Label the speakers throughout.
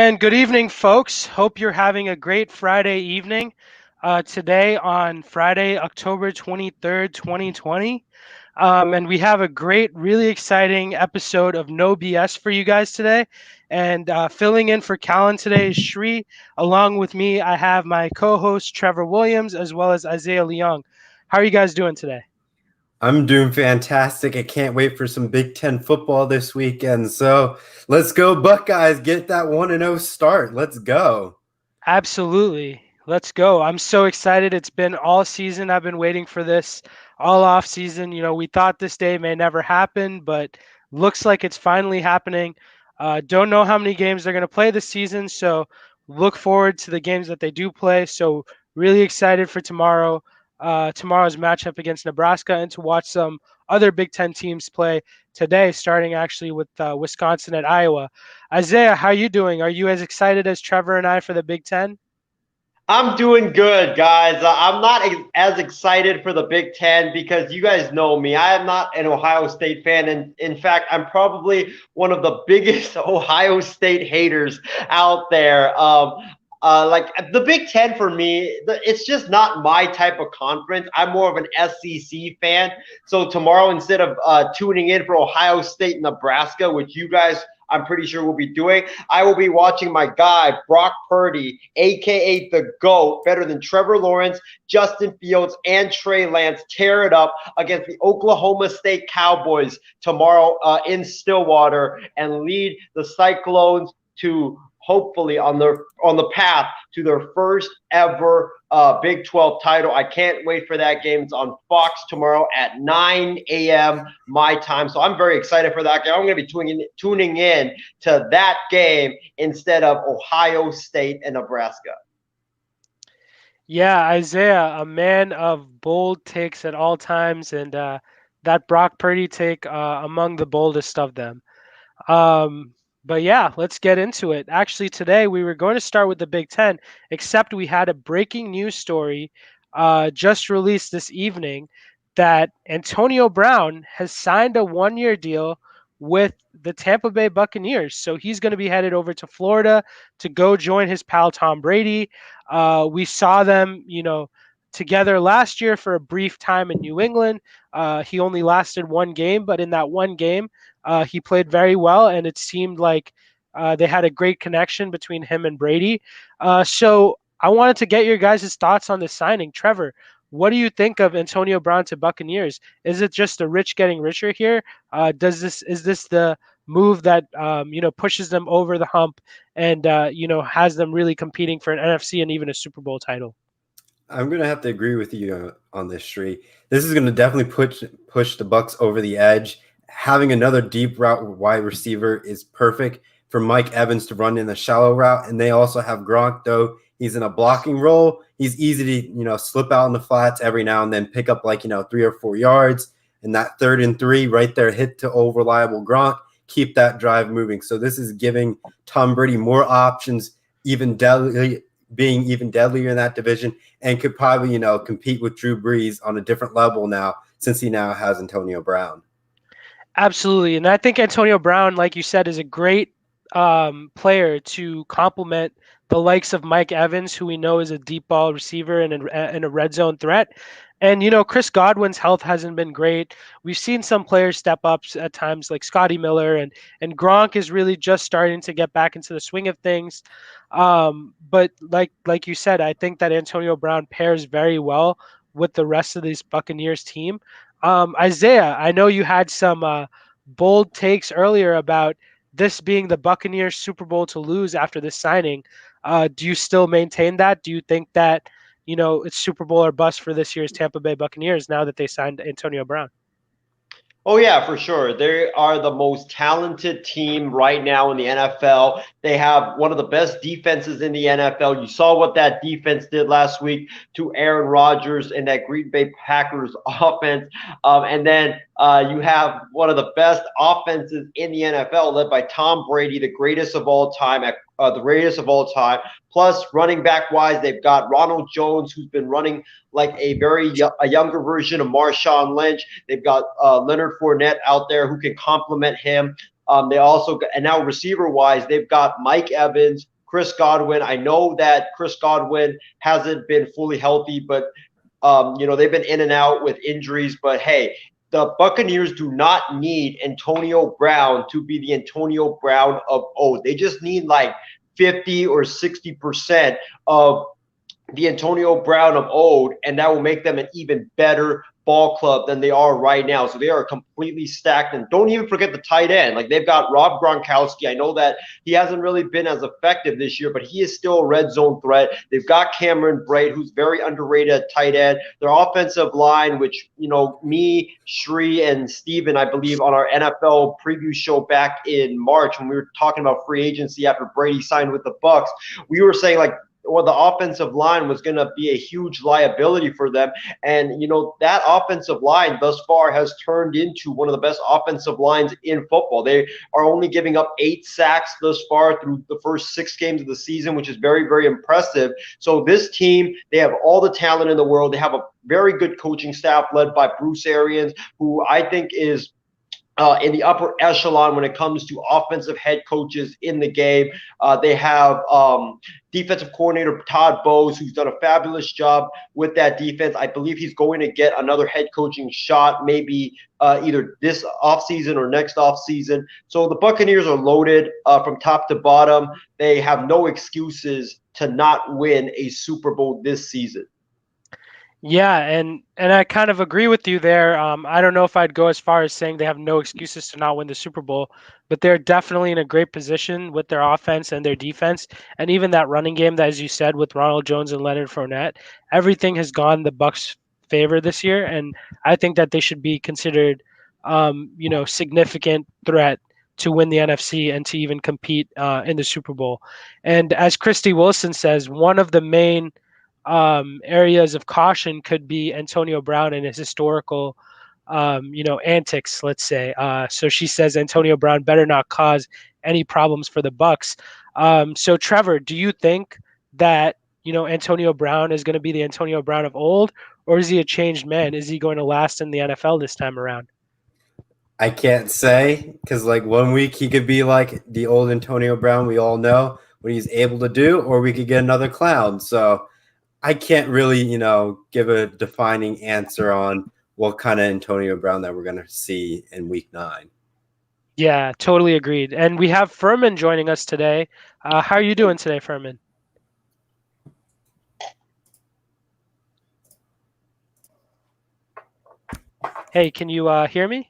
Speaker 1: And good evening, folks. Hope you're having a great Friday evening. Today on Friday, October 23rd, 2020. And we have a great, really exciting episode of No BS for you guys today. And filling in for Callan today is Shri. Along with me, I have my co-host Trevor Williams as well as Isaiah Leong. How are you guys doing today?
Speaker 2: I'm doing fantastic. I can't wait for some Big Ten football this weekend. So let's go, Buckeyes. Get that 1-0 start. Let's go.
Speaker 1: Absolutely. Let's go. I'm so excited. It's been all season. I've been waiting for this all off season. We thought this day may never happen, but looks like it's finally happening. Don't know how many games they're going to play this season, so look forward to the games that they do play. So really excited for tomorrow's matchup against Nebraska, and to watch some other Big Ten teams play today, starting actually with Wisconsin at Iowa. Isaiah, how are you doing? Are you as excited as Trevor and I for the Big Ten?
Speaker 3: I'm doing good, guys. I'm not as excited for the Big Ten because you guys know me. I am not an Ohio State fan. And in fact, I'm probably one of the biggest Ohio State haters out there. Like the Big Ten for me, it's just not my type of conference. I'm more of an SEC fan. So tomorrow, instead of tuning in for Ohio State and Nebraska, which you guys I'm pretty sure will be doing, I will be watching my guy, Brock Purdy, a.k.a. the GOAT, better than Trevor Lawrence, Justin Fields, and Trey Lance, tear it up against the Oklahoma State Cowboys tomorrow in Stillwater and lead the Cyclones to hopefully on the path to their first ever Big 12 title. I can't wait for that game. It's on Fox tomorrow at 9 a.m. my time. So I'm very excited for that game. I'm going to be tuning in to that game instead of Ohio State and Nebraska.
Speaker 1: Yeah, Isaiah, a man of bold takes at all times, and that Brock Purdy take among the boldest of them. But yeah, let's get into it. Actually, today we were going to start with the Big Ten, except we had a breaking news story just released this evening that Antonio Brown has signed a one-year deal with the Tampa Bay Buccaneers. So he's going to be headed over to Florida to go join his pal Tom Brady. We saw them, together last year for a brief time in New England. He only lasted one game, but in that one game, he played very well, and it seemed like they had a great connection between him and Brady. So I wanted to get your guys' thoughts on this signing. Trevor, what do you think of Antonio Brown to Buccaneers? Is it just the rich getting richer here? Is this the move that pushes them over the hump and has them really competing for an NFC and even a Super Bowl title?
Speaker 2: I'm going to have to agree with you on this, Shree. This is going to definitely push the Bucs over the edge. Having another deep route wide receiver is perfect for Mike Evans to run in the shallow route. And they also have Gronk, though. He's in a blocking role. He's easy to, slip out in the flats every now and then, pick up 3 or 4 yards. And that 3rd and 3 right there, hit to old reliable Gronk, keep that drive moving. So this is giving Tom Brady more options, being even deadlier in that division, and could probably, compete with Drew Brees on a different level now, since he now has Antonio Brown.
Speaker 1: Absolutely. And I think Antonio Brown, like you said, is a great player to complement the likes of Mike Evans, who we know is a deep ball receiver and a red zone threat. And, Chris Godwin's health hasn't been great. We've seen some players step up at times like Scotty Miller, and Gronk is really just starting to get back into the swing of things. But like you said, I think that Antonio Brown pairs very well with the rest of this Buccaneers team. Isaiah, I know you had some bold takes earlier about this being the Buccaneers Super Bowl to lose after this signing. Do you still maintain that? Do you think that, it's Super Bowl or bust for this year's Tampa Bay Buccaneers now that they signed Antonio Brown?
Speaker 3: Oh, yeah, for sure. They are the most talented team right now in the NFL. They have one of the best defenses in the NFL. You saw what that defense did last week to Aaron Rodgers and that Green Bay Packers offense. And then you have one of the best offenses in the NFL led by Tom Brady, the greatest of all time Plus, running back wise, they've got Ronald Jones, who's been running like a younger version of Marshawn Lynch. They've got Leonard Fournette out there who can complement him. They also, and now receiver wise, they've got Mike Evans, Chris Godwin. I know that Chris Godwin hasn't been fully healthy, but they've been in and out with injuries. But hey, the Buccaneers do not need Antonio Brown to be the Antonio Brown of old. They just need like 50 or 60% of the Antonio Brown of old, and that will make them an even better ball club than they are right now. So they are completely stacked. And don't even forget the tight end. Like, they've got Rob Gronkowski. I know that he hasn't really been as effective this year, but he is still a red zone threat. They've got Cameron Braid, who's very underrated at tight end. Their offensive line, which, me, Shri, and Steven, I believe, on our NFL preview show back in March when we were talking about free agency after Brady signed with the Bucs, we were saying, like, well, the offensive line was going to be a huge liability for them. And, that offensive line thus far has turned into one of the best offensive lines in football. They are only giving up 8 sacks thus far through the first 6 games of the season, which is very, very impressive. So this team, they have all the talent in the world. They have a very good coaching staff led by Bruce Arians, who I think is in the upper echelon when it comes to offensive head coaches in the game. They have defensive coordinator Todd Bowles, who's done a fabulous job with that defense. I believe he's going to get another head coaching shot, maybe either this offseason or next offseason. So the Buccaneers are loaded from top to bottom. They have no excuses to not win a Super Bowl this season.
Speaker 1: Yeah, and I kind of agree with you there. I don't know if I'd go as far as saying they have no excuses to not win the Super Bowl, but they're definitely in a great position with their offense and their defense, and even that running game that, as you said, with Ronald Jones and Leonard Fournette, everything has gone the Bucs' favor this year, and I think that they should be considered, significant threat to win the NFC and to even compete in the Super Bowl. And as Christy Wilson says, one of the main areas of caution could be Antonio Brown and his historical, antics, let's say. So she says Antonio Brown better not cause any problems for the Bucs. So Trevor, do you think that, Antonio Brown is going to be the Antonio Brown of old, or is he a changed man? Is he going to last in the NFL this time around?
Speaker 2: I can't say, because like 1 week he could be like the old Antonio Brown we all know what he's able to do, or we could get another clown. So I can't really, give a defining answer on what kind of Antonio Brown that we're going to see in week 9.
Speaker 1: Yeah, totally agreed. And we have Furman joining us today. How are you doing today, Furman? Hey, can you hear me?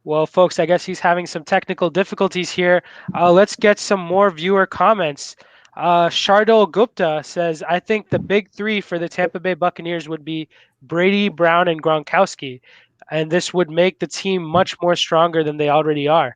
Speaker 1: Well, folks, I guess he's having some technical difficulties here. Let's get some more viewer comments. Shardul Gupta says, I think the big 3 for the Tampa Bay Buccaneers would be Brady, Brown, and Gronkowski. And this would make the team much more stronger than they already are.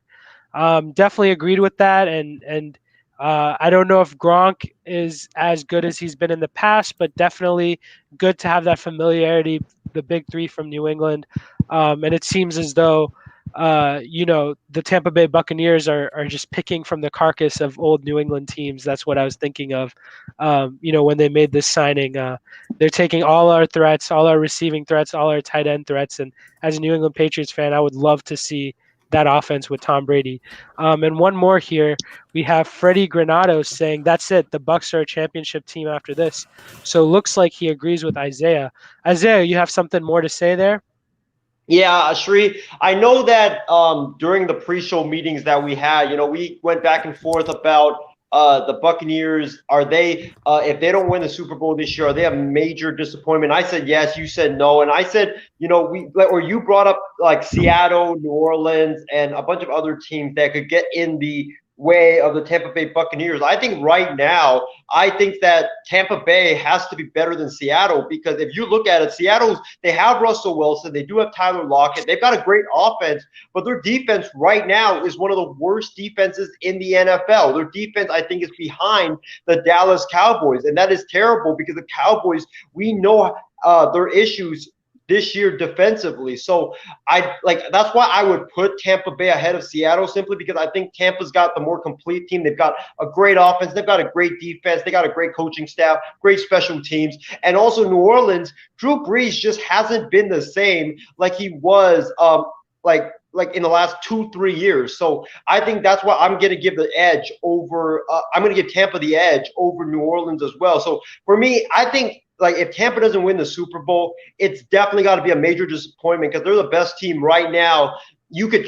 Speaker 1: Definitely agreed with that. And I don't know if Gronk is as good as he's been in the past, but definitely good to have that familiarity, the big 3 from New England. And it seems as though the Tampa Bay Buccaneers are just picking from the carcass of old New England teams. That's what I was thinking of, when they made this signing. They're taking all our threats, all our receiving threats, all our tight end threats. And as a New England Patriots fan, I would love to see that offense with Tom Brady. And one more here, we have Freddie Granados saying, that's it, the Bucs are a championship team after this. So looks like he agrees with Isaiah. Isaiah, you have something more to say there?
Speaker 3: Yeah, Shri, I know that during the pre-show meetings that we had, we went back and forth about the Buccaneers. Are they, if they don't win the Super Bowl this year, are they a major disappointment? I said yes, you said no. And I said, you brought up like Seattle, New Orleans, and a bunch of other teams that could get in the way of the Tampa Bay Buccaneers. I think right now, I think that Tampa Bay has to be better than Seattle, because if you look at it, they have Russell Wilson, they do have Tyler Lockett, they've got a great offense, but their defense right now is one of the worst defenses in the NFL. Their defense, I think, is behind the Dallas Cowboys, and that is terrible because the Cowboys, we know their issues this year defensively. So that's why I would put Tampa Bay ahead of Seattle, simply because I think Tampa's got the more complete team. They've got a great offense. They've got a great defense. They got a great coaching staff, great special teams. And also New Orleans, Drew Brees just hasn't been the same like he was like in the last 2-3 years. So I think that's why I'm going to give the edge over. I'm going to give Tampa the edge over New Orleans as well. So for me, I think like if Tampa doesn't win the Super Bowl, it's definitely got to be a major disappointment because they're the best team right now. You could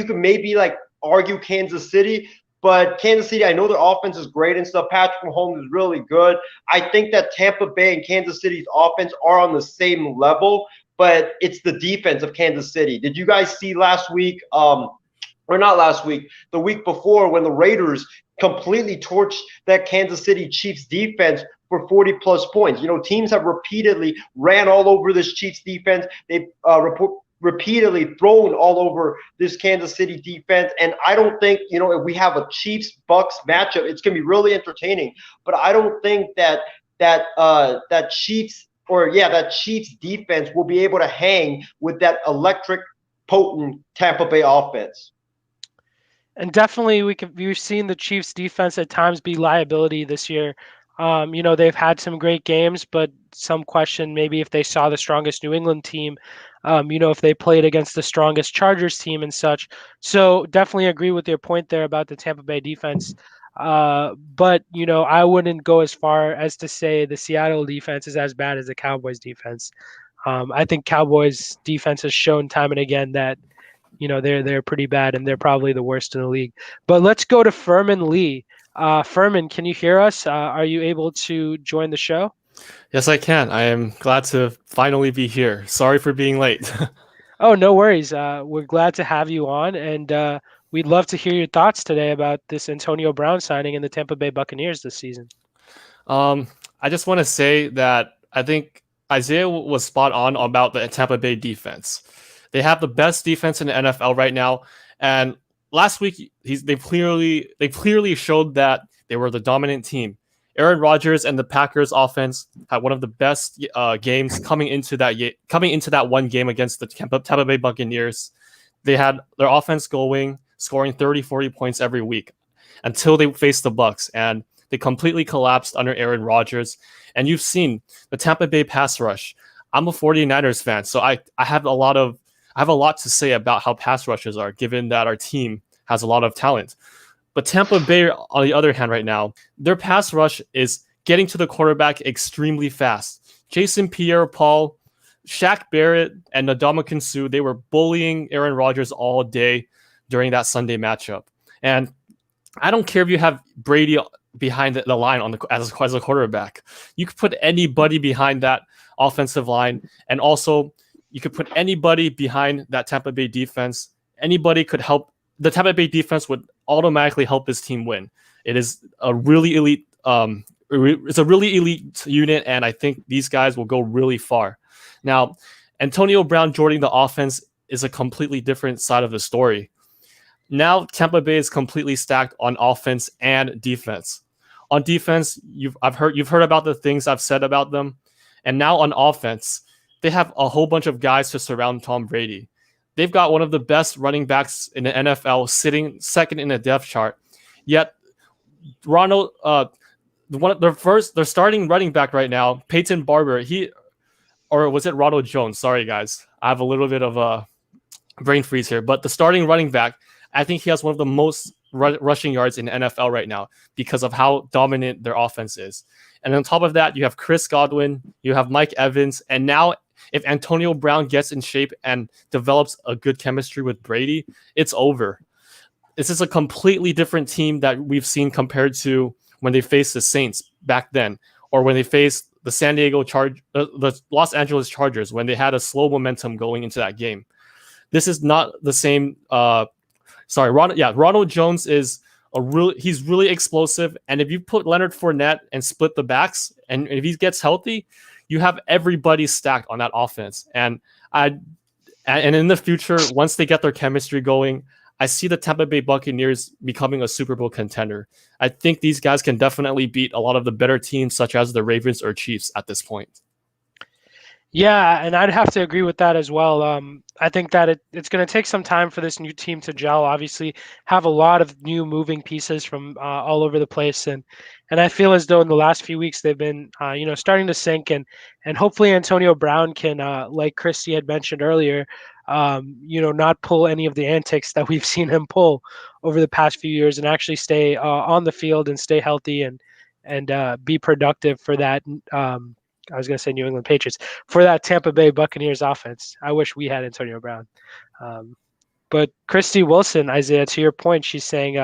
Speaker 3: maybe like argue Kansas City, but Kansas City, I know their offense is great and stuff. Patrick Mahomes is really good. I think that Tampa Bay and Kansas City's offense are on the same level, but it's the defense of Kansas City. Did you guys see last week, or not last week, the week before when the Raiders completely torched that Kansas City Chiefs defense for 40-plus points? You know, teams have repeatedly ran all over this Chiefs defense. They've repeatedly thrown all over this Kansas City defense. And I don't think, you know, if we have a Chiefs-Bucks matchup, it's going to be really entertaining. But I don't think that Chiefs defense will be able to hang with that electric, potent Tampa Bay offense.
Speaker 1: And definitely we've seen the Chiefs defense at times be liability this year. You know, they've had some great games, but some question maybe if they saw the strongest New England team, you know, if they played against the strongest Chargers team and such. So definitely agree with your point there about the Tampa Bay defense. But, you know, I wouldn't go as far as to say the Seattle defense is as bad as the Cowboys defense. I think Cowboys defense has shown time and again that, you know, they're pretty bad and they're probably the worst in the league. But let's go to Furman Lee. Furman, can you hear us? Are you able to join the show?
Speaker 4: Yes, I can. I am glad to finally be here. Sorry for being late.
Speaker 1: Oh, no worries. We're glad to have you on, and we'd love to hear your thoughts today about this Antonio Brown signing in the Tampa Bay Buccaneers this season.
Speaker 4: I just want to say that I think Isaiah was spot on about the Tampa Bay defense. They have the best defense in the NFL right now, and last week they clearly showed that they were the dominant team. Aaron Rodgers and the Packers offense had one of the best games coming into that one game against the Tampa Bay Buccaneers. They had their offense going, scoring 30-40 points every week until they faced the Bucs, and they completely collapsed under Aaron Rodgers. And you've seen the Tampa Bay pass rush. I'm a 49ers fan, so I have a lot to say about how pass rushes are, given that our team has a lot of talent. But Tampa Bay, on the other hand, right now, their pass rush is getting to the quarterback extremely fast. Jason Pierre-Paul, Shaq Barrett, and Ndamukong Suh, they were bullying Aaron Rodgers all day during that Sunday matchup. And I don't care if you have Brady behind the line as a quarterback. You could put anybody behind that offensive line, and also you could put anybody behind that Tampa Bay defense. Anybody could help. The Tampa Bay defense would automatically help his team win. It is a really elite. It's a really elite unit, and I think these guys will go really far. Now, Antonio Brown joining the offense is a completely different side of the story. Now, Tampa Bay is completely stacked on offense and defense. On defense, you've heard about the things I've said about them, and now on offense, they have a whole bunch of guys to surround Tom Brady. They've got one of the best running backs in the NFL sitting second in the depth chart. Yet, their starting running back right now, Peyton Barber, or was it Ronald Jones? Sorry, guys. I have a little bit of a brain freeze here. But the starting running back, I think he has one of the most rushing yards in the NFL right now because of how dominant their offense is. And on top of that, you have Chris Godwin, you have Mike Evans, and now if Antonio Brown gets in shape and develops a good chemistry with Brady, it's over. This is a completely different team that we've seen compared to when they faced the Saints back then, or when they faced the Los Angeles Chargers when they had a slow momentum going into that game. This is not the same. Ronald Jones is he's really explosive, and if you put Leonard Fournette and split the backs, and if he gets healthy, you have everybody stacked on that offense. And in the future, once they get their chemistry going, I see the Tampa Bay Buccaneers becoming a Super Bowl contender. I think these guys can definitely beat a lot of the better teams, such as the Ravens or Chiefs at this point.
Speaker 1: Yeah, and I'd have to agree with that as well. I think that it's going to take some time for this new team to gel. Obviously, have a lot of new moving pieces from all over the place, and I feel as though in the last few weeks they've been, starting to sink, and hopefully Antonio Brown can, like Christy had mentioned earlier, not pull any of the antics that we've seen him pull over the past few years, and actually stay on the field and stay healthy and be productive for that. I was going to say New England Patriots, for that Tampa Bay Buccaneers offense. I wish we had Antonio Brown. But Christy Wilson, Isaiah, to your point, she's saying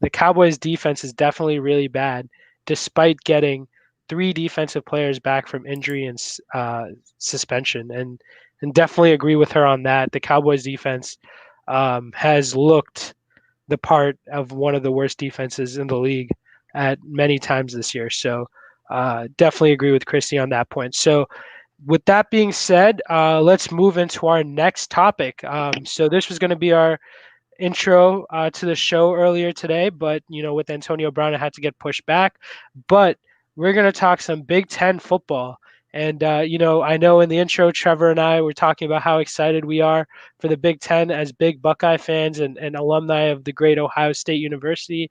Speaker 1: the Cowboys defense is definitely really bad, despite getting 3 defensive players back from injury and suspension. And definitely agree with her on that. The Cowboys defense has looked the part of one of the worst defenses in the league at many times this year. So definitely agree with Christy on that point. So with that being said, let's move into our next topic. So this was going to be our intro to the show earlier today, but with Antonio Brown, it had to get pushed back. But we're going to talk some Big Ten football. And, I know in the intro, Trevor and I were talking about how excited we are for the Big Ten as big Buckeye fans and alumni of the great Ohio State University.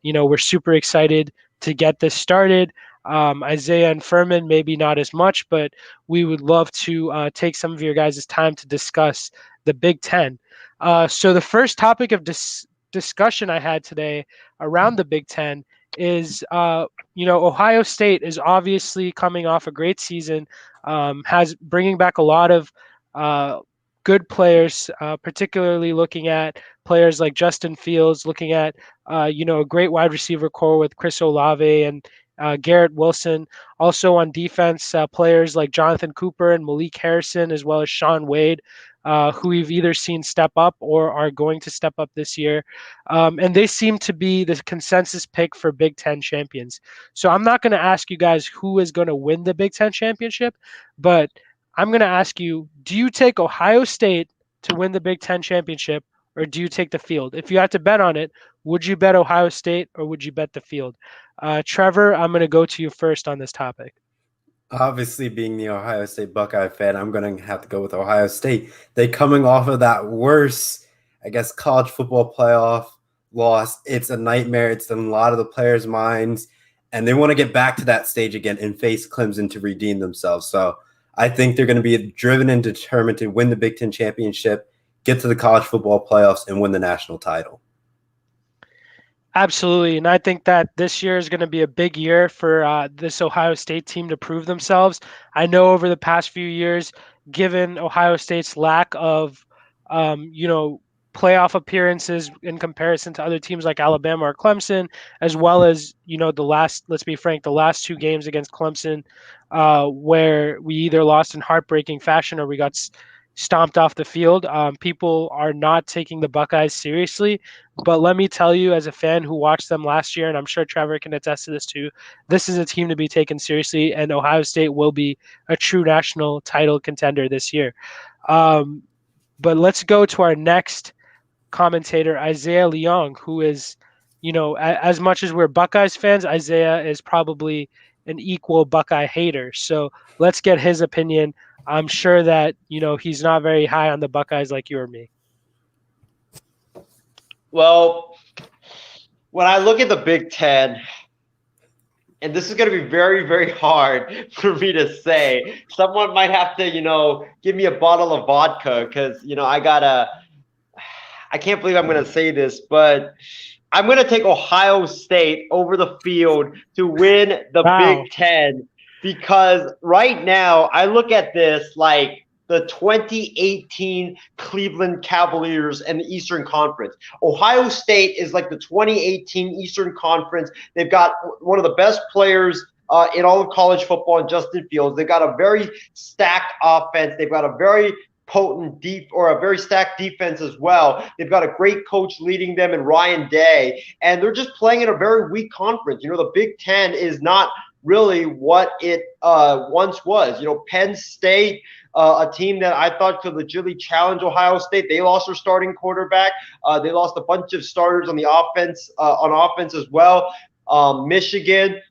Speaker 1: We're super excited to get this started. Isaiah and Furman, maybe not as much, but we would love to take some of your guys' time to discuss the Big Ten. So the first topic of discussion I had today around the Big Ten is, Ohio State is obviously coming off a great season, has bringing back a lot of good players, particularly looking at players like Justin Fields, looking at, a great wide receiver core with Chris Olave and Garrett Wilson. Also on defense, players like Jonathan Cooper and Malik Harrison, as well as Sean Wade, who we've either seen step up or are going to step up this year. And they seem to be the consensus pick for Big Ten champions. So I'm not going to ask you guys who is going to win the Big Ten championship, but I'm going to ask you, do you take Ohio State to win the Big Ten championship, or do you take the field? If you had to bet on it, would you bet Ohio State or would you bet the field? Trevor, I'm going to go to you first on this topic.
Speaker 2: Obviously, being the Ohio State Buckeye fan, I'm going to have to go with Ohio State. They coming off of that worst, college football playoff loss. It's a nightmare. It's in a lot of the players' minds, and they want to get back to that stage again and face Clemson to redeem themselves. So I think they're going to be driven and determined to win the Big Ten championship, get to the college football playoffs, and win the national title.
Speaker 1: Absolutely. And I think that this year is going to be a big year for this Ohio State team to prove themselves. I know over the past few years, given Ohio State's lack of, playoff appearances in comparison to other teams like Alabama or Clemson, as well as, let's be frank, the last 2 games against Clemson, where we either lost in heartbreaking fashion or we got stomped off the field. People are not taking the Buckeyes seriously. But let me tell you, as a fan who watched them last year, and I'm sure Trevor can attest to this too, this is a team to be taken seriously, and Ohio State will be a true national title contender this year. But let's go to our next commentator, Isaiah Leong, who is, as much as we're Buckeyes fans, Isaiah is probably an equal Buckeye hater. So let's get his opinion. I'm sure that, he's not very high on the Buckeyes like you or me.
Speaker 3: Well, when I look at the Big Ten, and this is going to be very, very hard for me to say. Someone might have to, give me a bottle of vodka because, I can't believe I'm going to say this, but I'm going to take Ohio State over the field to win the Big Ten, because right now I look at this like the 2018 Cleveland Cavaliers and the Eastern Conference. Ohio State is like the 2018 Eastern Conference. They've got one of the best players in all of college football in Justin Fields. They've got a very stacked offense. They've got a very potent a very stacked defense as well. They've got a great coach leading them in Ryan Day, and they're just playing in a very weak conference. The Big Ten is not really what it once was. Penn State, a team that I thought could legitimately challenge Ohio State. They lost their starting quarterback. They lost a bunch of starters on the offense as well. Michigan,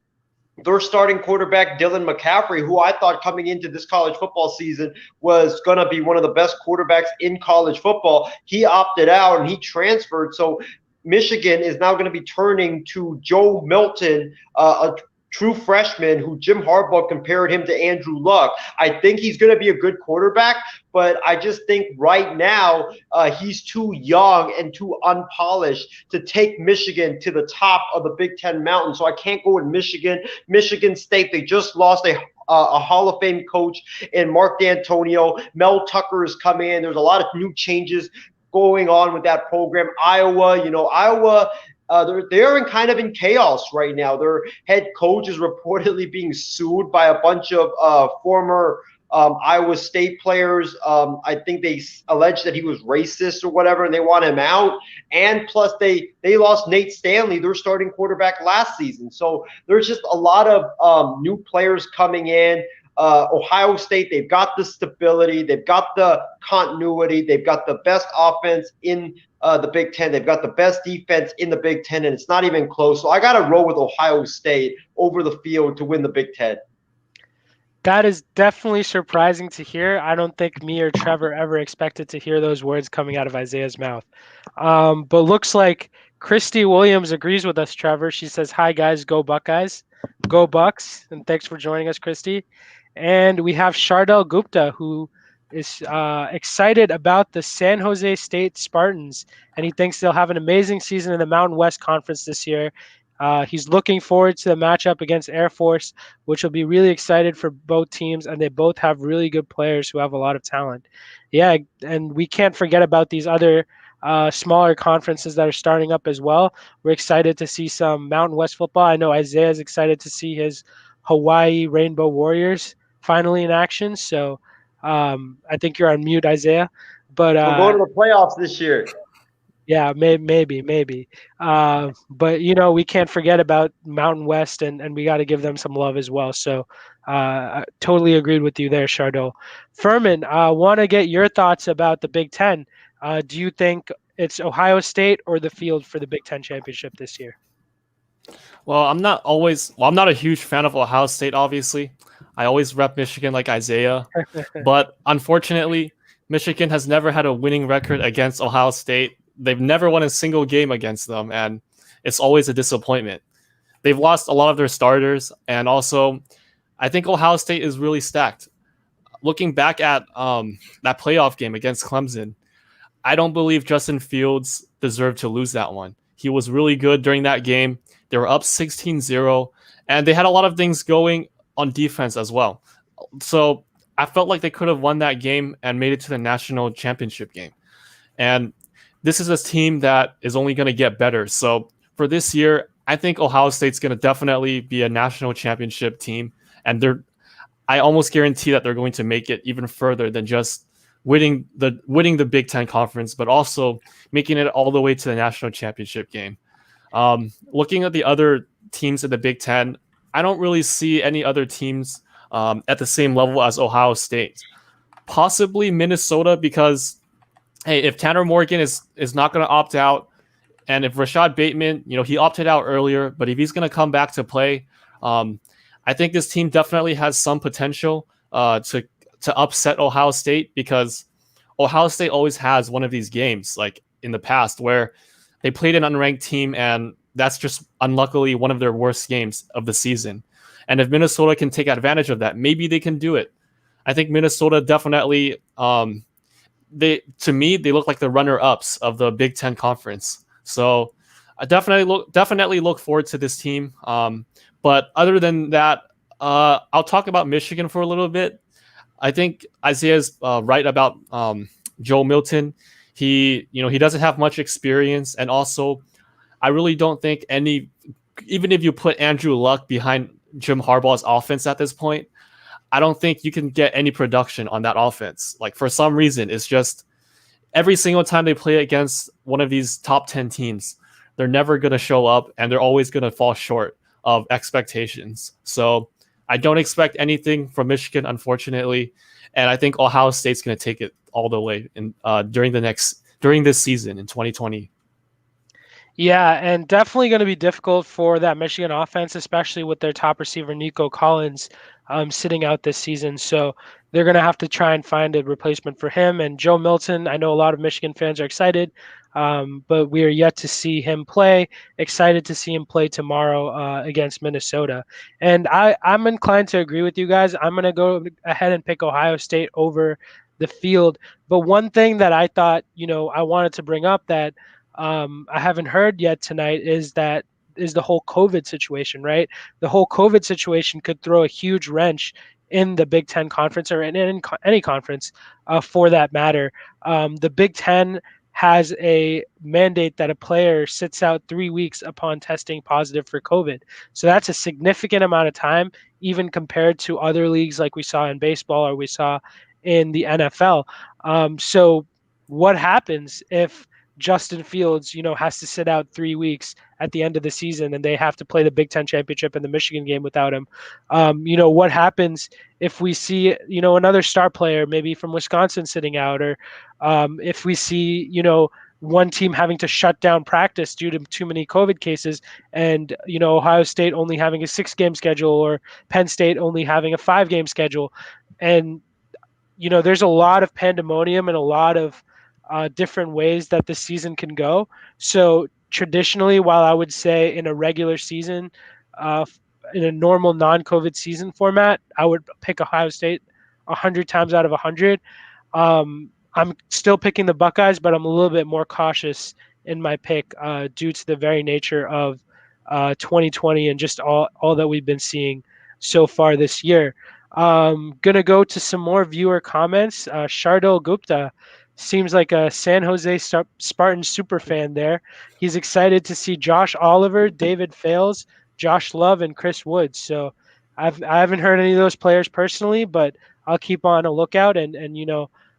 Speaker 3: their starting quarterback, Dylan McCaffrey, who I thought coming into this college football season was going to be one of the best quarterbacks in college football. He opted out and he transferred. So Michigan is now going to be turning to Joe Milton, a true freshman who Jim Harbaugh compared him to Andrew Luck. I think he's going to be a good quarterback, but I just think right now he's too young and too unpolished to take Michigan to the top of the Big Ten mountain. So I can't go with Michigan. Michigan State, they just lost a Hall of Fame coach in Mark D'Antonio. Mel Tucker is coming in. There's a lot of new changes going on with that program. Iowa, they're kind of in chaos right now. Their head coach is reportedly being sued by a bunch of former Iowa State players. I think they allege that he was racist or whatever, and they want him out. And plus, they lost Nate Stanley, their starting quarterback last season. So there's just a lot of new players coming in. Ohio State, they've got the stability, they've got the continuity, they've got the best offense in the Big Ten, they've got the best defense in the Big Ten, and it's not even close. So I got to roll with Ohio State over the field to win the Big Ten.
Speaker 1: That is definitely surprising to hear. I don't think me or Trevor ever expected to hear those words coming out of Isaiah's mouth. But looks like Christy Williams agrees with us, Trevor. She says, "Hi, guys. Go Buckeyes. Go Bucks." And thanks for joining us, Christy. And we have Shardel Gupta, who is excited about the San Jose State Spartans, and he thinks they'll have an amazing season in the Mountain West Conference this year. He's looking forward to the matchup against Air Force, which will be really excited for both teams, and they both have really good players who have a lot of talent. Yeah, and we can't forget about these other smaller conferences that are starting up as well. We're excited to see some Mountain West football. I know Isaiah's excited to see his Hawaii Rainbow Warriors finally in action. So I think you're on mute, Isaiah. But
Speaker 3: we're going to the playoffs this year.
Speaker 1: Yeah, maybe. But, we can't forget about Mountain West, and we got to give them some love as well. So I totally agreed with you there, Chardot. Furman, I want to get your thoughts about the Big Ten. Do you think it's Ohio State or the field for the Big Ten championship this year?
Speaker 4: Well, I'm not a huge fan of Ohio State, obviously. I always rep Michigan like Isaiah. But unfortunately, Michigan has never had a winning record against Ohio State. They've never won a single game against them, and it's always a disappointment. They've lost a lot of their starters, and also I think Ohio State is really stacked. Looking back at that playoff game against Clemson, I don't believe Justin Fields deserved to lose that one. He was really good during that game. They were up 16-0, and they had a lot of things going on defense as well. So I felt like they could have won that game and made it to the national championship game. And this is a team that is only going to get better. So for this year, I think Ohio State's going to definitely be a national championship team. And I almost guarantee that they're going to make it even further than just winning the Big Ten Conference, but also making it all the way to the national championship game. Looking at the other teams in the Big Ten, I don't really see any other teams at the same level as Ohio State. Possibly Minnesota, because hey, if Tanner Morgan is not going to opt out, and if Rashad Bateman, he opted out earlier, but if he's going to come back to play, I think this team definitely has some potential to upset Ohio State, because Ohio State always has one of these games, like in the past, where they played an unranked team, and that's just unluckily one of their worst games of the season. And if Minnesota can take advantage of that, maybe they can do it. I think Minnesota definitely, they look like the runner-ups of the Big Ten Conference. So I definitely look forward to this team. But other than that, I'll talk about Michigan for a little bit. I think Isaiah's right about Joe Milton. He doesn't have much experience, and also I really don't think even if you put Andrew Luck behind Jim Harbaugh's offense at this point, I don't think you can get any production on that offense. Like, for some reason, it's just every single time they play against one of these top 10 teams, they're never going to show up, and they're always going to fall short of expectations. So I don't expect anything from Michigan, unfortunately, and I think Ohio State's going to take it all the way during this season in 2020.
Speaker 1: Yeah, and definitely going to be difficult for that Michigan offense, especially with their top receiver, Nico Collins, sitting out this season. So they're going to have to try and find a replacement for him. And Joe Milton, I know a lot of Michigan fans are excited but we are yet to see him play. Excited to see him play tomorrow against Minnesota. And I'm inclined to agree with you guys. I'm going to go ahead and pick Ohio State over the field. But one thing that I thought, I wanted to bring up that I haven't heard yet tonight is the whole COVID situation, right? The whole COVID situation could throw a huge wrench in the Big Ten conference or in any conference for that matter. The Big Ten has a mandate that a player sits out 3 weeks upon testing positive for COVID. So that's a significant amount of time, even compared to other leagues like we saw in baseball or we saw in the NFL. So what happens if Justin Fields, has to sit out 3 weeks at the end of the season and they have to play the Big Ten championship and the Michigan game without him? What happens if we see, another star player, maybe from Wisconsin, sitting out, or if we see, one team having to shut down practice due to too many COVID cases, and Ohio State only having a 6-game schedule or Penn State only having a 5-game schedule, and there's a lot of pandemonium and a lot of different ways that the season can go. So traditionally, while I would say in a regular season, in a normal non-COVID season format, I would pick Ohio State 100 times out of 100. I'm still picking the Buckeyes, but I'm a little bit more cautious in my pick due to the very nature of 2020 and just all that we've been seeing so far this year. Gonna go to some more viewer comments. Shardul Gupta seems like a San Jose Spartan super fan there. He's excited to see Josh Oliver, David Fales, Josh Love, and Chris Woods. So I haven't heard any of those players personally, but I'll keep on a lookout and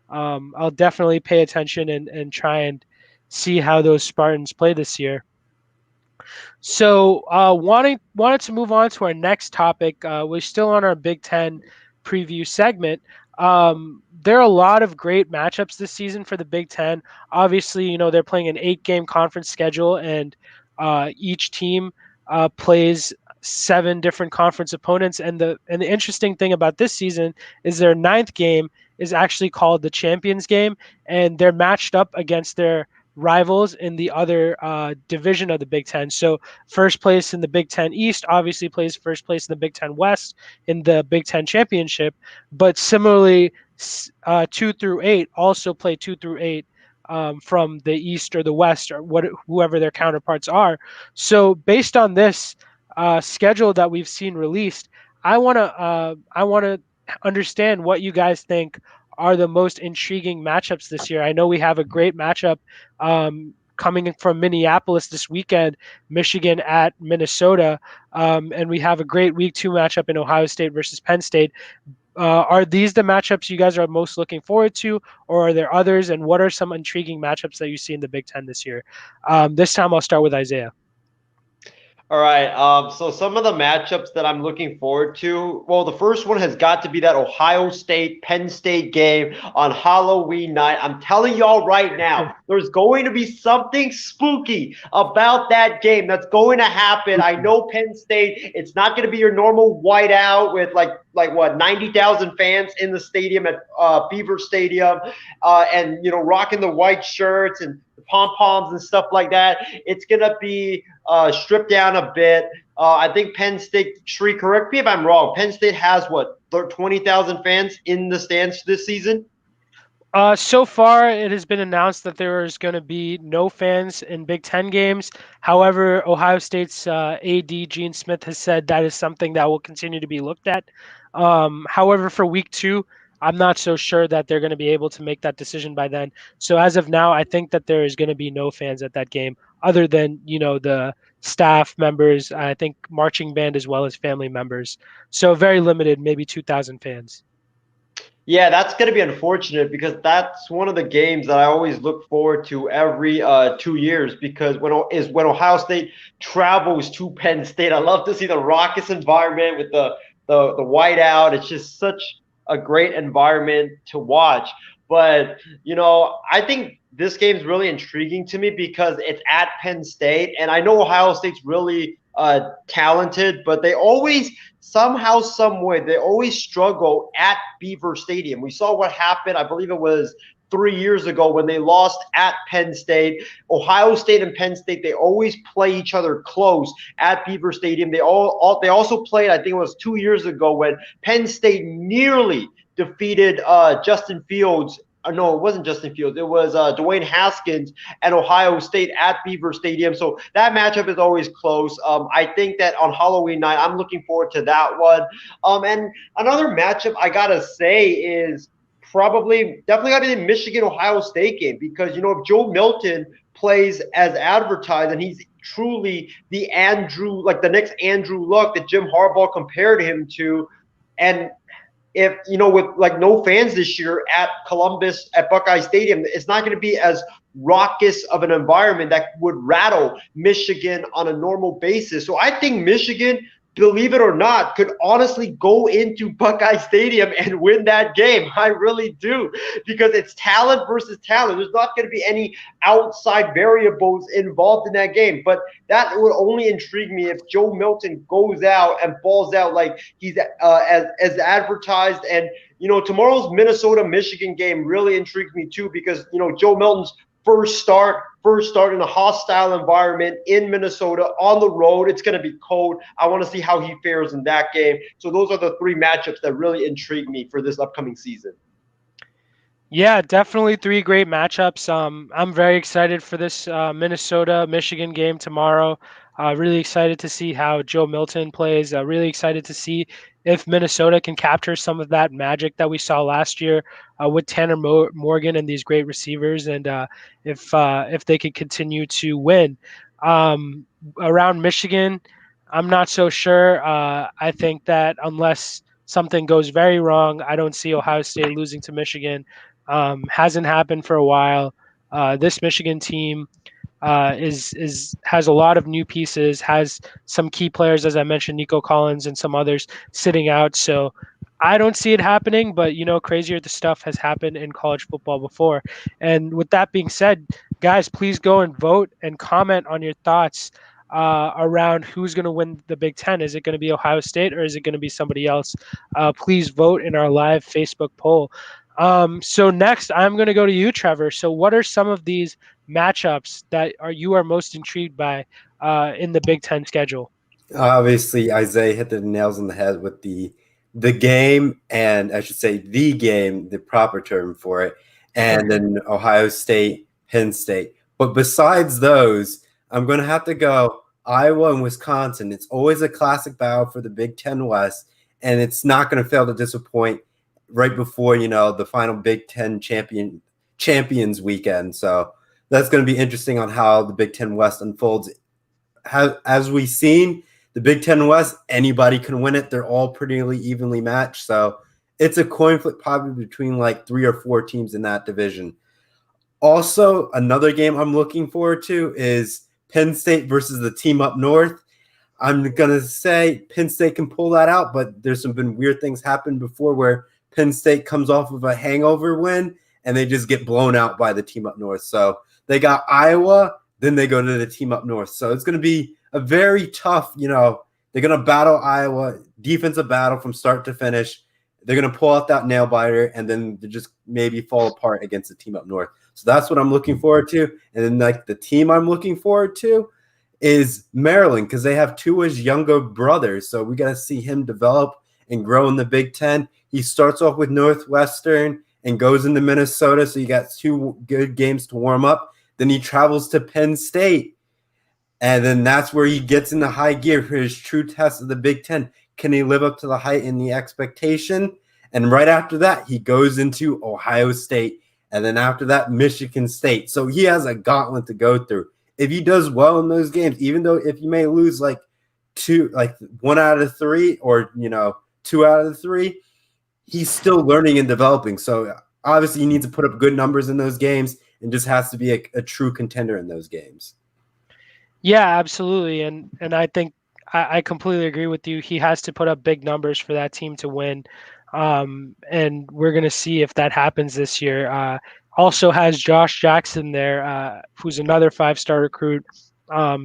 Speaker 1: I'll definitely pay attention and try and see how those Spartans play this year. So wanted to move on to our next topic. We're still on our Big Ten preview segment. There are a lot of great matchups this season for the Big Ten. Obviously, they're playing an 8-game conference schedule, and each team plays 7 different conference opponents. And the interesting thing about this season is their 9th game is actually called the Champions Game, and they're matched up against their rivals in the other division of the Big Ten. So first place in the Big Ten East obviously plays first place in the Big Ten West in the Big Ten Championship, but similarly 2 through 8 also play 2 through 8 from the East or the West or whoever their counterparts are. So based on this schedule that we've seen released, I want to understand what you guys think are the most intriguing matchups this year. I know we have a great matchup coming from Minneapolis this weekend, Michigan at Minnesota, and we have a great Week 2 matchup in Ohio State versus Penn State. Are these the matchups you guys are most looking forward to, or are there others? And what are some intriguing matchups that you see in the Big Ten this year? This time I'll start with Isaiah.
Speaker 3: All right. So some of the matchups that I'm looking forward to, well, the first one has got to be that Ohio State Penn State game on Halloween night. I'm telling y'all right now, there's going to be something spooky about that game that's going to happen. I know Penn State, it's not going to be your normal whiteout with like what, 90,000 fans in the stadium at Beaver Stadium, and rocking the white shirts and pom-poms and stuff like that. It's going to be stripped down a bit. I think Penn State, Sri, correct me if I'm wrong, Penn State has, 20,000 fans in the stands this season?
Speaker 1: So far, it has been announced that there is going to be no fans in Big Ten games. However, Ohio State's AD, Gene Smith, has said that is something that will continue to be looked at. However, for Week 2, I'm not so sure that they're going to be able to make that decision by then. So as of now, I think that there is going to be no fans at that game other than, the staff members, I think marching band, as well as family members. So very limited, maybe 2,000 fans.
Speaker 3: Yeah, that's going to be unfortunate because that's one of the games that I always look forward to every 2 years, because when Ohio State travels to Penn State, I love to see the raucous environment with the whiteout. It's just such a great environment to watch. But, I think this game is really intriguing to me because it's at Penn State, and I know Ohio State's really talented, but they always somehow, some way, they always struggle at Beaver Stadium. We saw what happened. I believe it was 3 years ago when they lost at Penn State. Ohio State and Penn State, they always play each other close at Beaver Stadium. They also played, I think it was 2 years ago, when Penn State nearly defeated Justin Fields. No, it wasn't Justin Fields. It was Dwayne Haskins at Ohio State at Beaver Stadium. So that matchup is always close. I think that on Halloween night, I'm looking forward to that one. And another matchup I got to say is definitely got to be the Michigan-Ohio State game, because, you know, if Joe Milton plays as advertised and he's truly the next Andrew Luck that Jim Harbaugh compared him to, and if, you know, with like no fans this year at Columbus at Buckeye Stadium, it's not going to be as raucous of an environment that would rattle Michigan on a normal basis. So I think Michigan, believe it or not, could honestly go into Buckeye Stadium and win that game. I really do, because it's talent versus talent. There's not going to be any outside variables involved in that game. But that would only intrigue me if Joe Milton goes out and balls out like he's as advertised. And, you know, tomorrow's Minnesota-Michigan game really intrigues me too, because, you know, Joe Milton's first start in a hostile environment in Minnesota on the road. It's going to be cold. I want to see how he fares in that game. So those are the three matchups that really intrigue me for this upcoming season.
Speaker 1: Yeah, definitely three great matchups. I'm very excited for this Minnesota-Michigan game tomorrow. Really excited to see how Joe Milton plays. Really excited to see if Minnesota can capture some of that magic that we saw last year with Tanner Morgan and these great receivers, and if they could continue to win. Around Michigan, I'm not so sure. I think that unless something goes very wrong, I don't see Ohio State losing to Michigan. Hasn't happened for a while. This Michigan team has a lot of new pieces, has some key players, as I mentioned, Nico Collins and some others sitting out. So I don't see it happening, but, you know, crazier the stuff has happened in college football before. And with that being said, guys, please go and vote and comment on your thoughts around who's going to win the Big Ten. Is it going to be Ohio State or is it going to be somebody else? Please vote in our live Facebook poll. So next, I'm going to go to you, Trevor. So what are some of these matchups that you are most intrigued by in the Big Ten schedule?
Speaker 2: Obviously, Isaiah hit the nails on the head with the game, and I should say the game, the proper term for it, and then Ohio State, Penn State. But besides those, I'm going to have to go Iowa and Wisconsin. It's always a classic battle for the Big Ten West, and it's not going to fail to disappoint right before, you know, the final Big Ten champions weekend. So that's going to be interesting on how the Big Ten West unfolds. As we've seen, the Big Ten West, anybody can win it. They're all pretty evenly matched. So it's a coin flip probably between like 3 or 4 teams in that division. Also, another game I'm looking forward to is Penn State versus the team up north. I'm going to say Penn State can pull that out, but there's been weird things happen before where Penn State comes off of a hangover win and they just get blown out by the team up north. So they got Iowa, then they go to the team up north. So it's going to be a very tough, you know, they're going to battle Iowa, defensive battle from start to finish. They're going to pull out that nail biter and then they just maybe fall apart against the team up north. So that's what I'm looking forward to. And then like the team I'm looking forward to is Maryland, because they have Tua's younger brothers. So we got to see him develop and grow in the Big Ten. He starts off with Northwestern and goes into Minnesota. So you got 2 good games to warm up. Then he travels to Penn State. And then that's where he gets into high gear for his true test of the Big Ten. Can he live up to the height and the expectation? And right after that, he goes into Ohio State. And then after that, Michigan State. So he has a gauntlet to go through. If he does well in those games, even though if you may lose like 1 out of 3 or, you know, 2 out of 3, he's still learning and developing. So obviously he needs to put up good numbers in those games and just has to be a true contender in those games.
Speaker 1: Yeah, absolutely. And I think I completely agree with you. He has to put up big numbers for that team to win. And we're going to see if that happens this year. Also has Josh Jackson there, who's another 5-star recruit.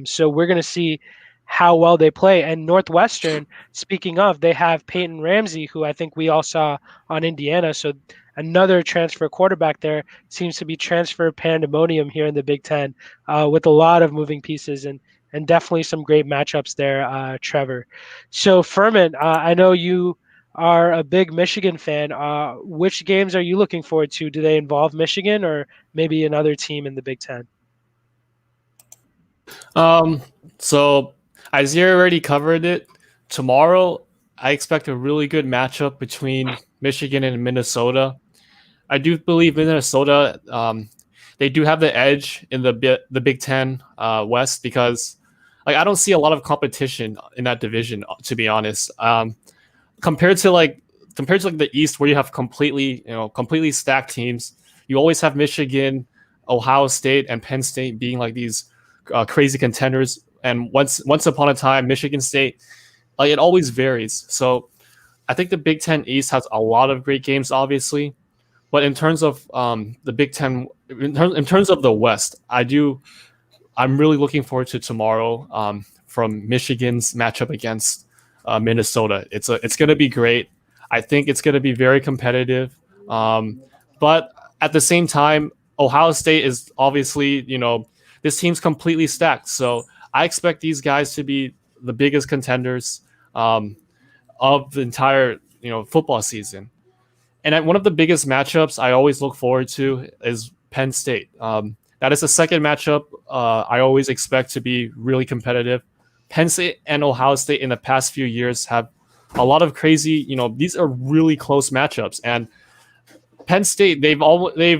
Speaker 1: So we're going to see how well they play. And Northwestern, speaking of, they have Peyton Ramsey, who I think we all saw on Indiana. So another transfer quarterback there. Seems to be transfer pandemonium here in the Big Ten, with a lot of moving pieces and definitely some great matchups there, Trevor. So Furman, I know you are a big Michigan fan. Which games are you looking forward to? Do they involve Michigan or maybe another team in the Big Ten?
Speaker 4: So Isaiah already covered it. Tomorrow, I expect a really good matchup between Michigan and Minnesota. I do believe Minnesota, they do have the edge in the Big Ten West because like I don't see a lot of competition in that division, to be honest. Compared to the East, where you have completely stacked teams, you always have Michigan, Ohio State, and Penn State being like these crazy contenders. And once upon a time, Michigan State, like it always varies. So I think the Big Ten East has a lot of great games, obviously. But in terms of the Big Ten, in terms of the West, I'm really looking forward to tomorrow from Michigan's matchup against Minnesota. It's going to be great. I think it's going to be very competitive. But at the same time, Ohio State is obviously, this team's completely stacked. So I expect these guys to be the biggest contenders of the entire, football season. And one of the biggest matchups I always look forward to is Penn State. That is the second matchup I always expect to be really competitive. Penn State and Ohio State in the past few years have a lot of crazy, these are really close matchups. And Penn State, they've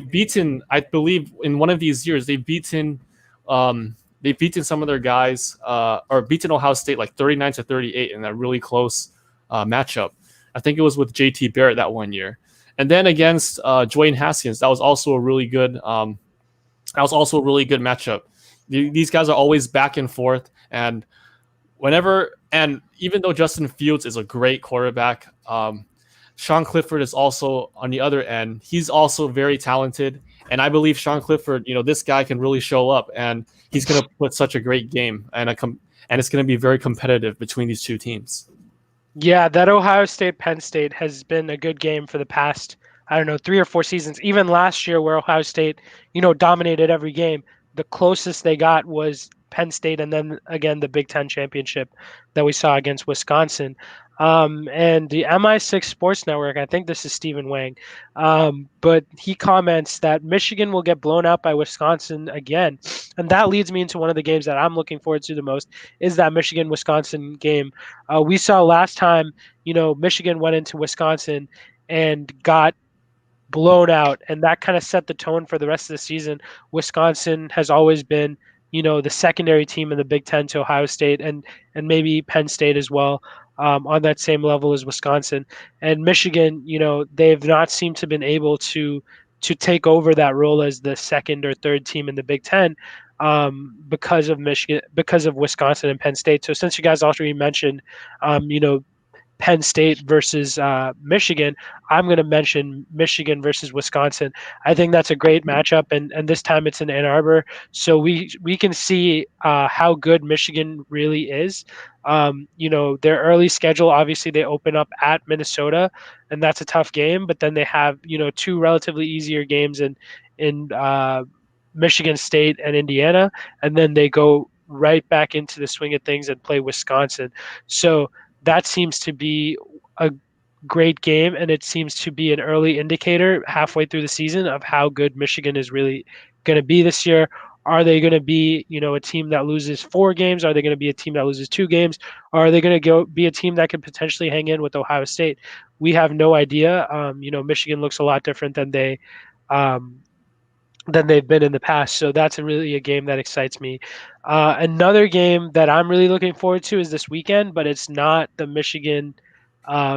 Speaker 4: beaten, I believe, in one of these years, they've beaten some of their guys, or beaten Ohio State like 39-38 in that really close matchup. I think it was with JT Barrett that one year. And then against Dwayne Haskins, that was also a really good matchup. These guys are always back and forth, and even though Justin Fields is a great quarterback, Sean Clifford is also on the other end. He's also very talented, and I believe Sean Clifford, this guy can really show up, and he's going to put such a great game, and it's going to be very competitive between these two teams.
Speaker 1: Yeah, that Ohio State Penn State has been a good game for the past, 3 or 4 seasons. Even last year where Ohio State, dominated every game, the closest they got was Penn State and then again the Big Ten championship that we saw against Wisconsin. And the MI6 Sports Network, I think this is Stephen Wang, but he comments that Michigan will get blown out by Wisconsin again. And that leads me into one of the games that I'm looking forward to the most is that Michigan-Wisconsin game. We saw last time, Michigan went into Wisconsin and got blown out, and that kind of set the tone for the rest of the season. Wisconsin has always been, the secondary team in the Big Ten to Ohio State and maybe Penn State as well, on that same level as Wisconsin. And Michigan, they've not seemed to have been able to take over that role as the second or third team in the Big Ten, because of Wisconsin and Penn State. So since you guys already mentioned, Penn State versus Michigan, I'm going to mention Michigan versus Wisconsin. I think that's a great matchup, and this time it's in Ann Arbor, so we can see how good Michigan really is. Their early schedule, obviously they open up at Minnesota, and that's a tough game, but then they have 2 relatively easier games in Michigan State and Indiana, and then they go right back into the swing of things and play Wisconsin. So that seems to be a great game, and it seems to be an early indicator halfway through the season of how good Michigan is really going to be this year. Are they going to be, a team that loses 4 games? Are they going to be a team that loses 2 games? Or are they going to be a team that could potentially hang in with Ohio State? We have no idea. Michigan looks a lot different than they've been in the past. So that's really a game that excites me. Another game that I'm really looking forward to is this weekend, but it's not the Michigan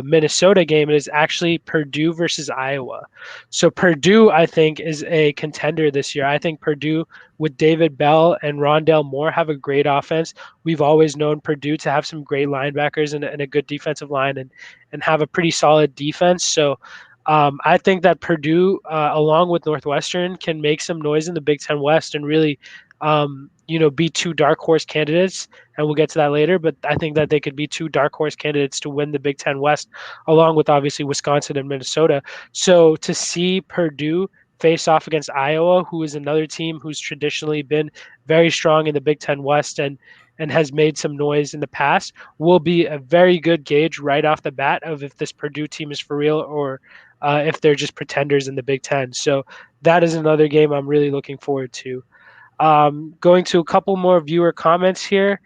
Speaker 1: Minnesota game. It is actually Purdue versus Iowa. So Purdue, I think, is a contender this year. I think Purdue with David Bell and Rondale Moore have a great offense. We've always known Purdue to have some great linebackers and a good defensive line and have a pretty solid defense. So I think that Purdue, along with Northwestern, can make some noise in the Big Ten West and really be two dark horse candidates, and we'll get to that later. But I think that they could be two dark horse candidates to win the Big Ten West, along with obviously Wisconsin and Minnesota. So to see Purdue face off against Iowa, who is another team who's traditionally been very strong in the Big Ten West and has made some noise in the past, will be a very good gauge right off the bat of if this Purdue team is for real or if they're just pretenders in the Big Ten. So that is another game I'm really looking forward to. Going to a couple more viewer comments here.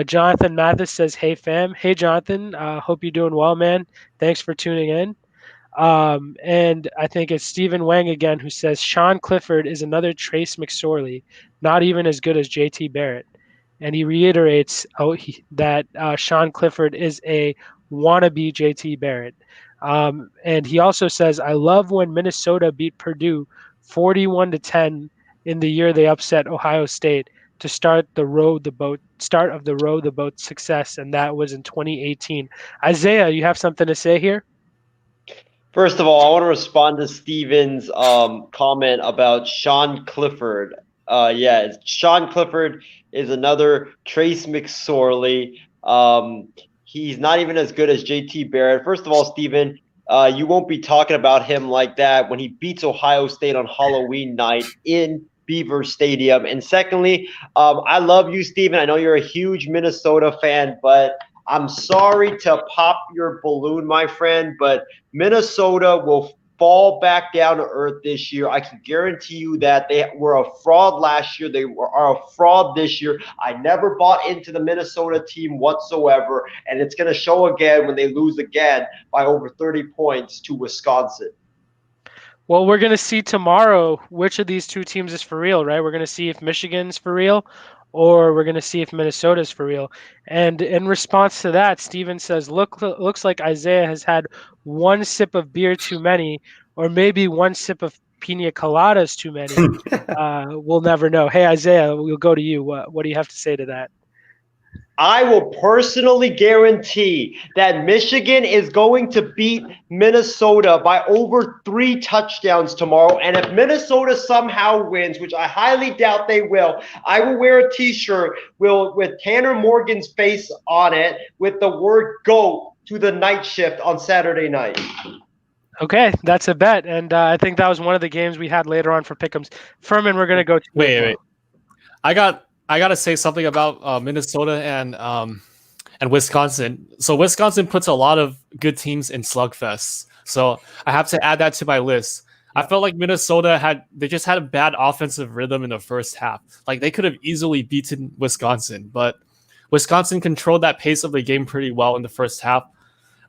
Speaker 1: Jonathan Mathis says, "Hey fam." Hey Jonathan, hope you're doing well, man. Thanks for tuning in. And I think it's Stephen Wang again who says Sean Clifford is another Trace McSorley, not even as good as JT Barrett. And he reiterates that Sean Clifford is a wannabe JT Barrett. And he also says, I love when Minnesota beat Purdue 41-10 in the year they upset Ohio State to start of the row the boat success, and that was in 2018. Isaiah, you have something to say here?
Speaker 3: First of all, I want to respond to Steven's comment about Sean Clifford. Sean Clifford is another Trace McSorley. He's not even as good as JT Barrett. First of all, Steven, you won't be talking about him like that when he beats Ohio State on Halloween night in Beaver Stadium. And secondly, I love you, Steven. I know you're a huge Minnesota fan, but I'm sorry to pop your balloon, my friend, but Minnesota will fall back down to earth this year. I can guarantee you that. They were a fraud last year. They are a fraud this year. I never bought into the Minnesota team whatsoever, and it's going to show again when they lose again by over 30 points to Wisconsin.
Speaker 1: Well, we're going to see tomorrow which of these two teams is for real, right? We're going to see if Michigan's for real or we're going to see if Minnesota's for real. And in response to that, Steven says, looks like Isaiah has had one sip of beer too many, or maybe one sip of pina coladas too many. We'll never know. Hey, Isaiah, we'll go to you. What do you have to say to that?
Speaker 3: I will personally guarantee that Michigan is going to beat Minnesota by over 3 touchdowns tomorrow. And if Minnesota somehow wins, which I highly doubt they will, I will wear a T-shirt with Tanner Morgan's face on it with the word GOAT to the night shift on Saturday night.
Speaker 1: Okay, that's a bet. And I think that was one of the games we had later on for Pick'ems. Furman, we're going to go to
Speaker 4: Wait. I gotta say something about Minnesota and Wisconsin. So Wisconsin puts a lot of good teams in slugfests. So I have to add that to my list. I felt like Minnesota just had a bad offensive rhythm in the first half. Like they could have easily beaten Wisconsin, but Wisconsin controlled that pace of the game pretty well in the first half.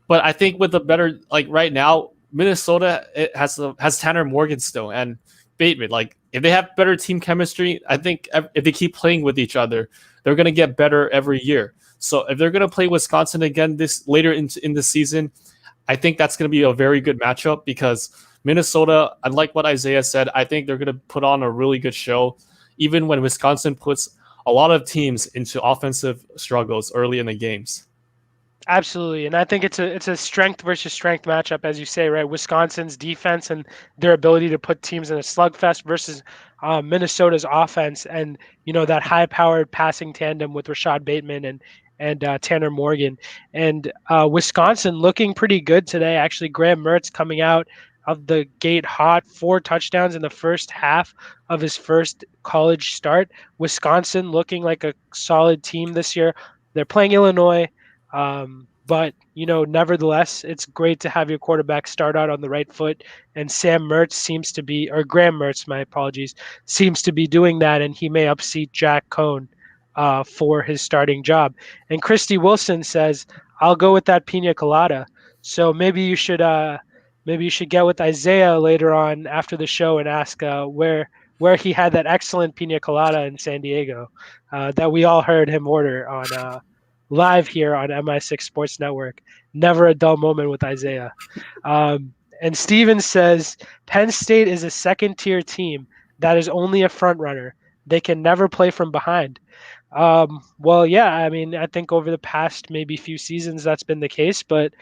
Speaker 4: But I think with the better, like right now, Minnesota has Tanner Morgan still and Bateman. Like if they have better team chemistry, I think if they keep playing with each other, they're going to get better every year. So if they're going to play Wisconsin again this later in the season, I think that's going to be a very good matchup because Minnesota, unlike what Isaiah said, I think they're going to put on a really good show, even when Wisconsin puts a lot of teams into offensive struggles early in the games.
Speaker 1: Absolutely, and I think it's a strength versus strength matchup, as you say, right? Wisconsin's defense and their ability to put teams in a slugfest versus Minnesota's offense, and that high-powered passing tandem with Rashad Bateman and Tanner Morgan, and Wisconsin looking pretty good today. Actually, Graham Mertz coming out of the gate hot, 4 touchdowns in the first half of his first college start. Wisconsin looking like a solid team this year. They're playing Illinois. But nevertheless, it's great to have your quarterback start out on the right foot, and Graham Mertz, my apologies, seems to be doing that, and he may upseat Jack Cohn for his starting job. And Christy Wilson says, "I'll go with that pina colada." So maybe you should get with Isaiah later on after the show and ask where he had that excellent pina colada in San Diego that we all heard him order on. Live here on MI6 Sports Network. Never a dull moment with Isaiah. And Steven says, Penn State is a second-tier team that is only a front runner. They can never play from behind. Well, yeah, I mean, I think over the past maybe few seasons that's been the case, but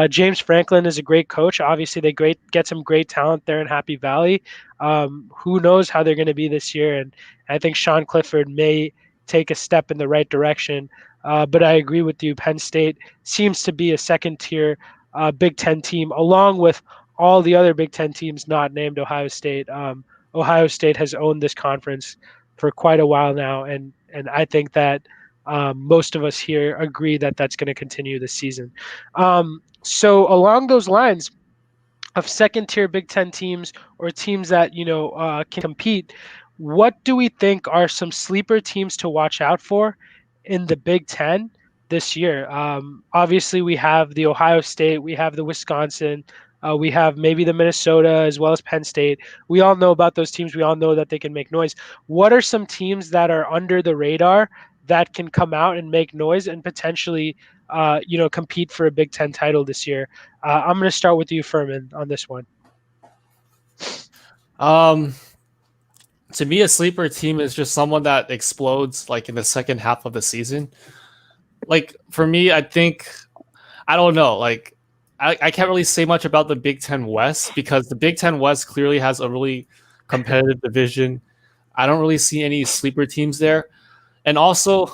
Speaker 1: James Franklin is a great coach. Obviously, they get some great talent there in Happy Valley. Who knows how they're going to be this year? And I think Sean Clifford may take a step in the right direction. But I agree with you. Penn State seems to be a second tier Big Ten team, along with all the other Big Ten teams not named Ohio State. Ohio State has owned this conference for quite a while now, and I think that most of us here agree that that's going to continue this season. So along those lines of second tier Big Ten teams or teams that can compete, what do we think are some sleeper teams to watch out for in the Big Ten this year? Obviously, we have the Ohio State, we have the Wisconsin, we have maybe the Minnesota as well as Penn State. We all know about those teams. We all know that they can make noise. What are some teams that are under the radar that can come out and make noise and potentially, compete for a Big Ten title this year? I'm going to start with you, Furman, on this one.
Speaker 4: To me, a sleeper team is just someone that explodes like in the second half of the season. Like for me, I don't know. Like I can't really say much about the Big Ten West because the Big Ten West clearly has a really competitive division. I don't really see any sleeper teams there. And also,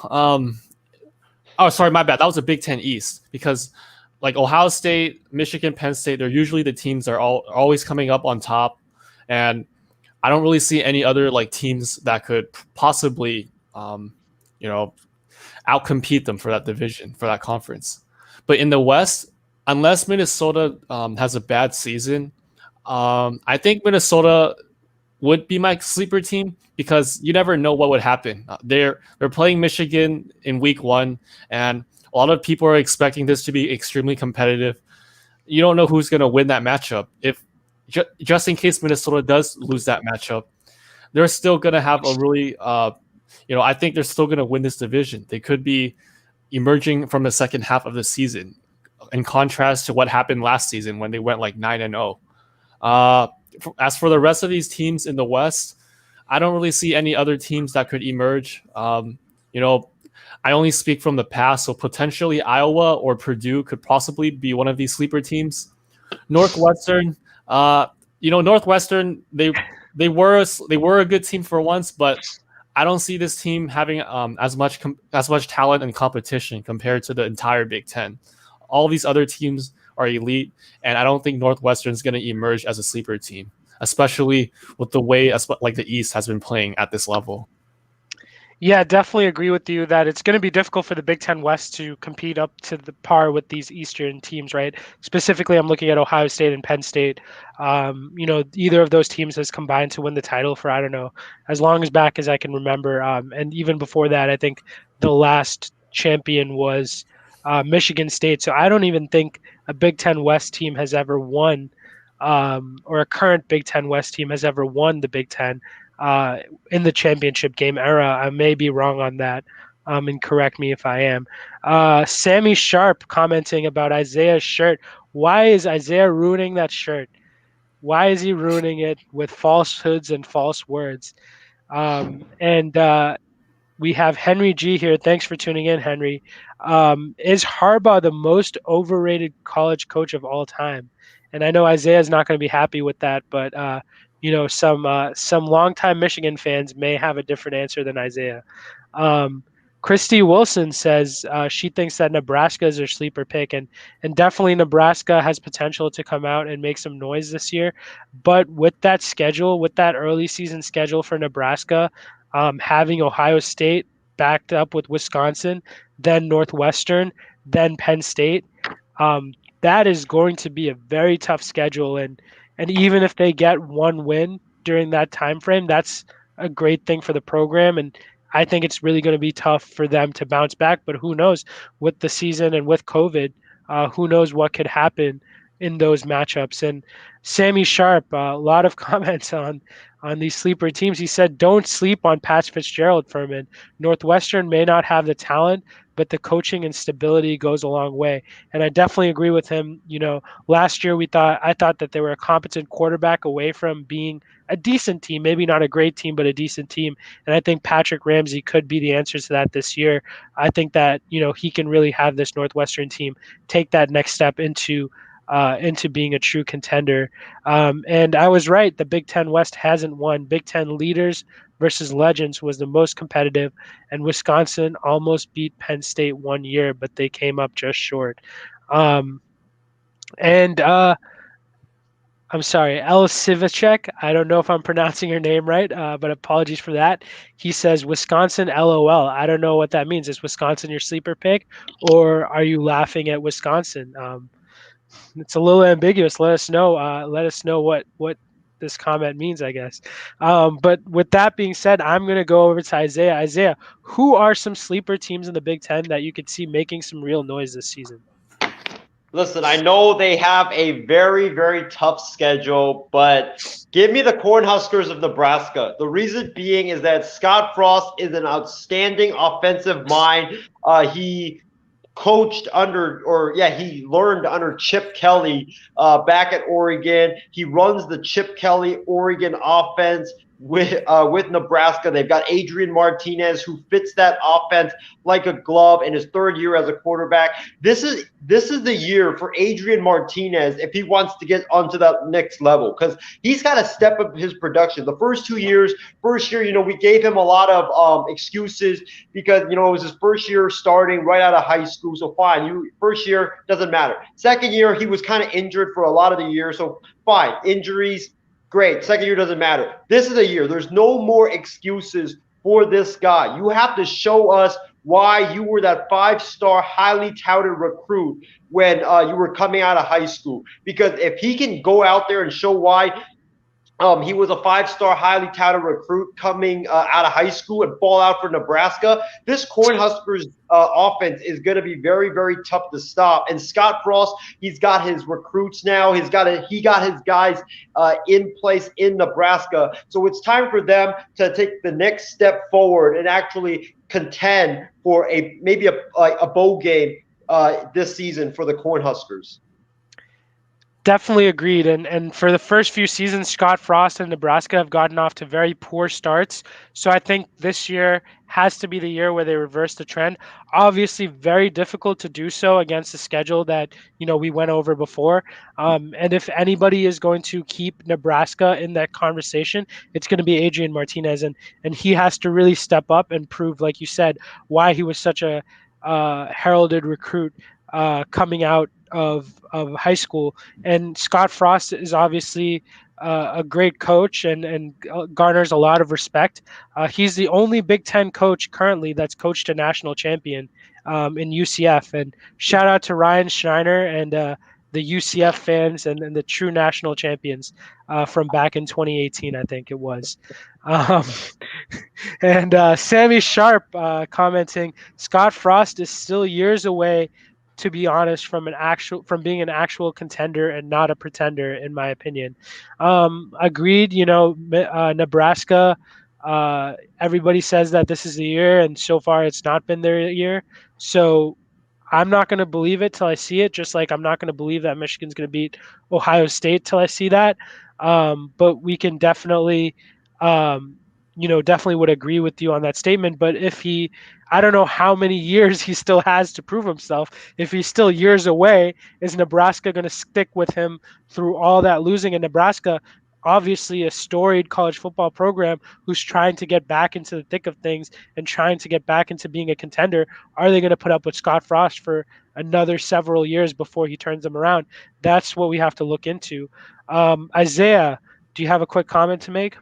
Speaker 4: sorry, my bad. That was a Big Ten East because like Ohio State, Michigan, Penn State, they're usually the teams that are always coming up on top. And I don't really see any other like teams that could possibly, outcompete them for that division, for that conference. But in the West, unless Minnesota has a bad season, I think Minnesota would be my sleeper team because you never know what would happen. They're playing Michigan in week 1, and a lot of people are expecting this to be extremely competitive. You don't know who's going to win that matchup. If just in case Minnesota does lose that matchup, they're still going to have a really, I think they're still going to win this division. They could be emerging from the second half of the season, in contrast to what happened last season when they went like 9-0. As for the rest of these teams in the West, I don't really see any other teams that could emerge. I only speak from the past, so potentially Iowa or Purdue could possibly be one of these sleeper teams. Northwestern, Northwestern, they were a good team for once, but I don't see this team having as much talent and competition compared to the entire Big Ten. All these other teams are elite, and I don't think Northwestern is going to emerge as a sleeper team, especially with the way like the East has been playing at this level.
Speaker 1: Yeah, definitely agree with you that it's going to be difficult for the Big Ten West to compete up to the par with these Eastern teams, right? Specifically, I'm looking at Ohio State and Penn State. Either of those teams has combined to win the title for, I don't know, as long as back as I can remember. And even before that, I think the last champion was Michigan State. So I don't even think a Big Ten West team has ever won, or a current Big Ten West team has ever won the Big Ten in the championship game era. I may be wrong on that, and correct me if I am. Sammy Sharp commenting about Isaiah's shirt. Why is Isaiah ruining that shirt? Why is he ruining it with falsehoods and false words? We have Henry G here. Thanks for tuning in, Henry. Is Harbaugh the most overrated college coach of all time? And I know Isaiah's not going to be happy with that, but some longtime Michigan fans may have a different answer than Isaiah. Christy Wilson says she thinks that Nebraska is her sleeper pick, and definitely Nebraska has potential to come out and make some noise this year. But with that schedule, with that early season schedule for Nebraska, having Ohio State backed up with Wisconsin, then Northwestern, then Penn State, that is going to be a very tough schedule. And even if they get one win during that time frame, that's a great thing for the program. And I think it's really going to be tough for them to bounce back. But who knows, with the season and with COVID, who knows what could happen in those matchups. And Sammy Sharp, a lot of comments on these sleeper teams. He said, don't sleep on Pat Fitzgerald, Furman. Northwestern may not have the talent, but the coaching and stability goes a long way. And I definitely agree with him. Last year I thought that they were a competent quarterback away from being a decent team, maybe not a great team, but a decent team. And I think Patrick Ramsey could be the answer to that this year. I think that, he can really have this Northwestern team take that next step into being a true contender. And I was right. The Big Ten West hasn't won. Big Ten leaders versus legends was the most competitive, and Wisconsin almost beat Penn State one year, but they came up just short. And I'm sorry, El Sivacek. I don't know if I'm pronouncing your name right, but apologies for that. He says Wisconsin LOL. I don't know what that means. Is Wisconsin your sleeper pick, or are you laughing at Wisconsin? It's a little ambiguous. Let us know. Let us know what this comment means, I guess. But with that being said, I'm going to go over to Isaiah. Isaiah, who are some sleeper teams in the Big Ten that you could see making some real noise this season?
Speaker 3: Listen, I know they have a very, very tough schedule, but give me the Cornhuskers of Nebraska. The reason being is that Scott Frost is an outstanding offensive mind. He learned under Chip Kelly back at Oregon. He runs the Chip Kelly Oregon offense with Nebraska. They've got Adrian Martinez, who fits that offense like a glove in his third year as a quarterback. This is the year for Adrian Martinez if he wants to get onto that next level, because he's got to step up his production. The first year, we gave him a lot of excuses because, it was his first year starting right out of high school. So fine, first year doesn't matter. Second year, he was kind of injured for a lot of the year. So fine, injuries. Great. Second year doesn't matter. This is a year. There's no more excuses for this guy. You have to show us why you were that 5-star, highly touted recruit when you were coming out of high school. Because if he can go out there and show why he was a 5-star, highly touted recruit coming out of high school and fall out for Nebraska, this Cornhuskers offense is going to be very, very tough to stop. And Scott Frost, he's got his recruits now. He got his guys in place in Nebraska. So it's time for them to take the next step forward and actually contend for maybe a bowl game this season for the Cornhuskers.
Speaker 1: Definitely agreed. And for the first few seasons, Scott Frost and Nebraska have gotten off to very poor starts. So I think this year has to be the year where they reverse the trend. Obviously, very difficult to do so against the schedule that, we went over before. And if anybody is going to keep Nebraska in that conversation, it's going to be Adrian Martinez. And he has to really step up and prove, like you said, why he was such a heralded recruit coming out of high school. And Scott Frost is obviously a great coach and garners a lot of respect. He's the only Big Ten coach currently that's coached a national champion in UCF. And shout out to Ryan Schneider and the UCF fans and the true national champions from back in 2018, I think it was. And Sammy Sharp commenting, Scott Frost is still years away, to be honest, from being an actual contender and not a pretender, in my opinion. Agreed. Nebraska. Everybody says that this is the year, and so far it's not been their year. So I'm not going to believe it till I see it. Just like I'm not going to believe that Michigan's going to beat Ohio State till I see that. But we can definitely, definitely would agree with you on that statement. But I don't know how many years he still has to prove himself. If he's still years away, is Nebraska going to stick with him through all that losing? And Nebraska, obviously a storied college football program who's trying to get back into the thick of things and trying to get back into being a contender. Are they going to put up with Scott Frost for another several years before he turns them around? That's what we have to look into. Isaiah, do you have a quick comment to make?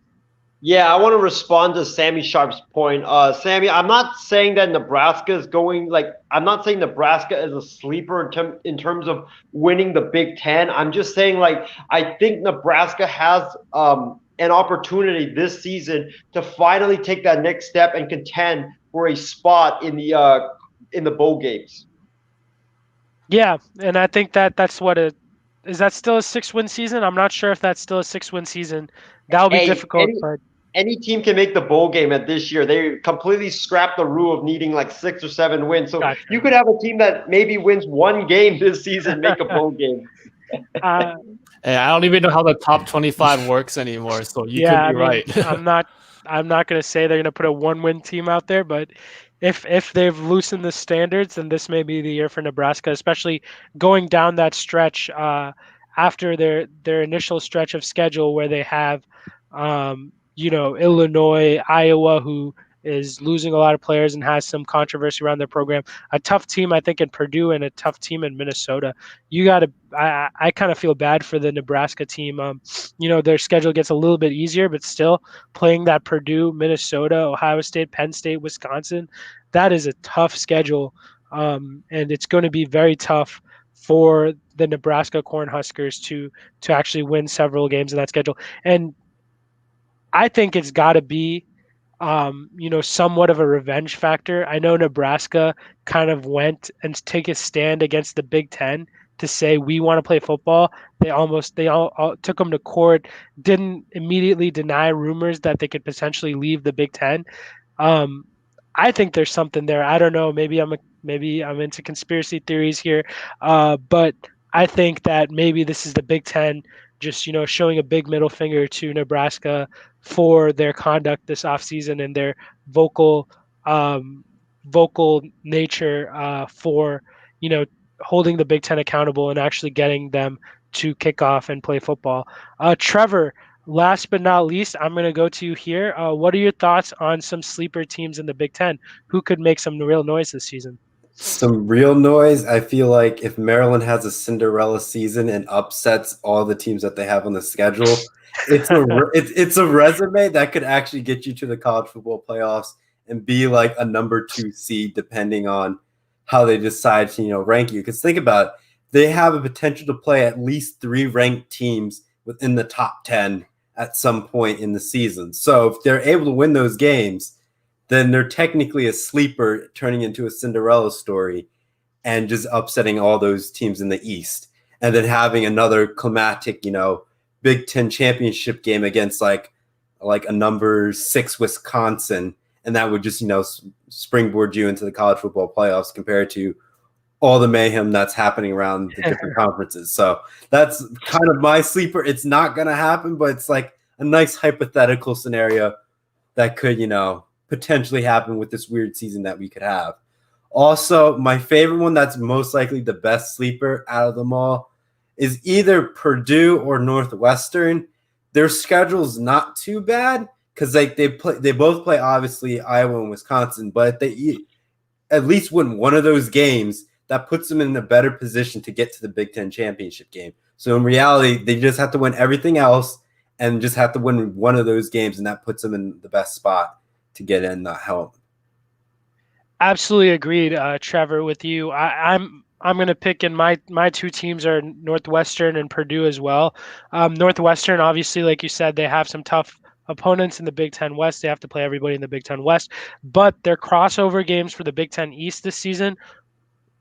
Speaker 3: Yeah, I want to respond to Sammy Sharp's point. Sammy, I'm not saying that Nebraska is I'm not saying Nebraska is a sleeper in terms of winning the Big Ten. I'm just saying, I think Nebraska has an opportunity this season to finally take that next step and contend for a spot in the bowl games.
Speaker 1: Yeah, and I think that's what is that still a 6-win season? I'm not sure if that's still a 6-win season. That'll be difficult, but
Speaker 3: any team can make the bowl game at this year. They completely scrapped the rule of needing like 6 or 7 wins. So
Speaker 1: Gotcha.
Speaker 3: you could have a team that maybe wins one game this season, make a bowl game.
Speaker 4: Hey, I don't even know how the top 25 works anymore, so you could be right.
Speaker 1: I'm not going to say they're going to put a 1-win team out there, but if they've loosened the standards, then this may be the year for Nebraska, especially going down that stretch after their initial stretch of schedule where they have, Illinois, Iowa, who is losing a lot of players and has some controversy around their program. A tough team, I think, in Purdue and a tough team in Minnesota. I kind of feel bad for the Nebraska team. Their schedule gets a little bit easier, but still playing that Purdue, Minnesota, Ohio State, Penn State, Wisconsin, that is a tough schedule. And it's going to be very tough for the Nebraska Cornhuskers to actually win several games in that schedule. And I think it's got to be somewhat of a revenge factor. I know Nebraska kind of went and take a stand against the Big Ten to say we want to play football. They all took them to court, didn't immediately deny rumors that they could potentially leave the Big Ten. I think there's something there. I don't know. Maybe I'm into conspiracy theories here, but I think that maybe this is the Big Ten just showing a big middle finger to Nebraska for their conduct this offseason and their vocal nature for holding the Big Ten accountable and actually getting them to kick off and play football. Trevor, last but not least, I'm going to go to you here. What are your thoughts on some sleeper teams in the Big Ten who could make some real noise this season?
Speaker 2: Some real noise. I feel like if Maryland has a Cinderella season and upsets all the teams that they have on the schedule, it's a resume that could actually get you to the college football playoffs and be like a number 2 seed, depending on how they decide to rank you. Because think about it, they have a potential to play at least 3 ranked teams within the top 10 at some point in the season. So if they're able to win those games, then they're technically a sleeper turning into a Cinderella story and just upsetting all those teams in the East. And then having another climatic, Big Ten championship game against like a number 6 Wisconsin. And that would just, springboard you into the college football playoffs compared to all the mayhem that's happening around the different conferences. So that's kind of my sleeper. It's not going to happen, but it's like a nice hypothetical scenario that could, potentially happen with this weird season that we could have. Also, my favorite one that's most likely the best sleeper out of them all is either Purdue or Northwestern. Their schedule's not too bad because they both play obviously Iowa and Wisconsin, but they at least win one of those games that puts them in a better position to get to the Big Ten championship game. So in reality, they just have to win everything else and just have to win one of those games, and that puts them in the best spot to get in the help.
Speaker 1: Absolutely agreed, Trevor, with you. I'm going to pick in my 2 teams are Northwestern and Purdue as well. Northwestern, obviously, like you said, they have some tough opponents in the Big Ten West. They have to play everybody in the Big Ten West, but their crossover games for the Big Ten East this season,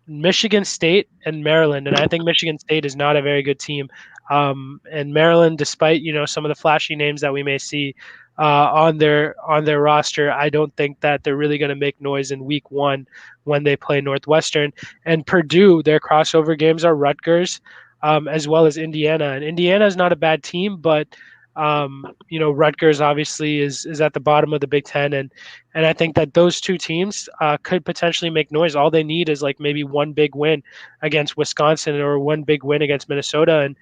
Speaker 1: Michigan State and Maryland. And I think Michigan State is not a very good team. And Maryland, despite, some of the flashy names that we may see on their roster, I don't think that they're really going to make noise in week 1 when they play Northwestern. And Purdue, their crossover games are Rutgers as well as Indiana. And Indiana is not a bad team, but Rutgers obviously is at the bottom of the Big Ten, and I think that those 2 teams could potentially make noise. All they need is like maybe one big win against Wisconsin or one big win against Minnesota, and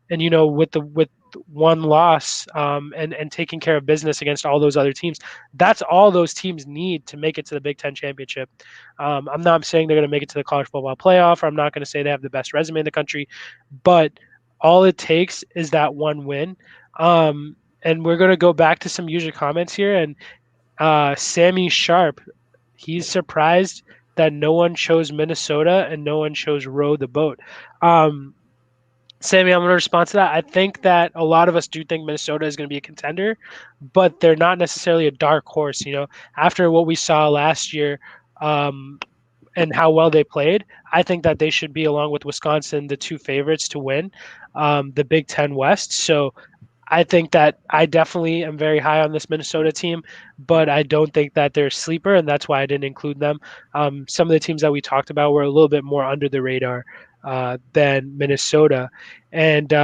Speaker 1: with one loss and taking care of business against all those other teams, that's all those teams need to make it to the Big Ten championship. I'm not saying they're going to make it to the college football playoff, or I'm not going to say they have the best resume in the country, but all it takes is that one win. And we're going to go back to some user comments here. And Sammy Sharp, he's surprised that no one chose Minnesota and no one chose row the boat. Sammy, I'm going to respond to that. I think that a lot of us do think Minnesota is going to be a contender, but they're not necessarily a dark horse. After what we saw last year and how well they played, I think that they should be, along with Wisconsin, the 2 favorites to win the Big Ten West. So I think that I definitely am very high on this Minnesota team, but I don't think that they're a sleeper, and that's why I didn't include them. Some of the teams that we talked about were a little bit more under the radar than Minnesota. And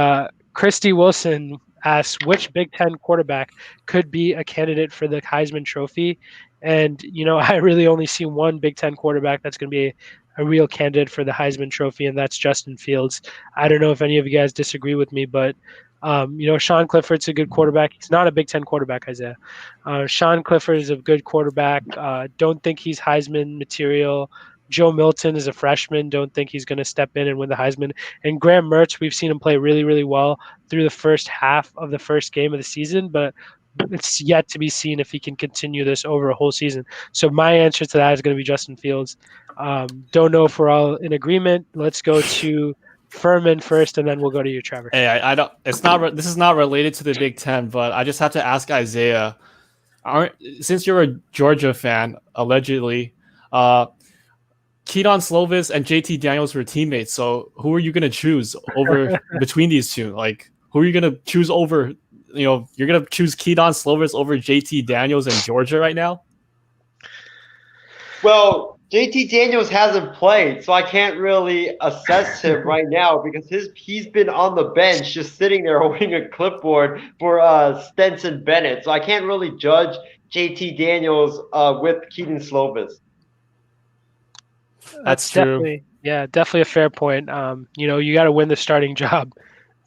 Speaker 1: Christy Wilson asks, which Big Ten quarterback could be a candidate for the Heisman Trophy? And, I really only see one Big Ten quarterback that's going to be a real candidate for the Heisman Trophy, and that's Justin Fields. I don't know if any of you guys disagree with me, but Sean Clifford's a good quarterback. He's not a Big Ten quarterback, Isaiah. Sean Clifford is a good quarterback. Don't think he's Heisman material. Joe Milton is a freshman. Don't think he's going to step in and win the Heisman. And Graham Mertz, we've seen him play really, really well through the first half of the first game of the season, but it's yet to be seen if he can continue this over a whole season. So my answer to that is going to be Justin Fields. Don't know if we're all in agreement. Let's go to Furman first, and then we'll go to you, Trevor.
Speaker 4: Hey, I don't. It's not. This is not related to the Big Ten, but I just have to ask Isaiah. Since you're a Georgia fan, allegedly, Keaton Slovis and JT Daniels were teammates. So who are you gonna choose over between these two? Like, who are you gonna choose over? You're gonna choose Keaton Slovis over JT Daniels in Georgia right now?
Speaker 3: Well, JT Daniels hasn't played, so I can't really assess him right now because he's been on the bench just sitting there holding a clipboard for Stenson Bennett. So I can't really judge JT Daniels with Keaton Slovis.
Speaker 4: That's true.
Speaker 1: Definitely a fair point. You got to win the starting job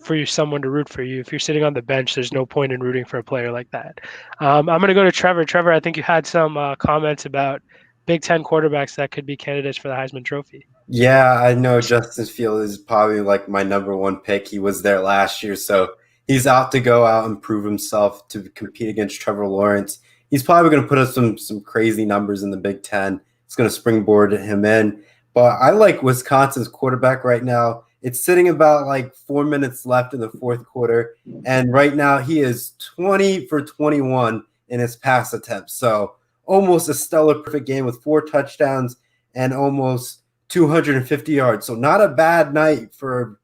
Speaker 1: for someone to root for you. If you're sitting on the bench, there's no point in rooting for a player like that. I'm going to go to Trevor. Trevor, I think you had some comments about Big Ten quarterbacks that could be candidates for the Heisman Trophy.
Speaker 2: Yeah, I know Justin Fields is probably like my number one pick. He was there last year, so he's out to go out and prove himself to compete against Trevor Lawrence. He's probably going to put up some crazy numbers in the Big Ten. It's going to springboard him in. But I like Wisconsin's quarterback right now. It's sitting about like 4 minutes left in the fourth quarter, and right now he is 20 for 21 in his pass attempts. So almost a stellar perfect game with 4 touchdowns and almost 250 yards. So not a bad night for,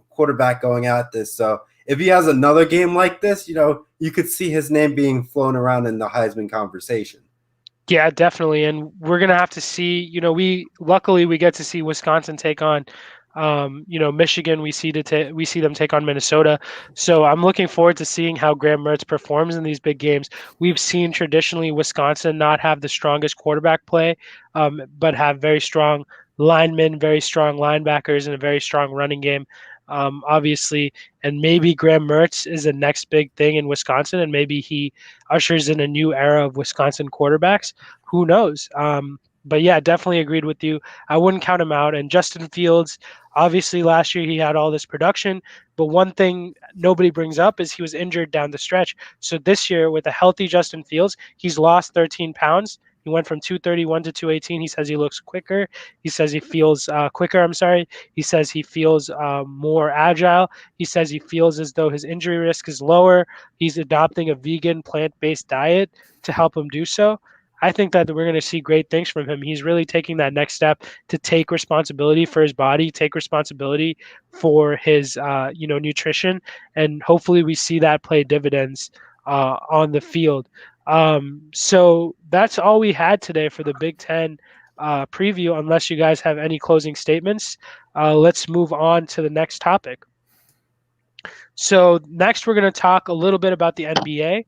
Speaker 2: quarterback going at this. So if he has another game like this, you could see his name being flown around in the Heisman conversation.
Speaker 1: Yeah, definitely. And we're going to have to see, luckily we get to see Wisconsin take on Michigan. We see them take on Minnesota. So I'm looking forward to seeing how Graham Mertz performs in these big games. We've seen traditionally Wisconsin not have the strongest quarterback play, but have very strong linemen, very strong linebackers, and a very strong running game. Obviously, and maybe Graham Mertz is the next big thing in Wisconsin, and maybe he ushers in a new era of Wisconsin quarterbacks. Who knows? But yeah, definitely agreed with you. I wouldn't count him out. And Justin Fields, obviously last year he had all this production, but one thing nobody brings up is he was injured down the stretch. So this year with a healthy Justin Fields, he's lost 13 pounds. He went from 231 to 218. He says he looks quicker. He says he feels quicker. He says he feels more agile. He says he feels as though his injury risk is lower. He's adopting a vegan, plant-based diet to help him do so. I think that we're going to see great things from him. He's really taking that next step to take responsibility for his body, take responsibility for his, nutrition, and hopefully we see that play dividends on the field. So that's all we had today for the Big Ten preview. Unless you guys have any closing statements, let's move on to the next topic. So next, we're going to talk a little bit about the NBA.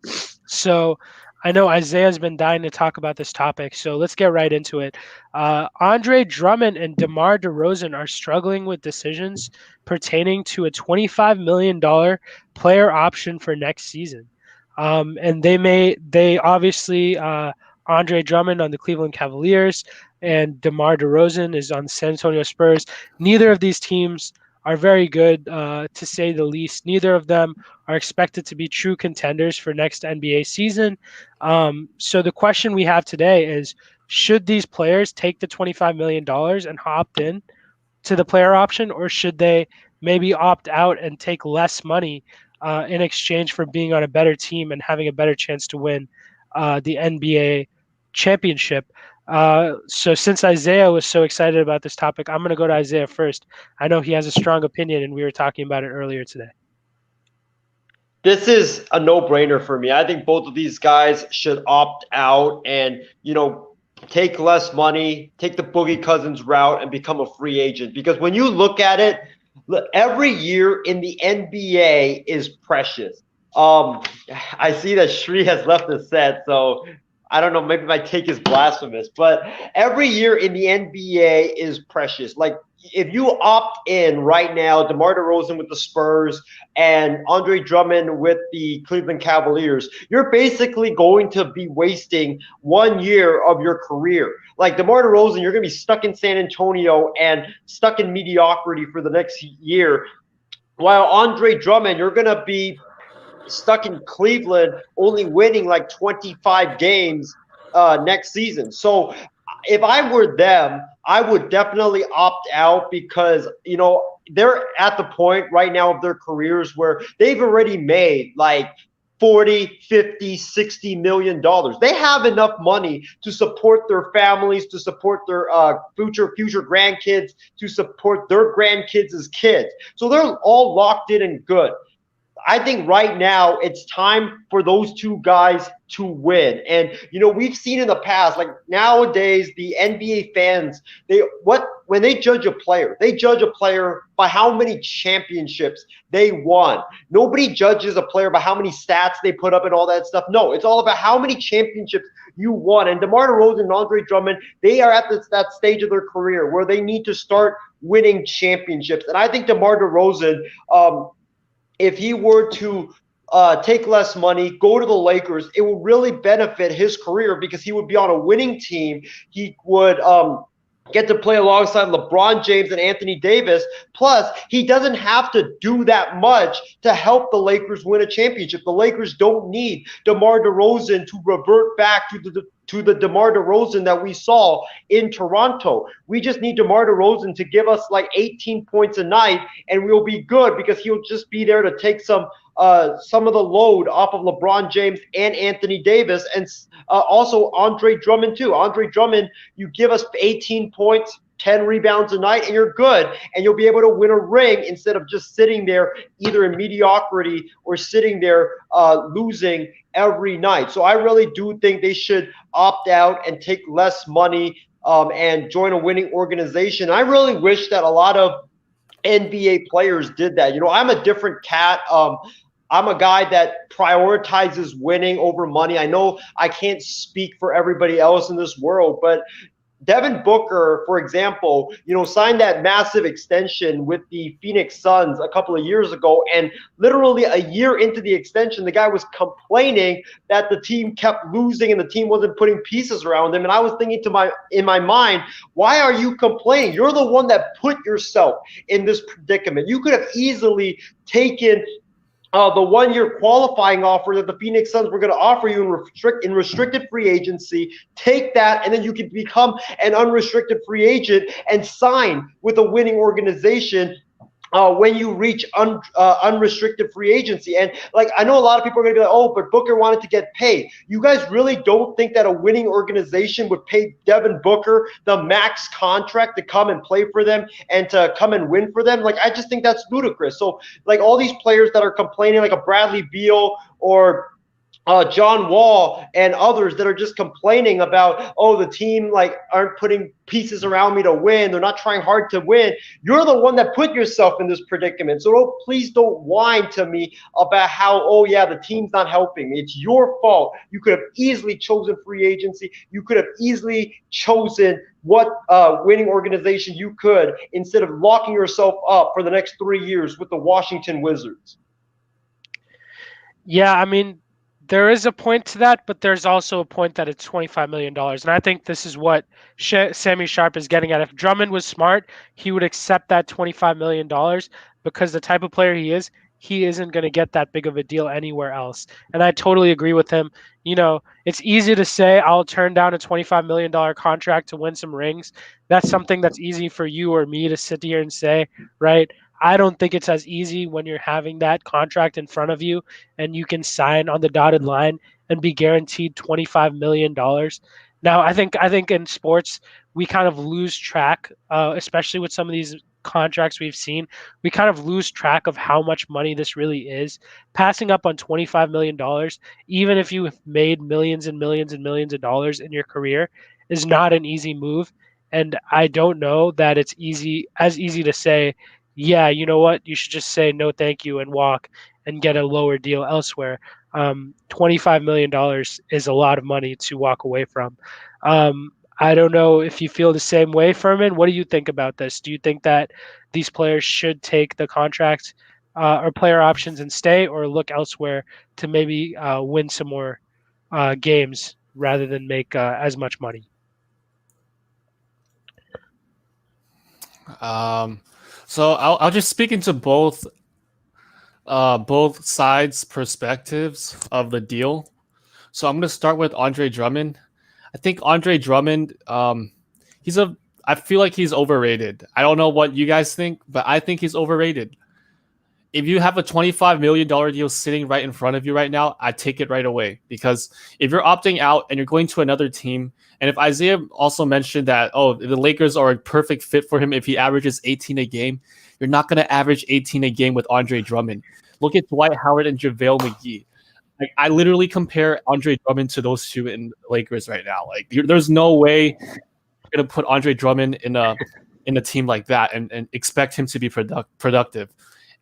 Speaker 1: So I know Isaiah's been dying to talk about this topic, so let's get right into it. Andre Drummond and DeMar DeRozan are struggling with decisions pertaining to a $25 million player option for next season. And they obviously, Andre Drummond on the Cleveland Cavaliers and DeMar DeRozan is on the San Antonio Spurs. Neither of these teams are very good, to say the least. Neither of them are expected to be true contenders for next NBA season. So the question we have today is, should these players take the $25 million and opt in to the player option, or should they maybe opt out and take less money in exchange for being on a better team and having a better chance to win the NBA championship? So since Isaiah was so excited about this topic, I'm going to go to Isaiah first. I know he has a strong opinion, and we were talking about it earlier today.
Speaker 3: This is a no-brainer for me. I think both of these guys should opt out and, take less money, take the Boogie Cousins route and become a free agent. Because when you look at it, every year in the NBA is precious. I see that Shri has left the set, so I don't know, maybe my take is blasphemous, but every year in the NBA is precious. Like, if you opt in right now, DeMar DeRozan with the Spurs and Andre Drummond with the Cleveland Cavaliers, you're basically going to be wasting 1 year of your career. Like DeMar DeRozan, you're going to be stuck in San Antonio and stuck in mediocrity for the next year. While Andre Drummond, you're going to be stuck in Cleveland, only winning like 25 games next season. So if I were them, I would definitely opt out because, they're at the point right now of their careers where they've already made like 40, 50, 60 million dollars. They have enough money to support their families, to support their future grandkids, to support their grandkids as kids. So they're all locked in and good. I think right now it's time for those two guys to win. And, we've seen in the past, like nowadays, the NBA fans, when they judge a player, they judge a player by how many championships they won. Nobody judges a player by how many stats they put up and all that stuff. No, it's all about how many championships you won. And DeMar DeRozan and Andre Drummond, they are at that stage of their career where they need to start winning championships. And I think DeMar DeRozan, if he were to take less money, go to the Lakers, it would really benefit his career because he would be on a winning team. He would get to play alongside LeBron James and Anthony Davis. Plus, he doesn't have to do that much to help the Lakers win a championship. The Lakers don't need DeMar DeRozan to revert back to the DeMar DeRozan that we saw in Toronto. We just need DeMar DeRozan to give us like 18 points a night, and we'll be good because he'll just be there to take some of the load off of LeBron James and Anthony Davis, and also Andre Drummond too. Andre Drummond, you give us 18 points, 10 rebounds a night, and you're good, and you'll be able to win a ring instead of just sitting there either in mediocrity or sitting there losing every night. So I really do think they should opt out and take less money and join a winning organization. I really wish that a lot of NBA players did that. I'm a different cat. I'm a guy that prioritizes winning over money. I know I can't speak for everybody else in this world, but Devin Booker, for example, signed that massive extension with the Phoenix Suns a couple of years ago, and literally a year into the extension, the guy was complaining that the team kept losing and the team wasn't putting pieces around him. And I was thinking in my mind, why are you complaining? You're the one that put yourself in this predicament. You could have easily taken the 1 year qualifying offer that the Phoenix Suns were going to offer you in restricted free agency. Take that, and then you can become an unrestricted free agent and sign with a winning organization when you reach unrestricted free agency. And I know a lot of people are going to be like, oh, but Booker wanted to get paid. You guys really don't think that a winning organization would pay Devin Booker the max contract to come and play for them and to come and win for them? I just think that's ludicrous. So all these players that are complaining, like a Bradley Beal or John Wall and others that are just complaining about, oh, the team aren't putting pieces around me to win. They're not trying hard to win. You're the one that put yourself in this predicament. So please don't whine to me about how, oh yeah, the team's not helping me. It's your fault. You could have easily chosen free agency. You could have easily chosen what winning organization you could instead of locking yourself up for the next 3 years with the Washington Wizards.
Speaker 1: Yeah, I mean, there is a point to that, but there's also a point that it's $25 million. And I think this is what Sammy Sharp is getting at. If Drummond was smart, he would accept that $25 million because the type of player he isn't going to get that big of a deal anywhere else. And I totally agree with him. It's easy to say, I'll turn down a $25 million contract to win some rings. That's something that's easy for you or me to sit here and say, right? I don't think it's as easy when you're having that contract in front of you and you can sign on the dotted line and be guaranteed $25 million. Now, I think in sports, we kind of lose track, especially with some of these contracts we've seen, we kind of lose track of how much money this really is. Passing up on $25 million, even if you have made millions and millions and millions of dollars in your career, is not an easy move. And I don't know that it's easy to say, yeah, you know what, you should just say no thank you and walk and get a lower deal elsewhere. $25 million is a lot of money to walk away from. I don't know if you feel the same way, Furman. What do you think about this? Do you think that these players should take the contract or player options and stay, or look elsewhere to maybe win some more games rather than make as much money?
Speaker 4: So I'll just speak into both sides' perspectives of the deal. So I'm going to start with Andre Drummond. I think Andre Drummond, I feel like he's overrated. I don't know what you guys think, but I think he's overrated. If you have a $25 million deal sitting right in front of you right now, I take it right away. Because if you're opting out and you're going to another team, and if Isaiah also mentioned that, the Lakers are a perfect fit for him if he averages 18 a game, you're not going to average 18 a game with Andre Drummond. Look at Dwight Howard and JaVale McGee. Like, I literally compare Andre Drummond to those two in Lakers right now. Like, there's no way you're going to put Andre Drummond in a team like that and expect him to be productive.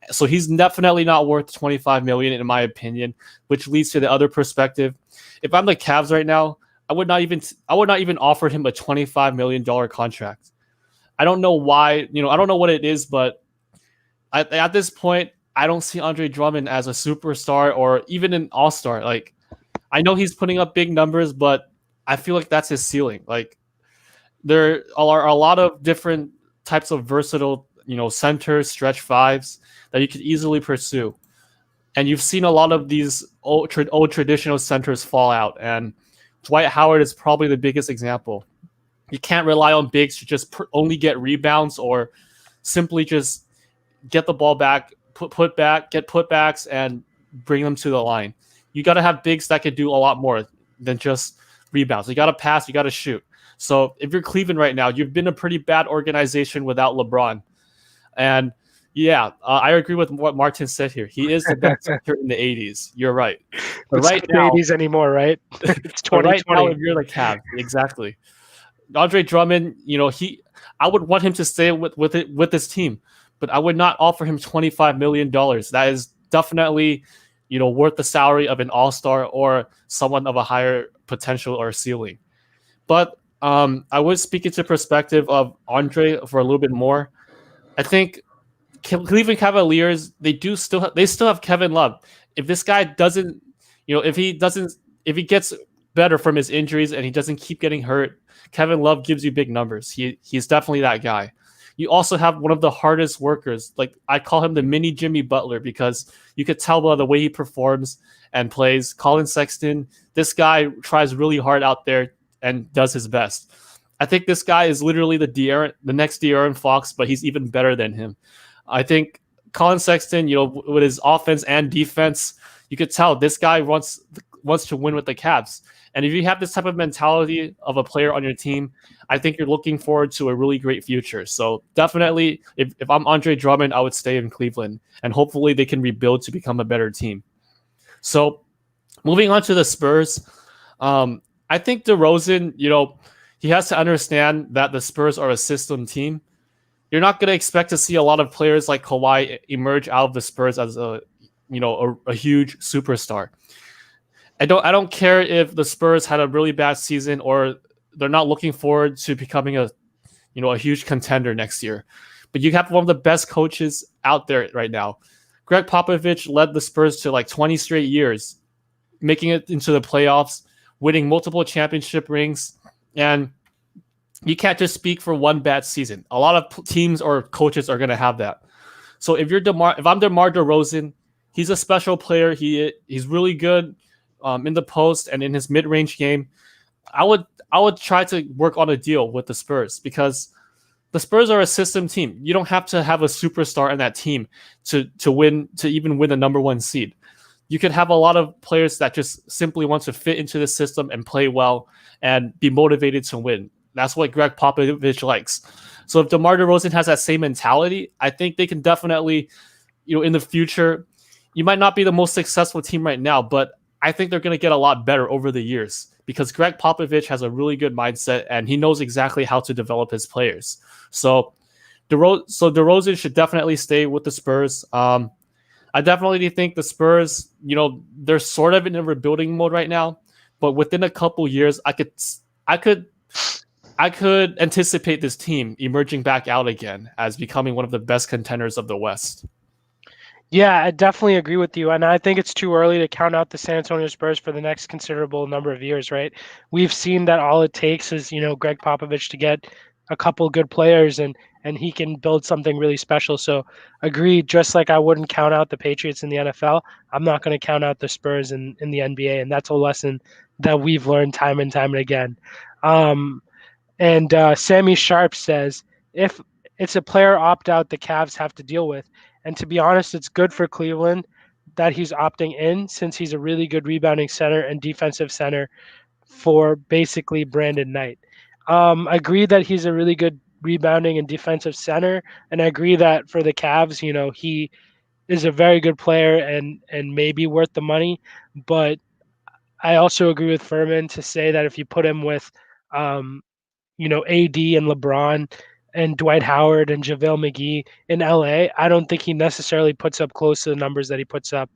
Speaker 4: So he's definitely not worth $25 million in my opinion, which leads to the other perspective. If I'm the Cavs right now, I would not even offer him a $25 million contract. I don't know why, I don't know what it is, but at this point, I don't see Andre Drummond as a superstar or even an all-star. Like, I know he's putting up big numbers, but I feel like that's his ceiling. Like, there are a lot of different types of versatile, centers, stretch fives that you could easily pursue. And you've seen a lot of these old traditional centers fall out. And Dwight Howard is probably the biggest example. You can't rely on bigs to just only get rebounds or simply just get the ball back, get putbacks, and bring them to the line. You got to have bigs that could do a lot more than just rebounds. You got to pass, you got to shoot. So if you're Cleveland right now, you've been a pretty bad organization without LeBron. And yeah, I agree with what Martin said here. He is the best center in the 80s. You're right. But
Speaker 1: it's
Speaker 4: right
Speaker 1: not
Speaker 4: now,
Speaker 1: the 80s anymore, right? It's 2020.
Speaker 4: Right now, if you're the Cavs, exactly. Andre Drummond, I would want him to stay with this team, but I would not offer him $25 million. That is definitely, worth the salary of an all-star or someone of a higher potential or ceiling. But I would speak into perspective of Andre for a little bit more. I think Cleveland Cavaliers, they still have Kevin Love. If this guy doesn't, if he gets better from his injuries and he doesn't keep getting hurt, Kevin Love gives you big numbers. He's definitely that guy. You also have one of the hardest workers. Like, I call him the mini Jimmy Butler because you could tell by the way he performs and plays. Colin Sexton, this guy tries really hard out there and does his best. I think this guy is literally the next De'Aaron Fox, but he's even better than him. I think Colin Sexton, with his offense and defense, you could tell this guy wants to win with the Cavs. And if you have this type of mentality of a player on your team, I think you're looking forward to a really great future. So definitely, if I'm Andre Drummond, I would stay in Cleveland, and hopefully they can rebuild to become a better team. So moving on to the Spurs, I think DeRozan, he has to understand that the Spurs are a system team. You're not going to expect to see a lot of players like Kawhi emerge out of the Spurs as a huge superstar. I don't care if the Spurs had a really bad season or they're not looking forward to becoming a huge contender next year. But you have one of the best coaches out there right now. Greg Popovich led the Spurs to like 20 straight years, making it into the playoffs, winning multiple championship rings, and you can't just speak for one bad season. A lot of teams or coaches are going to have that. So if I'm DeMar DeRozan, he's a special player. He's really good in the post and in his mid-range game. I would try to work on a deal with the Spurs because the Spurs are a system team. You don't have to have a superstar in that team to even win the number one seed. You could have a lot of players that just simply want to fit into the system and play well and be motivated to win. That's what Greg Popovich likes. So if DeMar DeRozan has that same mentality, I think they can definitely, in the future, you might not be the most successful team right now, but I think they're going to get a lot better over the years because Greg Popovich has a really good mindset and he knows exactly how to develop his players. So DeRozan should definitely stay with the Spurs. I definitely think the Spurs, they're sort of in a rebuilding mode right now, but within a couple years, I could anticipate this team emerging back out again as becoming one of the best contenders of the West.
Speaker 1: Yeah, I definitely agree with you. And I think it's too early to count out the San Antonio Spurs for the next considerable number of years, right? We've seen that all it takes is, Greg Popovich to get a couple good players and he can build something really special. So agreed, just like I wouldn't count out the Patriots in the NFL, I'm not going to count out the Spurs in the NBA. And that's a lesson that we've learned time and time again. And Sammy Sharp says, if it's a player opt-out the Cavs have to deal with, and to be honest, it's good for Cleveland that he's opting in since he's a really good rebounding center and defensive center for basically Brandon Knight. I agree that he's a really good rebounding and defensive center, and I agree that for the Cavs, he is a very good player and maybe worth the money. But I also agree with Furman to say that if you put him with, AD and LeBron and Dwight Howard and JaVale McGee in LA, I don't think he necessarily puts up close to the numbers that he puts up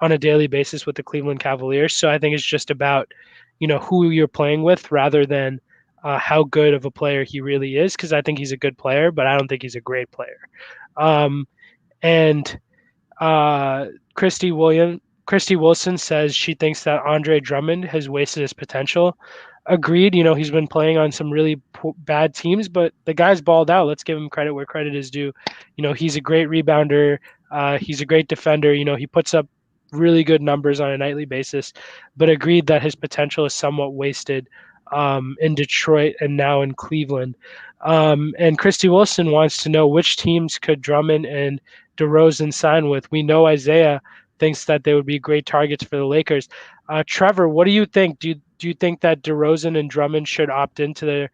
Speaker 1: on a daily basis with the Cleveland Cavaliers. So I think it's just about, who you're playing with rather than how good of a player he really is, because I think he's a good player, but I don't think he's a great player. And Christy Wilson says she thinks that Andre Drummond has wasted his potential. Agreed. He's been playing on some really bad teams, but the guy's balled out. Let's give him credit where credit is due. He's a great rebounder. He's a great defender. He puts up really good numbers on a nightly basis, but agreed that his potential is somewhat wasted in Detroit and now in Cleveland. And Christy Wilson wants to know which teams could Drummond and DeRozan sign with. We know Isaiah thinks that they would be great targets for the Lakers. Trevor, what do you think? Do you think that DeRozan and Drummond should opt into their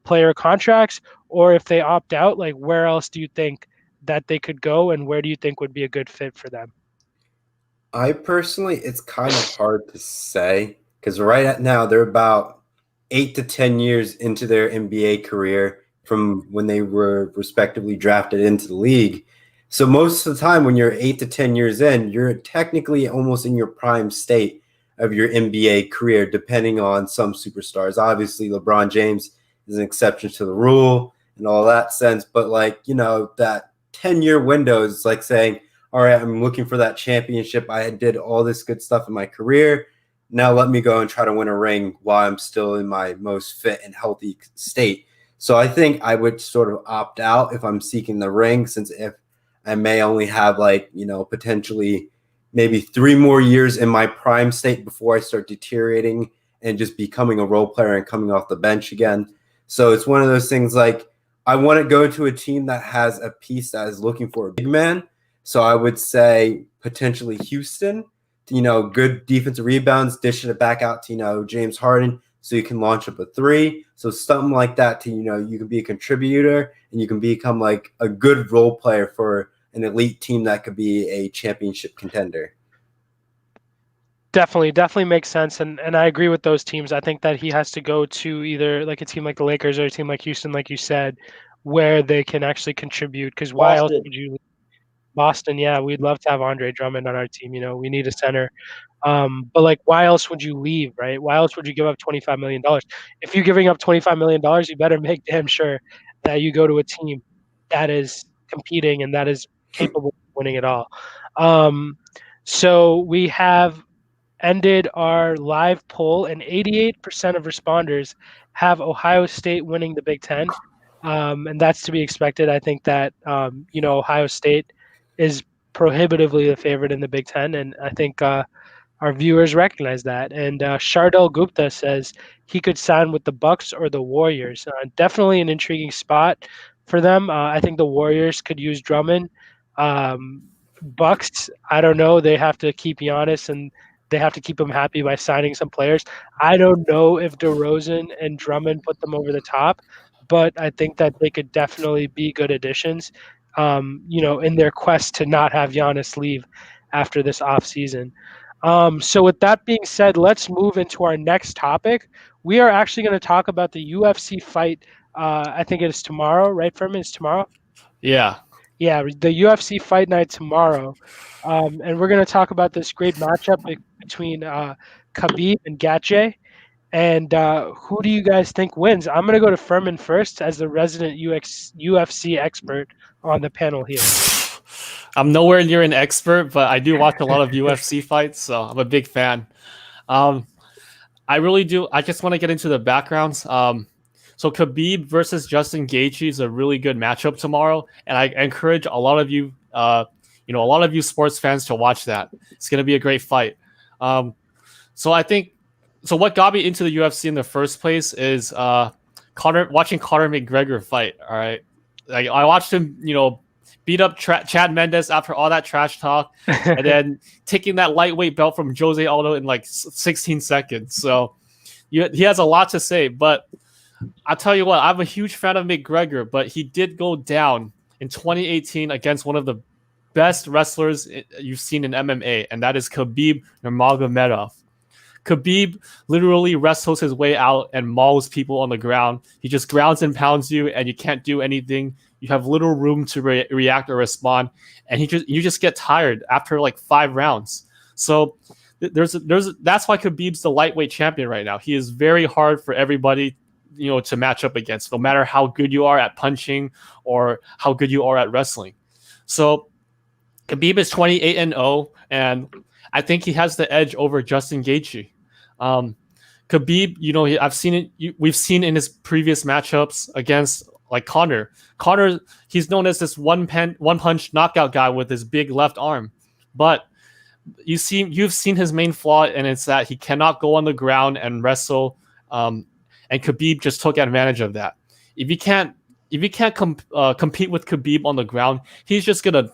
Speaker 1: player contracts, or if they opt out, like where else do you think that they could go, and where do you think would be a good fit for them?
Speaker 2: I personally, it's kind of hard to say because right now they're about 8 to 10 years into their NBA career from when they were respectively drafted into the league. So most of the time when you're 8 to 10 years in, you're technically almost in your prime state of your NBA career, depending on some superstars. Obviously, LeBron James is an exception to the rule and all that sense. But that 10-year window is like saying, all right, I'm looking for that championship. I did all this good stuff in my career. Now let me go and try to win a ring while I'm still in my most fit and healthy state. So I think I would sort of opt out if I'm seeking the ring, since if I may only have potentially maybe 3 more years in my prime state before I start deteriorating and just becoming a role player and coming off the bench again. So it's one of those things I want to go to a team that has a piece that is looking for a big man. So I would say potentially Houston, good defensive rebounds, dishing it back out to, James Harden, so you can launch up a 3. So something like that to, you can be a contributor and you can become a good role player for an elite team that could be a championship contender.
Speaker 1: Definitely makes sense. And I agree with those teams. I think that he has to go to either a team like the Lakers or a team like Houston, like you said, where they can actually contribute. Because why else would you – Boston, yeah, we'd love to have Andre Drummond on our team. We need a center. But why else would you leave, right? Why else would you give up $25 million? If you're giving up $25 million, you better make damn sure that you go to a team that is competing and that is capable of winning it all. So we have ended our live poll, and 88% of responders have Ohio State winning the Big Ten. And that's to be expected. I think that, Ohio State is prohibitively the favorite in the Big Ten, and I think our viewers recognize that. And Shardel Gupta says he could sign with the Bucks or the Warriors. Definitely an intriguing spot for them. I think the Warriors could use Drummond. Bucks, I don't know. They have to keep Giannis and they have to keep him happy by signing some players. I don't know if DeRozan and Drummond put them over the top, but I think that they could definitely be good additions, in their quest to not have Giannis leave after this offseason. So with that being said, let's move into our next topic. We are actually going to talk about the UFC fight. I think it is tomorrow, right, Furman? It's tomorrow?
Speaker 4: Yeah.
Speaker 1: Yeah, the UFC fight night tomorrow. And we're going to talk about this great matchup between Khabib and Gaethje. And who do you guys think wins? I'm going to go to Furman first as the resident UFC expert on the panel here.
Speaker 4: I'm nowhere near an expert, but I do watch a lot of UFC fights, so I'm a big fan. I really do. I just want to get into the backgrounds. So Khabib versus Justin Gaethje is a really good matchup tomorrow, and I encourage a lot of you, a lot of you sports fans to watch that. It's going to be a great fight. So what got me into the UFC in the first place is watching Conor McGregor fight. All right, like I watched him, beat up Chad Mendes after all that trash talk, and then taking that lightweight belt from Jose Aldo in like 16 seconds. So he has a lot to say, but I'll tell you what, I'm a huge fan of McGregor, but he did go down in 2018 against one of the best wrestlers you've seen in MMA, and that is Khabib Nurmagomedov. Khabib literally wrestles his way out and mauls people on the ground. He just grounds and pounds you, and you can't do anything. You have little room to react or respond, and you just get tired after like 5 rounds. So that's why Khabib's the lightweight champion right now. He is very hard for everybody, to match up against, no matter how good you are at punching or how good you are at wrestling. So Khabib is 28-0, and I think he has the edge over Justin Gaethje. Khabib, I've seen it. We've seen in his previous matchups against like Conor. Conor, he's known as this one punch knockout guy with his big left arm, but you've seen his main flaw, and it's that he cannot go on the ground and wrestle. And Khabib just took advantage of that. If you can't compete with Khabib on the ground, he's just gonna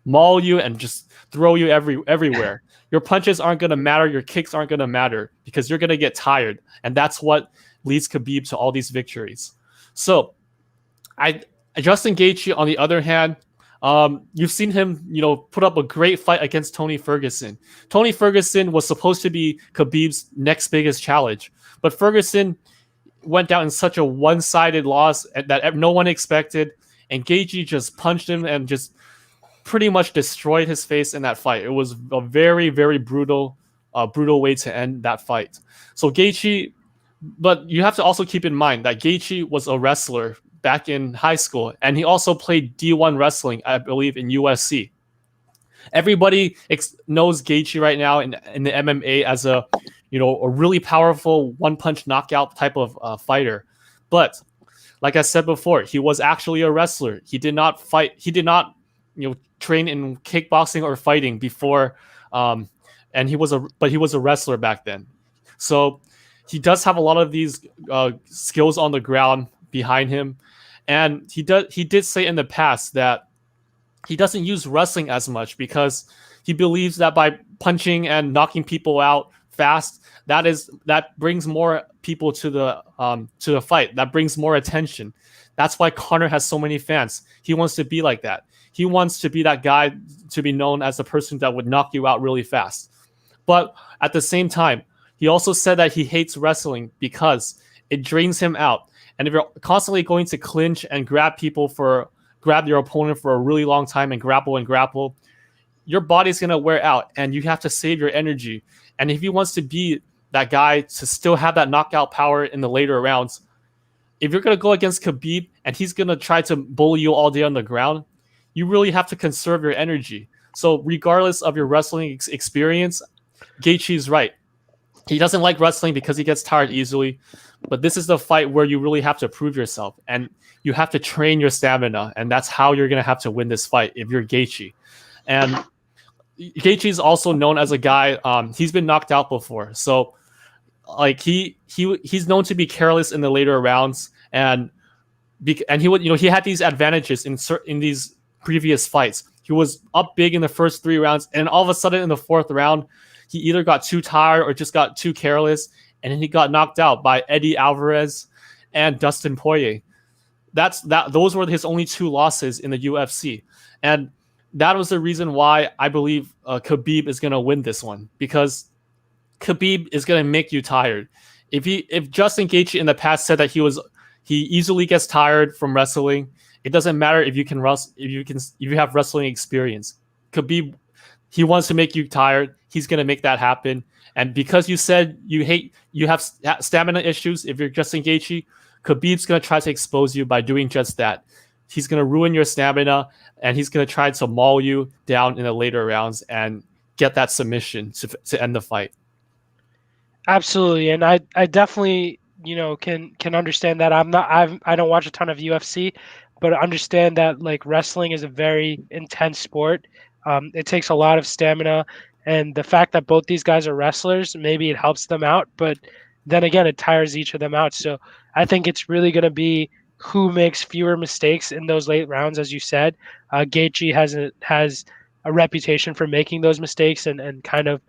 Speaker 4: maul you and just throw you everywhere. Your punches aren't gonna matter. Your kicks aren't gonna matter because you're gonna get tired, and that's what leads Khabib to all these victories. So, Justin Gaethje, on the other hand, you've seen him, put up a great fight against Tony Ferguson. Tony Ferguson was supposed to be Khabib's next biggest challenge, but Ferguson went down in such a one-sided loss that no one expected, and Gaethje just punched him and just pretty much destroyed his face in that fight. It was a very, very brutal way to end that fight. So Gaethje, but you have to also keep in mind that Gaethje was a wrestler back in high school, and he also played D1 wrestling, I believe, in USC. Everybody knows Gaethje right now in the MMA as a really powerful one-punch knockout type of fighter. But like I said before, he was actually a wrestler. He did not fight. He did not, train in kickboxing or fighting before. And he was a wrestler back then. So he does have a lot of these skills on the ground behind him. And he did say in the past that he doesn't use wrestling as much because he believes that by punching and knocking people out fast, that brings more people to the fight. That brings more attention. That's why Conor has so many fans. He wants to be like that. He wants to be that guy to be known as the person that would knock you out really fast. But at the same time, he also said that he hates wrestling because it drains him out. And if you're constantly going to clinch and grab your opponent for a really long time and grapple, your body's going to wear out and you have to save your energy. And if he wants to be that guy to still have that knockout power in the later rounds, if you're going to go against Khabib and he's going to try to bully you all day on the ground, you really have to conserve your energy. So regardless of your wrestling experience, Gaethje's right. He doesn't like wrestling because he gets tired easily, but this is the fight where you really have to prove yourself and you have to train your stamina, and that's how you're going to have to win this fight if you're Gaethje. And Gaethje is also known as a guy, he's been knocked out before. So like he's known to be careless in the later rounds, and he would, he had these advantages in these previous fights. He was up big in the first 3 rounds, and all of a sudden in the 4th round, he either got too tired or just got too careless, and then he got knocked out by Eddie Alvarez and Dustin Poirier. Those were his only 2 losses in the UFC, and that was the reason why I believe Khabib is gonna win this one, because Khabib is gonna make you tired. If Justin Gaethje in the past said that he easily gets tired from wrestling, it doesn't matter if you have wrestling experience. Khabib, he wants to make you tired. He's gonna make that happen. And because you said you have stamina issues, if you're Justin Gaethje, Khabib's gonna try to expose you by doing just that. He's gonna ruin your stamina, and he's gonna try to maul you down in the later rounds and get that submission to end the fight.
Speaker 1: Absolutely, and I definitely can understand that. I don't watch a ton of UFC, but understand that like wrestling is a very intense sport. It takes a lot of stamina, and the fact that both these guys are wrestlers, maybe it helps them out, but then again, it tires each of them out. So I think it's really going to be who makes fewer mistakes in those late rounds, as you said. Gaethje has a reputation for making those mistakes and kind of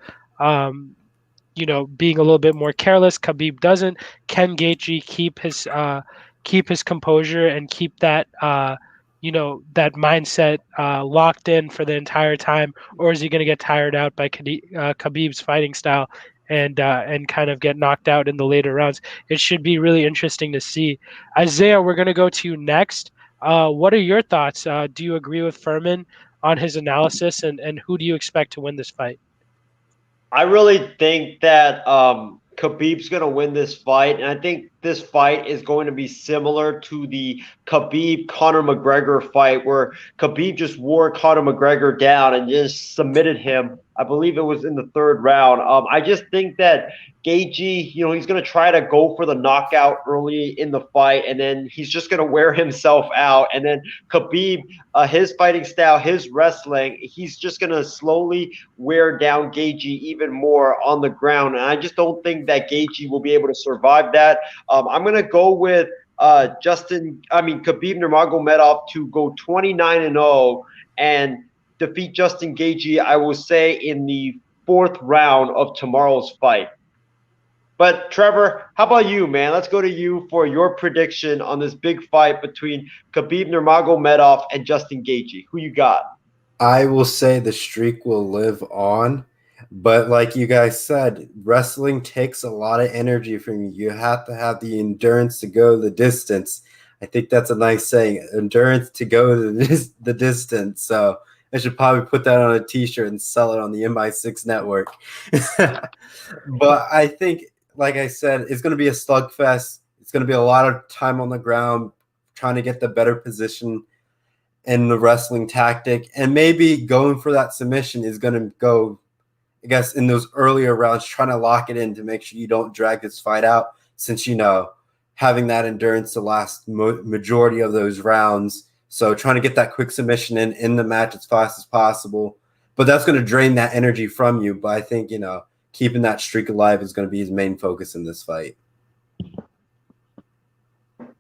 Speaker 1: being a little bit more careless. Khabib doesn't. Can Gaethje keep his composure and keep that that mindset locked in for the entire time, or is he going to get tired out by Khabib's fighting style and kind of get knocked out in the later rounds? It should be really interesting to see. Isaiah, we're going to go to you next. What are your thoughts? Do you agree with Furman on his analysis, and who do you expect to win this fight?
Speaker 3: I really think that Khabib's going to win this fight, and I think this fight is going to be similar to the Khabib-Conor McGregor fight, where Khabib just wore Conor McGregor down and just submitted him. I believe it was in the 3rd round. I just think that Gaethje, he's going to try to go for the knockout early in the fight, and then he's just going to wear himself out. And then Khabib, his fighting style, his wrestling, he's just going to slowly wear down Gaethje even more on the ground. And I just don't think that Gaethje will be able to survive that. I'm going to go with Khabib Nurmagomedov to go 29-0 and defeat Justin Gaethje, I will say, in the 4th round of tomorrow's fight. But Trevor, how about you, man? Let's go to you for your prediction on this big fight between Khabib Nurmagomedov and Justin Gaethje. Who you got?
Speaker 2: I will say the streak will live on, but like you guys said, wrestling takes a lot of energy from you. You have to have the endurance to go the distance. I think that's a nice saying, endurance to go the distance. So I should probably put that on a t-shirt and sell it on the MI6 network. But I think, like I said, it's going to be a slugfest. It's going to be a lot of time on the ground trying to get the better position in the wrestling tactic. And maybe going for that submission is going to go, I guess, in those earlier rounds, trying to lock it in to make sure you don't drag this fight out, since, having that endurance to last majority of those rounds. So trying to get that quick submission in the match as fast as possible. But that's going to drain that energy from you. But I think, keeping that streak alive is going to be his main focus in this fight.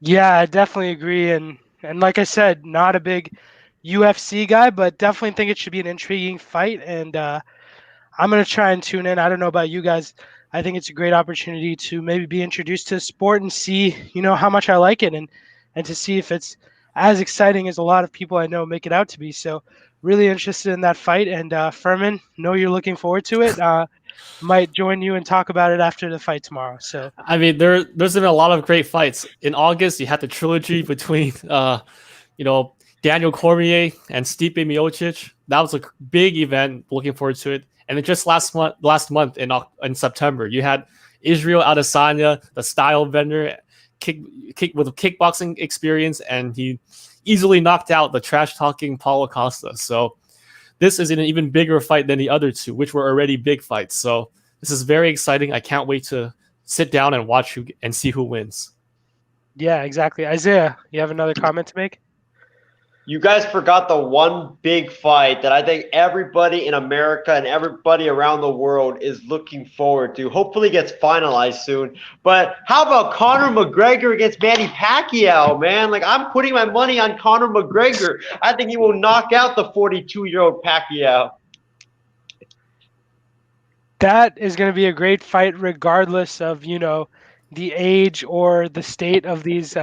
Speaker 1: Yeah, I definitely agree. And like I said, not a big UFC guy, but definitely think it should be an intriguing fight. And I'm going to try and tune in. I don't know about you guys. I think it's a great opportunity to maybe be introduced to the sport and see, how much I like it and to see if it's as exciting as a lot of people I know make it out to be. So really interested in that fight. And Furman, know you're looking forward to it. Might join you and talk about it after the fight tomorrow. So
Speaker 4: I mean, there's been a lot of great fights. In August, you had the trilogy between Daniel Cormier and Stipe Miocic. That was a big event. Looking forward to it. And then just last month in September, you had Israel Adesanya, the style vendor, kick with a kickboxing experience, and he easily knocked out the trash-talking Paulo Costa. So this is an even bigger fight than the other two, which were already big fights. So this is very exciting. I can't wait to sit down and watch and see who wins.
Speaker 1: Yeah, exactly. Isaiah, you have another comment to make?
Speaker 3: You guys forgot the one big fight that I think everybody in America and everybody around the world is looking forward to. Hopefully gets finalized soon. But how about Conor McGregor against Manny Pacquiao, man? Like, I'm putting my money on Conor McGregor. I think he will knock out the 42-year-old Pacquiao.
Speaker 1: That is going to be a great fight regardless of, the age or the state of these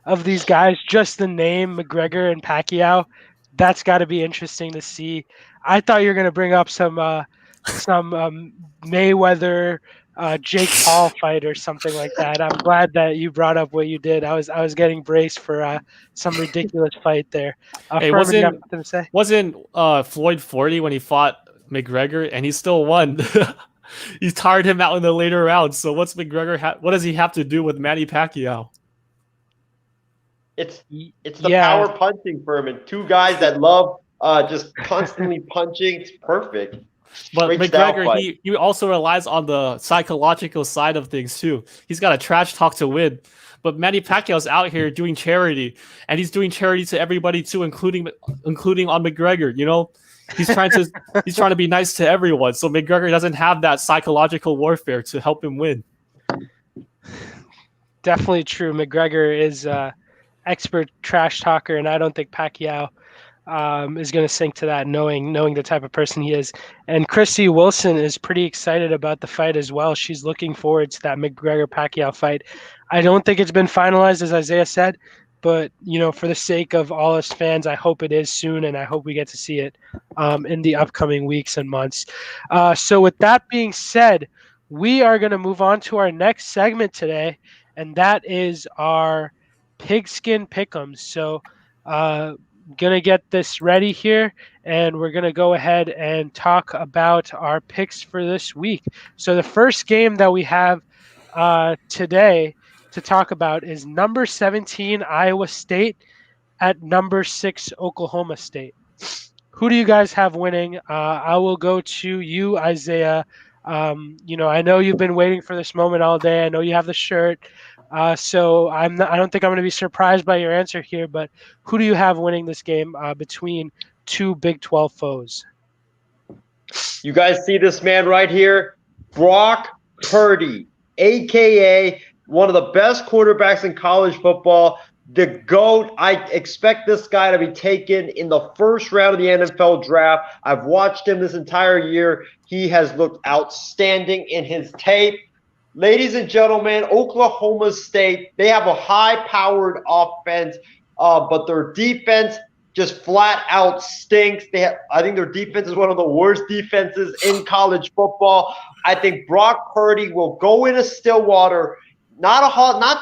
Speaker 1: of these guys, just the name McGregor and Pacquiao, that's got to be interesting to see. I thought you were going to bring up some Mayweather Jake Paul fight or something like that. I'm glad that you brought up what you did. I was getting braced for some ridiculous fight there.
Speaker 4: Hey,
Speaker 1: Furman, you have nothing to say?
Speaker 4: wasn't Floyd 40 when he fought McGregor and he still won? He tired him out in the later rounds. So what's McGregor? What does he have to do with Manny Pacquiao?
Speaker 3: It's the power punching, Furman. Two guys that love just constantly punching. It's perfect.
Speaker 4: But
Speaker 3: Great
Speaker 4: McGregor, he also relies on the psychological side of things too. He's got a trash talk to win. But Manny Pacquiao's out here doing charity, and he's doing charity to everybody too, including on McGregor. You know, he's trying to be nice to everyone. So McGregor doesn't have that psychological warfare to help him win.
Speaker 1: Definitely true. McGregor is expert trash talker, and I don't think Pacquiao is going to sink to that, knowing the type of person he is. And Christy Wilson is pretty excited about the fight as well. She's looking forward to that McGregor-Pacquiao fight. I don't think it's been finalized, as Isaiah said, but for the sake of all us fans, I hope it is soon, and I hope we get to see it in the upcoming weeks and months. So with that being said, we are going to move on to our next segment today, and that is our Pigskin Pick'Em. So gonna get this ready here, and we're gonna go ahead and talk about our picks for this week. So the first game that we have today to talk about is number 17 Iowa State at number 6 Oklahoma State. Who do you guys have winning? I will go to you, Isaiah. I know you've been waiting for this moment all day. I know you have the shirt. So I don't think I'm going to be surprised by your answer here, but who do you have winning this game between two Big 12 foes?
Speaker 3: You guys see this man right here? Brock Purdy, a.k.a. one of the best quarterbacks in college football, the GOAT. I expect this guy to be taken in the first round of the NFL draft. I've watched him this entire year. He has looked outstanding in his tape. Ladies and gentlemen, Oklahoma State, they have a high-powered offense, but their defense just flat out stinks. I think their defense is one of the worst defenses in college football. I think Brock Purdy will go into Stillwater, not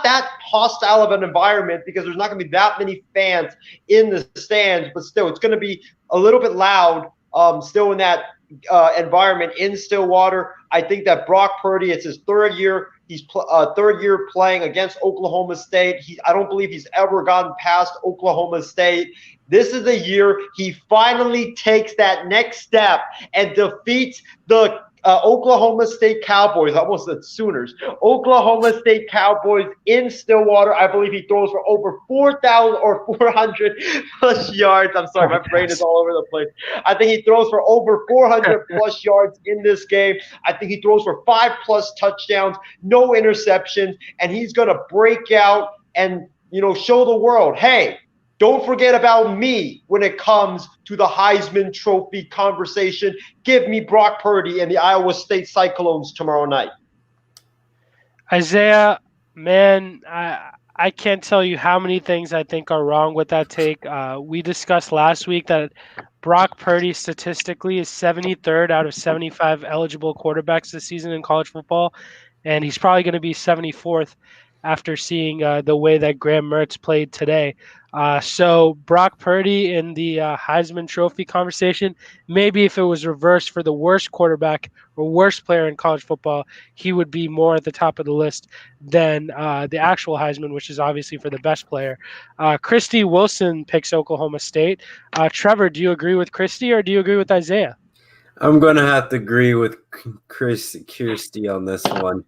Speaker 3: that hostile of an environment because there's not going to be that many fans in the stands, but still it's going to be a little bit loud still in that environment in Stillwater. I think that Brock Purdy, it's his third year. He's third year playing against Oklahoma State. I don't believe he's ever gotten past Oklahoma State. This is the year he finally takes that next step and defeats the Oklahoma State Cowboys, almost the Sooners. Oklahoma State Cowboys in Stillwater. I believe he throws for over 4,000 or 400 plus yards. I'm sorry, my brain is all over the place. I think he throws for over 400 plus yards in this game. I think he throws for 5+ touchdowns, no interceptions, and he's going to break out and show the world, hey, don't forget about me when it comes to the Heisman Trophy conversation. Give me Brock Purdy and the Iowa State Cyclones tomorrow night.
Speaker 1: Isaiah, man, I can't tell you how many things I think are wrong with that take. We discussed last week that Brock Purdy statistically is 73rd out of 75 eligible quarterbacks this season in college football, and he's probably going to be 74th after seeing the way that Graham Mertz played today. So Brock Purdy in the Heisman Trophy conversation, maybe if it was reversed for the worst quarterback or worst player in college football, he would be more at the top of the list than the actual Heisman, which is obviously for the best player. Christy Wilson picks Oklahoma State. Trevor, do you agree with Christy or do you agree with Isaiah?
Speaker 2: I'm going to have to agree with Kirsty on this one.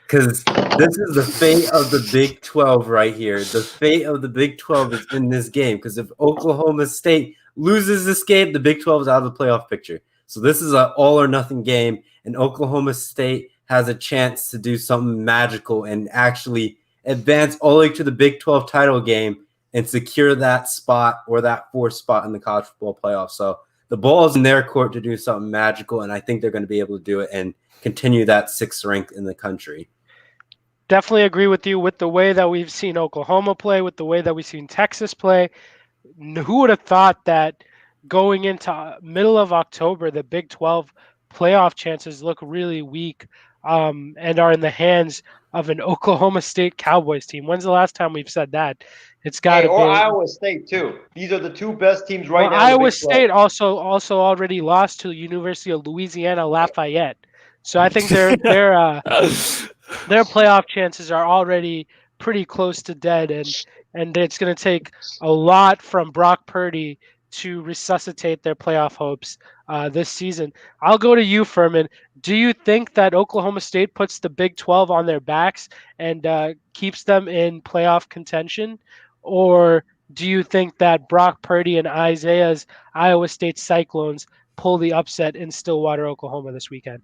Speaker 2: Because this is the fate of the Big 12 right here. The fate of the Big 12 is in this game. Because if Oklahoma State loses this game, the Big 12 is out of the playoff picture. So this is an all-or-nothing game, and Oklahoma State has a chance to do something magical and actually advance all the way to the Big 12 title game and secure that spot or that 4th spot in the college football playoff. So the ball is in their court to do something magical, and I think they're going to be able to do it and continue that 6th rank in the country.
Speaker 1: definitely agree with you with the way that we've seen Oklahoma play, with the way that we've seen Texas play. Who would have thought that going into middle of October, the Big 12 playoff chances look really weak and are in the hands of an Oklahoma State Cowboys team? When's the last time we've said that? It's got
Speaker 3: Hey,
Speaker 1: to
Speaker 3: or
Speaker 1: be.
Speaker 3: Iowa State too. These are the two best teams right
Speaker 1: Well,
Speaker 3: now in the
Speaker 1: Iowa
Speaker 3: Big 12.
Speaker 1: State also already lost to University of Louisiana Lafayette, so I think their playoff chances are already pretty close to dead, and it's going to take a lot from Brock Purdy to resuscitate their playoff hopes this season. I'll go to you, Furman. Do you think that Oklahoma State puts the Big 12 on their backs and keeps them in playoff contention, or do you think that Brock Purdy and Isaiah's Iowa State Cyclones pull the upset in Stillwater, Oklahoma this weekend?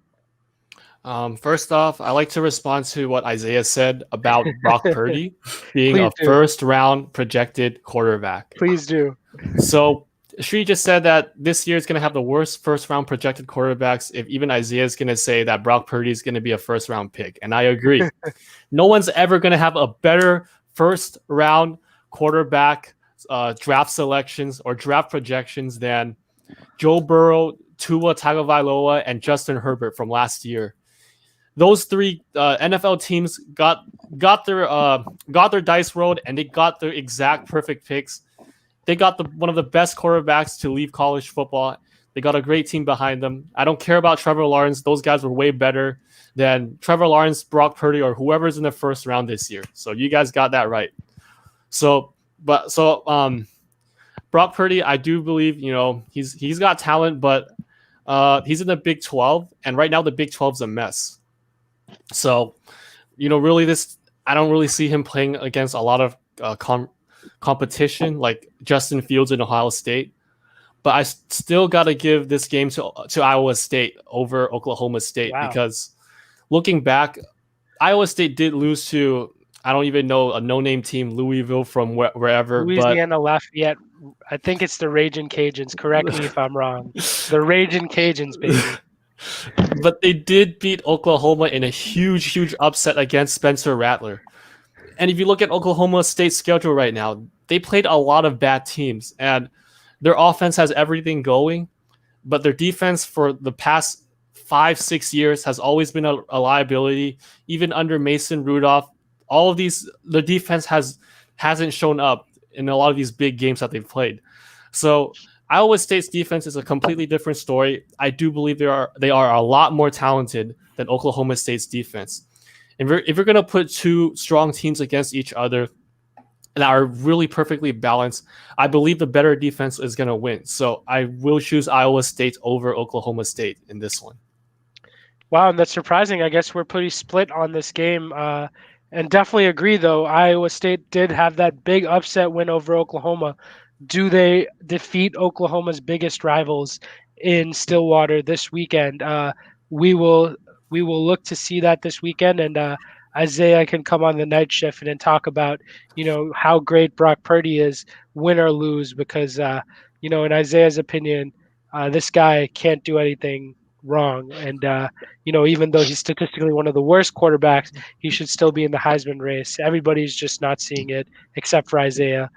Speaker 4: First off, I like to respond to what Isaiah said about Brock Purdy being
Speaker 1: Please
Speaker 4: a
Speaker 1: do.
Speaker 4: first-round projected quarterback.
Speaker 1: Please do.
Speaker 4: So Sri just said that this year is going to have the worst first-round projected quarterbacks. If even Isaiah is going to say that Brock Purdy is going to be a first-round pick, and I agree. No one's ever going to have a better first-round quarterback draft selections or draft projections than Joe Burrow, Tua Tagovailoa, and Justin Herbert from last year. Those three NFL teams got their dice rolled, and they got their exact perfect picks. They got one of the best quarterbacks to leave college football. They got a great team behind them. I don't care about Trevor Lawrence. Those guys were way better than Trevor Lawrence, Brock Purdy, or whoever's in the first round this year. So you guys got that right. So Brock Purdy, I do believe, he's got talent, but he's in the Big 12, and right now the Big 12's a mess. So, really I don't really see him playing against a lot of competition like Justin Fields in Ohio State. But I still got to give this game to Iowa State over Oklahoma State. Wow. Because looking back, Iowa State did lose to, I don't even know, a no-name team, Louisville from wherever.
Speaker 1: Louisiana Lafayette. I think it's the Ragin' Cajuns. Correct me if I'm wrong. The Ragin' Cajuns, baby.
Speaker 4: But they did beat Oklahoma in a huge upset against Spencer Rattler. And if you look at Oklahoma State's schedule right now, they played a lot of bad teams, and their offense has everything going, but their defense for the past 5-6 years has always been a liability. Even under Mason Rudolph, all of these, the defense hasn't shown up in a lot of these big games that they've played. So Iowa State's defense is a completely different story. I do believe they are a lot more talented than Oklahoma State's defense. And if you're going to put two strong teams against each other that are really perfectly balanced, I believe the better defense is going to win. So I will choose Iowa State over Oklahoma State in this one.
Speaker 1: Wow, and that's surprising. I guess we're pretty split on this game. And definitely agree, though. Iowa State did have that big upset win over Oklahoma. Do they defeat Oklahoma's biggest rivals in Stillwater this weekend? We will look to see that this weekend, and Isaiah can come on the night shift and then talk about how great Brock Purdy is, win or lose, because in Isaiah's opinion, this guy can't do anything wrong, and even though he's statistically one of the worst quarterbacks, he should still be in the Heisman race. Everybody's just not seeing it except for Isaiah.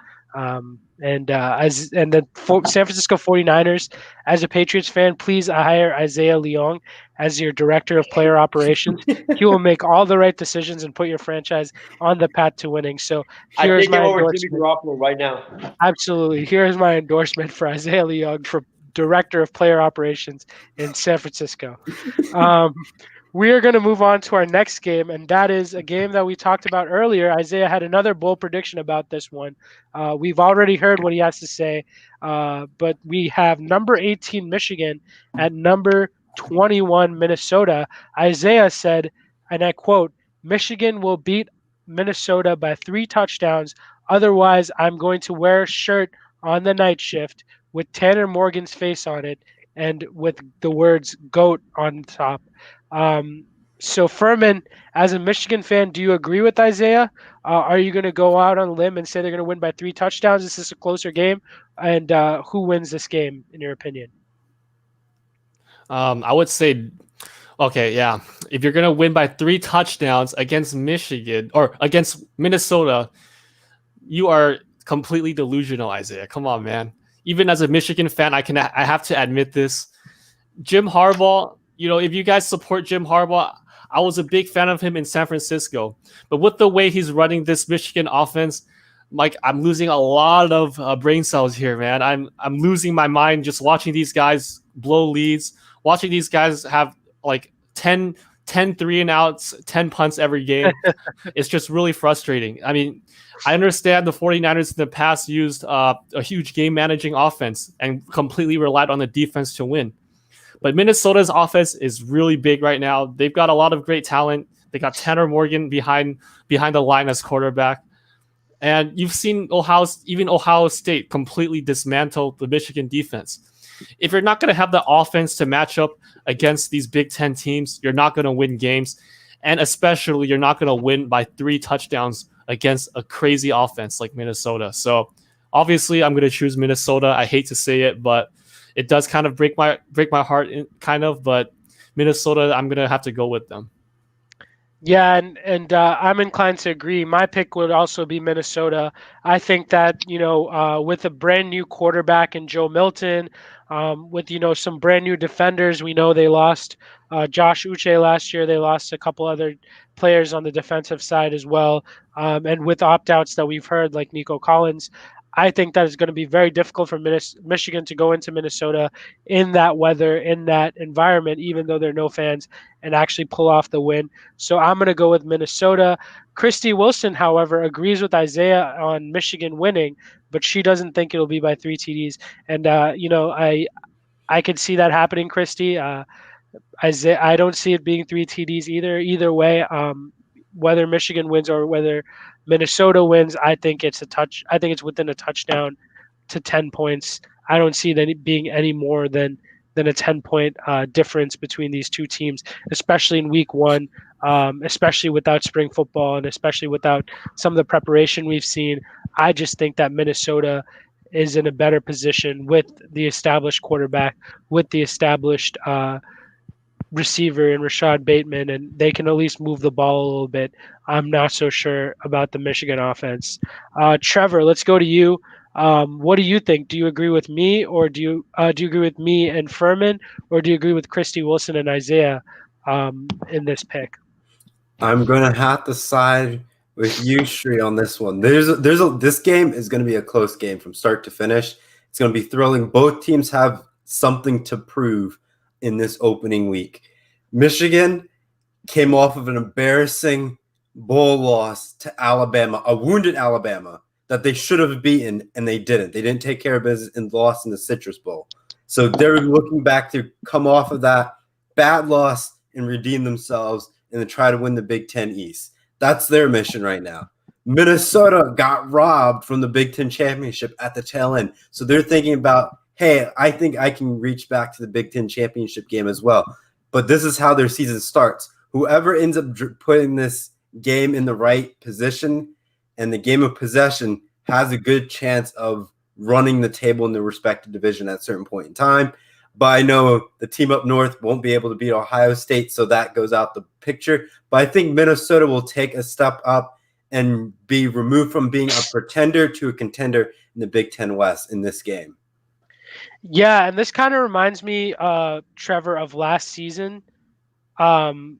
Speaker 1: And the San Francisco 49ers, as a Patriots fan, please hire Isaiah Leong as your director of player operations. He will make all the right decisions and put your franchise on the path to winning. So here's my endorsement
Speaker 3: right now.
Speaker 1: Absolutely. Here's my endorsement for Isaiah Leong for director of player operations in San Francisco. We are going to move on to our next game, and that is a game that we talked about earlier. Isaiah had another bold prediction about this one. We've already heard what he has to say, but we have number 18 Michigan at number 21 Minnesota. Isaiah said, and I quote, "Michigan will beat Minnesota by 3 touchdowns. Otherwise, I'm going to wear a shirt on the night shift with Tanner Morgan's face on it and with the words GOAT on top." So Furman, as a Michigan fan, do you agree with Isaiah? Are you going to go out on a limb and say they're going to win by 3 touchdowns? Is this a closer game? And who wins this game, in your opinion?
Speaker 4: I would say Okay, yeah. If you're gonna win by 3 touchdowns against Michigan or against Minnesota, you are completely delusional, Isaiah. Come on, man. Even as a Michigan fan, I have to admit this. Jim Harbaugh, if you guys support Jim Harbaugh, I was a big fan of him in San Francisco. But with the way he's running this Michigan offense, Mike, I'm losing a lot of brain cells here, man. I'm losing my mind just watching these guys blow leads, watching these guys have like 10 3 and outs, 10 punts every game. It's just really frustrating. I mean, I understand the 49ers in the past used a huge game managing offense and completely relied on the defense to win. But Minnesota's offense is really big right now. They've got a lot of great talent. They got Tanner Morgan behind the line as quarterback. And you've seen Ohio State completely dismantle the Michigan defense. If you're not going to have the offense to match up against these Big Ten teams, you're not going to win games. And especially, you're not going to win by 3 touchdowns against a crazy offense like Minnesota. So obviously, I'm going to choose Minnesota. I hate to say it, but it does kind of break my heart, but Minnesota, I'm going to have to go with them.
Speaker 1: Yeah, and I'm inclined to agree. My pick would also be Minnesota. I think that, with a brand new quarterback in Joe Milton, with, some brand new defenders, we know they lost Josh Uche last year. They lost a couple other players on the defensive side as well. And with opt-outs that we've heard, like Nico Collins, I think that it's going to be very difficult for Michigan to go into Minnesota in that weather, in that environment, even though there are no fans, and actually pull off the win. So I'm going to go with Minnesota. Christy Wilson, however, agrees with Isaiah on Michigan winning, but she doesn't think it'll be by 3 TDs. And, I could see that happening, Christy. Isaiah, I don't see it being 3 TDs either. Either way, whether Michigan wins or whether Minnesota wins, I think it's within a touchdown to 10 points. I don't see it being any more than a 10-point difference between these two teams, especially in week 1, especially without spring football and especially without some of the preparation we've seen. I just think that Minnesota is in a better position with the established quarterback, with the established receiver in Rashad Bateman, and they can at least move the ball a little bit. I'm not so sure about the Michigan offense. Trevor, let's go to you. What do you think? Do you agree with me, or do you agree with me and Furman, or do you agree with Christy Wilson and Isaiah in this pick?
Speaker 2: I'm gonna have to side with you, Shri, on this one. This game is gonna be a close game from start to finish. It's gonna be thrilling. Both teams have something to prove in this opening week. Michigan came off of an embarrassing bowl loss to Alabama, a wounded Alabama that they should have beaten, and they didn't. They didn't take care of business and lost in the Citrus Bowl. So they're looking back to come off of that bad loss and redeem themselves and then try to win the Big Ten East. That's their mission right now. Minnesota got robbed from the Big Ten championship at the tail end. So they're thinking about, hey, I think I can reach back to the Big Ten championship game as well. But this is how their season starts. Whoever ends up putting this game in the right position and the game of possession has a good chance of running the table in the respective division at a certain point in time. But I know the team up north won't be able to beat Ohio State, so that goes out the picture. But I think Minnesota will take a step up and be removed from being a pretender to a contender in the Big Ten West in this game.
Speaker 1: Yeah, and this kind of reminds me, Trevor, of last season,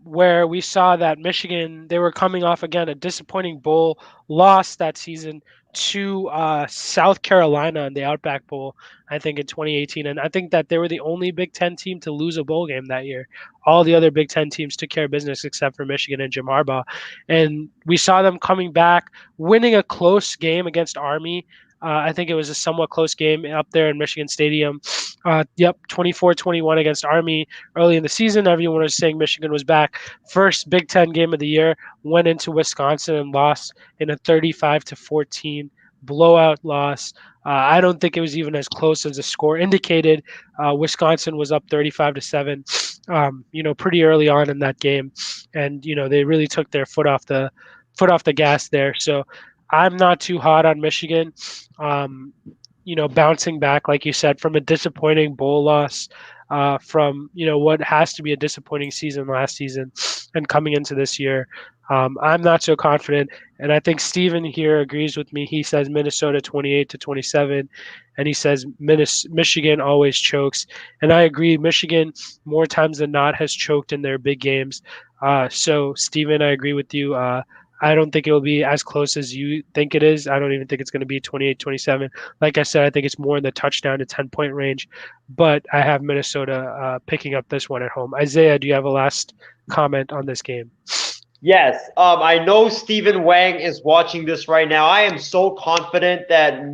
Speaker 1: where we saw that Michigan, they were coming off, again, a disappointing bowl loss that season to South Carolina in the Outback Bowl, I think in 2018. And I think that they were the only Big Ten team to lose a bowl game that year. All the other Big Ten teams took care of business except for Michigan and Jim Harbaugh. And we saw them coming back, winning a close game against Army. I think it was a somewhat close game up there in Michigan Stadium. 24-21 against Army early in the season. Everyone was saying Michigan was back. First Big Ten game of the year, went into Wisconsin and lost in a 35-14 blowout loss. I don't think it was even as close as the score indicated. Wisconsin was up 35-7, pretty early on in that game. And, they really took their foot off the gas there. So I'm not too hot on Michigan. Bouncing back, like you said, from a disappointing bowl loss. from what has to be a disappointing season last season and coming into this year. I'm not so confident, and I think Steven here agrees with me. He says Minnesota 28-27, and he says Michigan always chokes, and I agree. Michigan more times than not has choked in their big games. So Steven, I agree with you. I don't think it will be as close as you think it is. I don't even think it's going to be 28-27. Like I said, I think it's more in the touchdown to 10-point range, but I have Minnesota picking up this one at home. Isaiah, do you have a last comment on this game?
Speaker 3: Yes, I know Stephen Wang is watching this right now. I am so confident that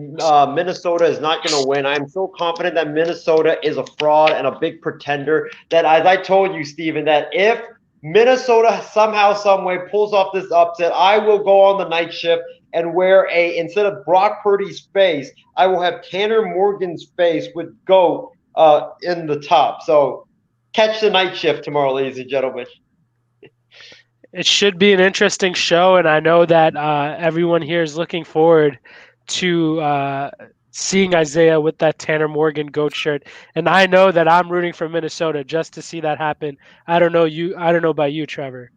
Speaker 3: Minnesota is not going to win. I am so confident that Minnesota is a fraud and a big pretender that, as I told you, Stephen, that if Minnesota somehow, some way pulls off this upset, I will go on the night shift and wear instead of Brock Purdy's face, I will have Tanner Morgan's face with GOAT in the top. So catch the night shift tomorrow, ladies and gentlemen.
Speaker 1: It should be an interesting show, and I know that everyone here is looking forward to seeing Isaiah with that Tanner Morgan GOAT shirt. And I know that I'm rooting for Minnesota just to see that happen. I don't know about you, Trevor.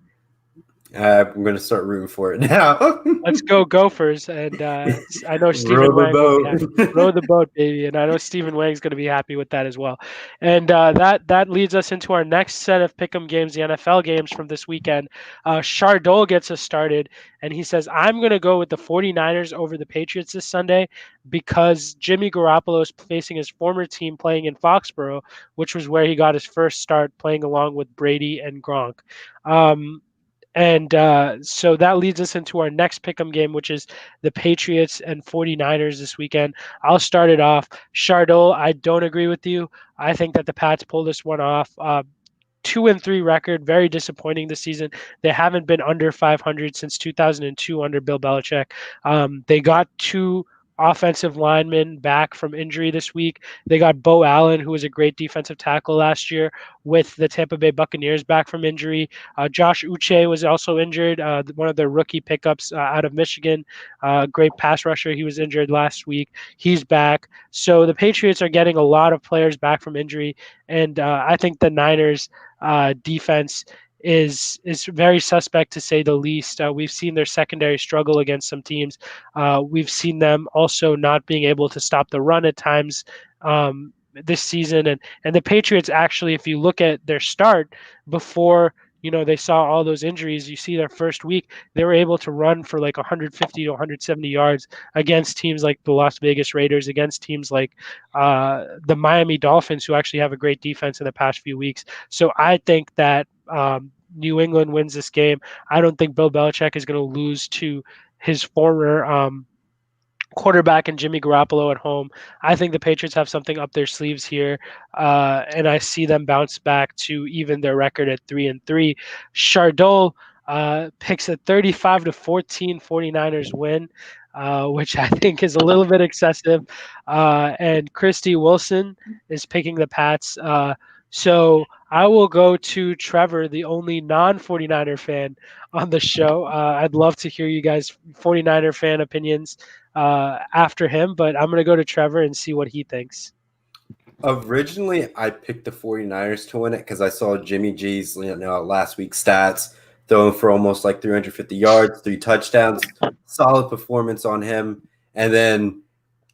Speaker 2: I'm going to start rooting for it now.
Speaker 1: Let's go Gophers, and I know Stephen Wang will be happy. Row the boat, baby, and I know Stephen Wang's going to be happy with that as well. And that leads us into our next set of pick'em games, the NFL games from this weekend. Chardol gets us started, and he says, I'm going to go with the 49ers over the Patriots this Sunday because Jimmy Garoppolo is facing his former team playing in Foxborough, which was where he got his first start playing along with Brady and Gronk. And so that leads us into our next pick'em game, which is the Patriots and 49ers this weekend. I'll start it off. Chardol, I don't agree with you. I think that the Pats pulled this one off. 2-3 record, very disappointing this season. They haven't been under 500 since 2002 under Bill Belichick. They got two offensive linemen back from injury this week. They got Bo Allen, who was a great defensive tackle last year with the Tampa Bay Buccaneers back from injury. Josh Uche was also injured, one of their rookie pickups out of Michigan, great pass rusher. He was injured last week. He's back. So the Patriots are getting a lot of players back from injury, and I think the Niners defense is very suspect to say the least. We've seen their secondary struggle against some teams. We've seen them also not being able to stop the run at times this season. And the Patriots actually, if you look at their start before they saw all those injuries, you see their first week, they were able to run for like 150 to 170 yards against teams like the Las Vegas Raiders, against teams like the Miami Dolphins, who actually have a great defense in the past few weeks. So I think that New England wins this game. I don't think Bill Belichick is going to lose to his former quarterback and Jimmy Garoppolo at home. I think the Patriots have something up their sleeves here, and I see them bounce back to even their record at 3-3. Chardol picks a 35-14 49ers win, which I think is a little bit excessive. And Christy Wilson is picking the Pats. So I will go to Trevor, the only non-49er fan on the show. I'd love to hear you guys' 49er fan opinions after him, but I'm going to go to Trevor and see what he thinks.
Speaker 2: Originally, I picked the 49ers to win it because I saw Jimmy G's last week's stats, throwing for almost like 350 yards, 3 touchdowns, solid performance on him. And then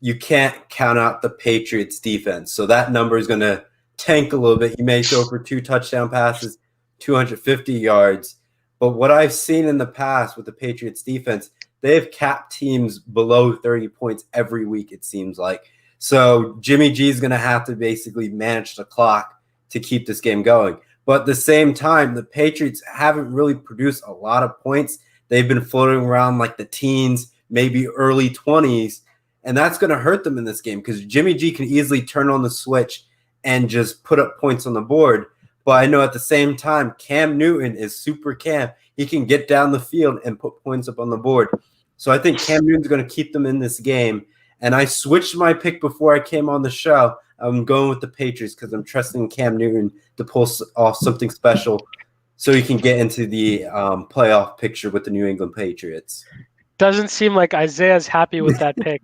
Speaker 2: you can't count out the Patriots defense. So that number is going to tank a little bit. He may throw for 2 touchdown passes, 250 yards. But what I've seen in the past with the Patriots defense, they have capped teams below 30 points every week, it seems like. So Jimmy G is going to have to basically manage the clock to keep this game going. But at the same time, the Patriots haven't really produced a lot of points. They've been floating around like the teens, maybe early 20s. And that's going to hurt them in this game because Jimmy G can easily turn on the switch and just put up points on the board. But I know at the same time, Cam Newton is super Cam. He can get down the field and put points up on the board. So I think Cam Newton's going to keep them in this game. And I switched my pick before I came on the show. I'm going with the Patriots because I'm trusting Cam Newton to pull off something special so he can get into the playoff picture with the New England Patriots.
Speaker 1: Doesn't seem like Isaiah's happy with that pick,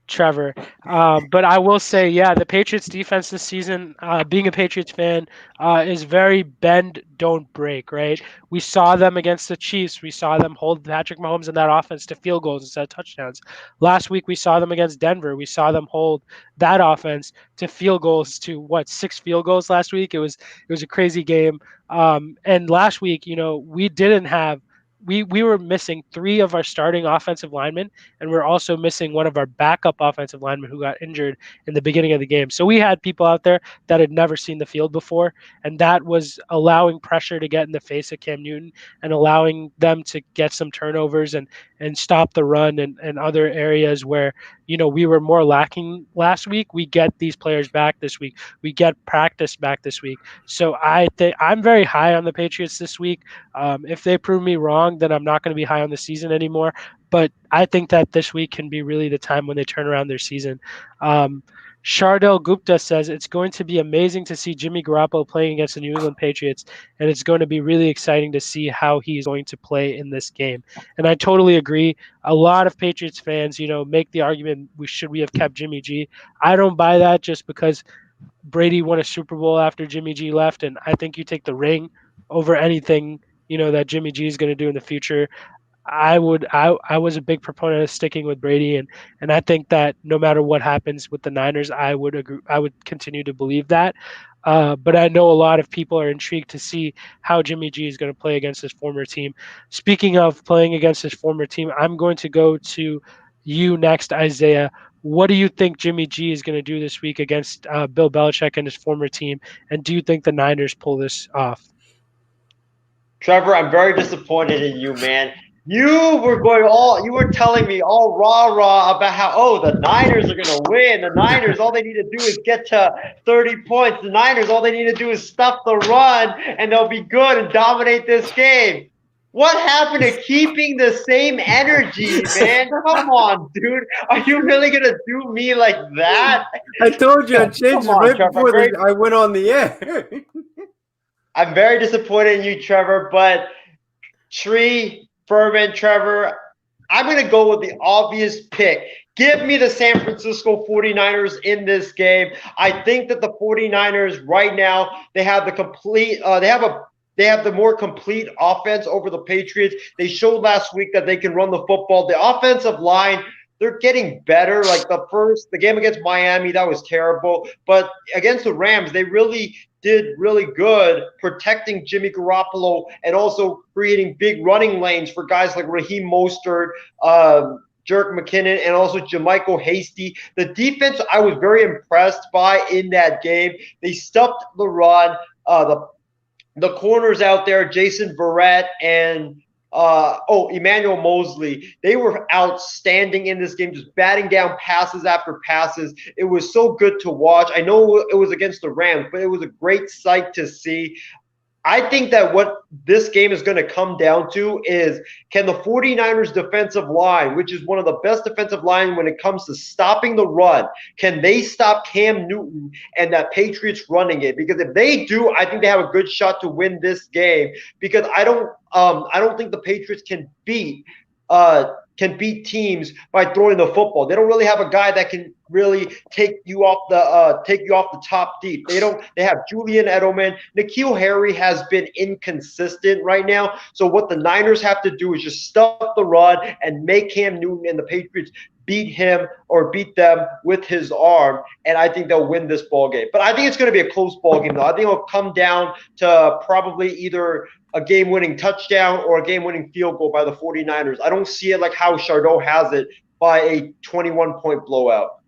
Speaker 1: Trevor. But I will say, yeah, the Patriots defense this season, being a Patriots fan, is very bend, don't break, right? We saw them against the Chiefs. We saw them hold Patrick Mahomes and that offense to field goals instead of touchdowns. Last week, we saw them against Denver. We saw them hold that offense to field goals to, 6 field goals last week? It was a crazy game. And last week, we didn't have we were missing 3 of our starting offensive linemen, and we're also missing one of our backup offensive linemen who got injured in the beginning of the game. So we had people out there that had never seen the field before, and that was allowing pressure to get in the face of Cam Newton and allowing them to get some turnovers and stop the run and other areas where we were more lacking last week. We get these players back this week. We get practice back this week. So I think I'm very high on the Patriots this week. If they prove me wrong, then I'm not going to be high on the season anymore. But I think that this week can be really the time when they turn around their season. Shardel Gupta says it's going to be amazing to see Jimmy Garoppolo playing against the New England Patriots, and it's going to be really exciting to see how he's going to play in this game. And I totally agree. A lot of Patriots fans, make the argument we have kept Jimmy G. I don't buy that just because Brady won a Super Bowl after Jimmy G left, and I think you take the ring over anything that Jimmy G is going to do in the future. I was a big proponent of sticking with Brady, and I think that no matter what happens with the Niners, I would continue to believe that. But I know a lot of people are intrigued to see how Jimmy G is going to play against his former team. Speaking of playing against his former team, I'm going to go to you next, Isaiah. What do you think Jimmy G is going to do this week against Bill Belichick and his former team? And do you think the Niners pull this off?
Speaker 3: Trevor, I'm very disappointed in you, man. You were telling me all rah-rah about how, the Niners are going to win. The Niners, all they need to do is get to 30 points. The Niners, all they need to do is stop the run, and they'll be good and dominate this game. What happened to keeping the same energy, man? Come on, dude. Are you really going to do me like that?
Speaker 2: I told you I changed right before I went on the air.
Speaker 3: I'm very disappointed in you, Trevor, but Furman, Trevor, I'm going to go with the obvious pick. Give me the San Francisco 49ers in this game. I think that the 49ers right now, they have the more complete offense over the Patriots. They showed last week that they can run the football. The offensive line, they're getting better. Like the game against Miami, that was terrible. But against the Rams, they really did really good protecting Jimmy Garoppolo and also creating big running lanes for guys like Raheem Mostert, Jerick McKinnon, and also Jermichael Hasty. The defense I was very impressed by in that game. They stuffed the run. The corners out there, Jason Verrett and Emmanuel Mosley, they were outstanding in this game, just batting down passes after passes. It was so good to watch. I know it was against the Rams, but it was a great sight to see. I think that what this game is going to come down to is, can the 49ers defensive line, which is one of the best defensive line when it comes to stopping the run, can they stop Cam Newton and that Patriots running it? Because if they do, I think they have a good shot to win this game, because I don't think the Patriots can beat teams by throwing the football. They don't really have a guy that can really take you off the top deep. They have Julian Edelman. N'Keal Harry has been inconsistent right now. So what the Niners have to do is just stuff the run and make Cam Newton and the Patriots beat him or beat them with his arm, and I think they'll win this ball game. But I think it's going to be a close ball game, though. I think it'll come down to probably either a game-winning touchdown or a game-winning field goal by the 49ers. I don't see it like how Chardot has it by a 21-point blowout.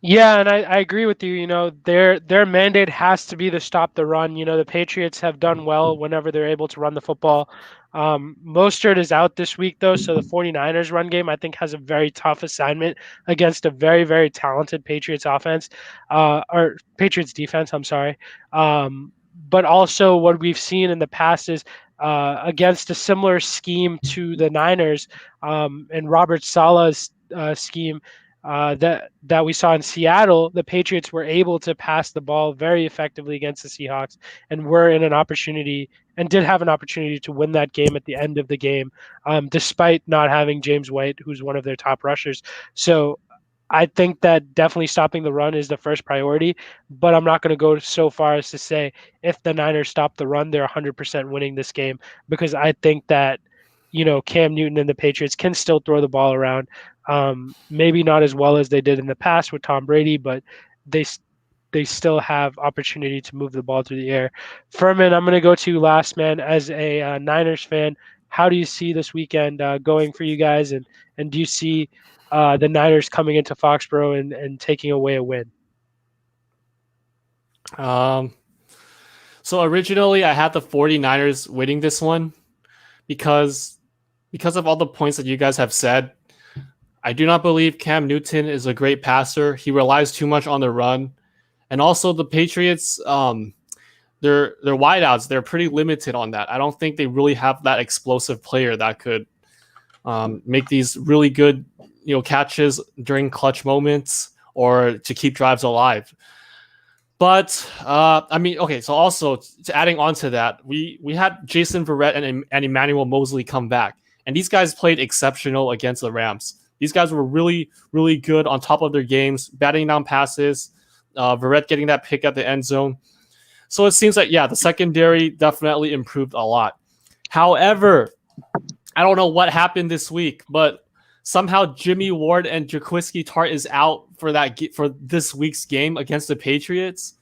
Speaker 1: Yeah, and I agree with you. Their mandate has to be to stop the run. The Patriots have done well whenever they're able to run the football. Mostert is out this week, though, so the 49ers run game, I think, has a very tough assignment against a very, very talented Patriots offense, or Patriots defense, I'm sorry. But also what we've seen in the past is against a similar scheme to the Niners and Robert Saleh's scheme, that we saw in Seattle, the Patriots were able to pass the ball very effectively against the Seahawks, and were in an opportunity and did have an opportunity to win that game at the end of the game, despite not having James White, who's one of their top rushers. So I think that definitely stopping the run is the first priority, but I'm not going to go so far as to say if the Niners stop the run, they're 100% winning this game, because I think that, Cam Newton and the Patriots can still throw the ball around. Maybe not as well as they did in the past with Tom Brady, but they still have opportunity to move the ball through the air. Furman, I'm going to go to you last, man. As a Niners fan, how do you see this weekend going for you guys, and do you see the Niners coming into Foxborough and taking away a win?
Speaker 4: So originally I had the 49ers winning this one because of all the points that you guys have said. I do not believe Cam Newton is a great passer. He relies too much on the run. And also the Patriots, their wideouts, they're pretty limited on that. I don't think they really have that explosive player that could make these really good, catches during clutch moments or to keep drives alive. But so also to adding on to that, we had Jason Verrett and Emmanuel Mosley come back, and these guys played exceptional against the Rams. These guys were really, really good on top of their games, batting down passes, Verrett getting that pick at the end zone. So it seems like, the secondary definitely improved a lot. However, I don't know what happened this week, but somehow Jimmy Ward and Jaquiski Tartt is out for this week's game against the Patriots.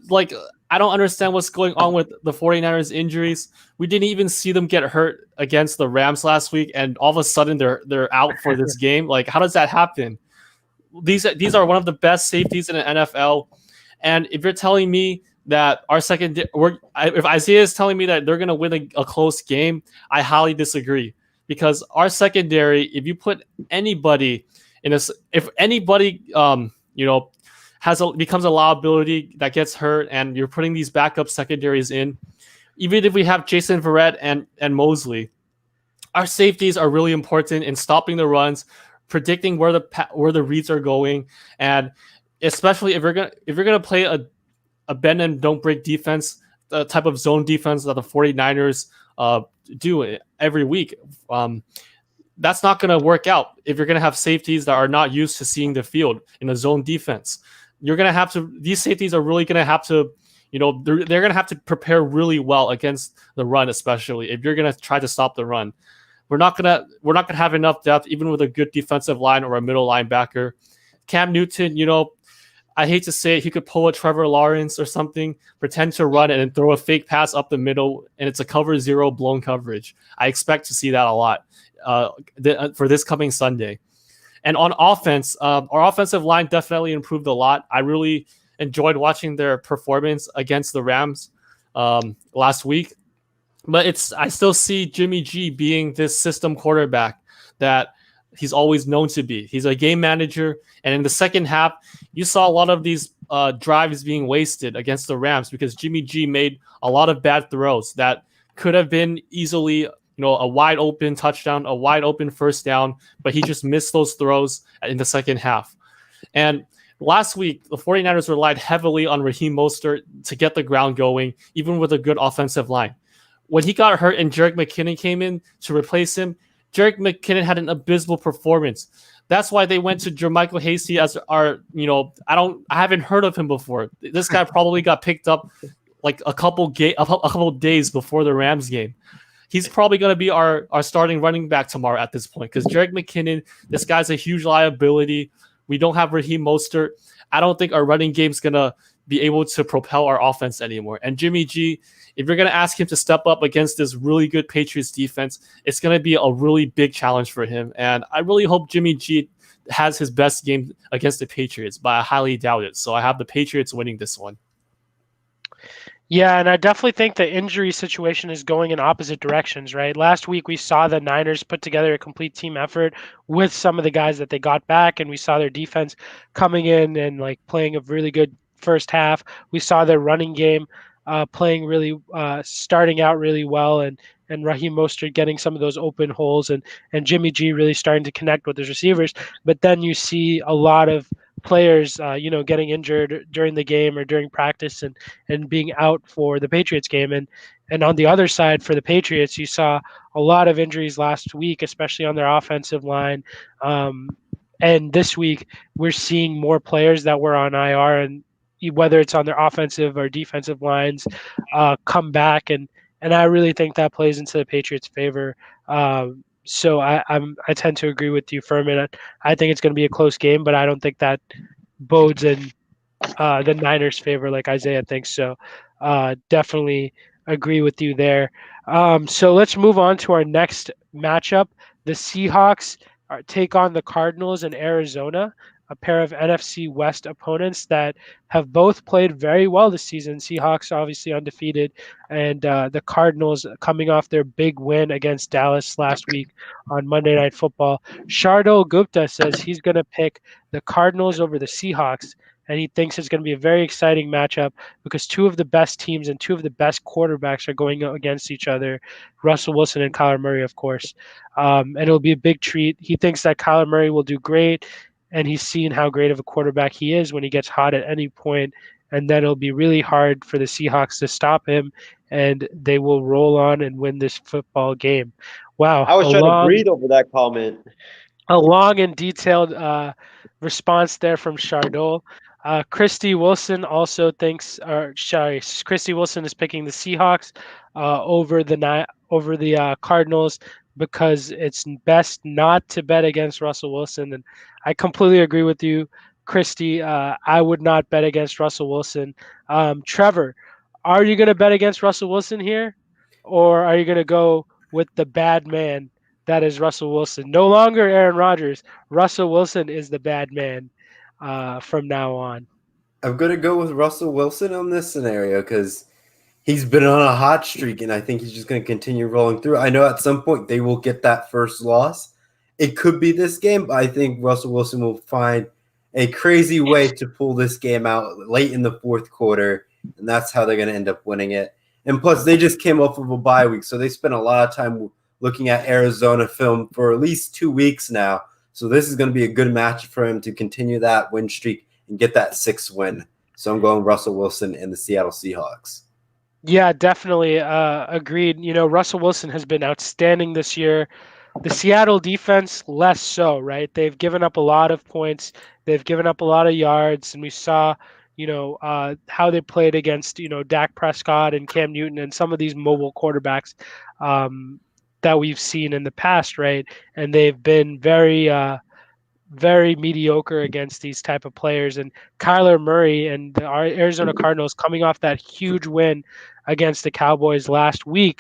Speaker 4: Like, I don't understand what's going on with the 49ers injuries. We didn't even see them get hurt against the Rams last week, and all of a sudden they're out for this game. Like, how does that happen? These are one of the best safeties in the NFL, and if you're telling me that our if Isaiah is telling me that they're going to win a close game, I highly disagree, because our secondary, if you put anybody if anybody becomes a liability that gets hurt, and you're putting these backup secondaries in, even if we have Jason Verrett and Mosley, our safeties are really important in stopping the runs, predicting where the reads are going, and especially if you're gonna play a bend and don't break defense, the type of zone defense that the 49ers do every week. That's not going to work out if you're going to have safeties that are not used to seeing the field in a zone defense. You're going to have to, these safeties are really going to have to, they're going to have to prepare really well against the run, especially if you're going to try to stop the run. We're not going to have enough depth, even with a good defensive line or a middle linebacker. Cam Newton, I hate to say it, he could pull a Trevor Lawrence or something, pretend to run and then throw a fake pass up the middle, and it's a cover zero blown coverage. I expect to see that a lot for this coming Sunday. And on offense, our offensive line definitely improved a lot. I really enjoyed watching their performance against the Rams last week. But I still see Jimmy G being this system quarterback that he's always known to be. He's a game manager, and in the second half, you saw a lot of these drives being wasted against the Rams because Jimmy G made a lot of bad throws that could have been easily, a wide open touchdown, a wide open first down, but he just missed those throws in the second half. And last week, the 49ers relied heavily on Raheem Mostert to get the ground going, even with a good offensive line. When he got hurt and Jerick McKinnon came in to replace him, Jerick McKinnon had an abysmal performance. That's why they went to Jermichael Hasty as our, I haven't heard of him before. This guy probably got picked up like a couple days before the Rams game. He's probably going to be our starting running back tomorrow at this point, because Jerick McKinnon, this guy's a huge liability. We don't have Raheem Mostert. I don't think our running game's going to be able to propel our offense anymore. And Jimmy G, if you're going to ask him to step up against this really good Patriots defense, it's going to be a really big challenge for him. And I really hope Jimmy G has his best game against the Patriots, but I highly doubt it. So I have the Patriots winning this one.
Speaker 1: Yeah, and I definitely think the injury situation is going in opposite directions, right? Last week, we saw the Niners put together a complete team effort with some of the guys that they got back, and we saw their defense coming in and playing a really good first half. We saw their running game playing really, starting out really well and and Raheem Mostert getting some of those open holes, and Jimmy G really starting to connect with his receivers. But then you see a lot of players, getting injured during the game or during practice and being out for the Patriots game. And on the other side for the Patriots, you saw a lot of injuries last week, especially on their offensive line. And this week, we're seeing more players that were on IR, and whether it's on their offensive or defensive lines, come back. And I really think that plays into the Patriots' favor. So I tend to agree with you, Furman. I think it's going to be a close game, but I don't think that bodes in the Niners' favor like Isaiah thinks. So definitely agree with you there. So let's move on to our next matchup. The Seahawks take on the Cardinals in Arizona, a pair of NFC West opponents that have both played very well this season. Seahawks obviously undefeated, and the Cardinals coming off their big win against Dallas last week on Monday Night Football. Shardul Gupta says he's going to pick the Cardinals over the Seahawks, and he thinks it's going to be a very exciting matchup because two of the best teams and two of the best quarterbacks are going against each other, Russell Wilson and Kyler Murray, of course. And it'll be a big treat. He thinks that Kyler Murray will do great, and he's seen how great of a quarterback he is when he gets hot at any point, and then it'll be really hard for the Seahawks to stop him, and they will roll on and win this football game. Wow.
Speaker 3: I was trying to breathe over that comment.
Speaker 1: A long and detailed response there from Shardul. Christy Wilson also thinks, Christy Wilson is picking the Seahawks over the Cardinals because it's best not to bet against Russell Wilson. And I completely agree with you, Christy. I would not bet against Russell Wilson. Trevor, are you going to bet against Russell Wilson here, or are you going to go with the bad man that is Russell Wilson? No longer Aaron Rodgers. Russell Wilson is the bad man from now on.
Speaker 2: I'm going to go with Russell Wilson on this scenario because he's been on a hot streak, and I think he's just going to continue rolling through. I know at some point they will get that first loss. It could be this game, but I think Russell Wilson will find a crazy way to pull this game out late in the fourth quarter, and that's how they're going to end up winning it. And plus, they just came off of a bye week, so they spent a lot of time looking at Arizona film for at least 2 weeks now. So this is going to be a good match for him to continue that win streak and get that 6th win. So I'm going Russell Wilson and the Seattle Seahawks.
Speaker 1: Yeah, definitely agreed. Russell Wilson has been outstanding this year. The Seattle defense, less so, right? They've given up a lot of points. They've given up a lot of yards. And we saw, how they played against, Dak Prescott and Cam Newton and some of these mobile quarterbacks that we've seen in the past, right? And they've been very, very mediocre against these type of players. And Kyler Murray and the Arizona Cardinals coming off that huge win against the Cowboys last week.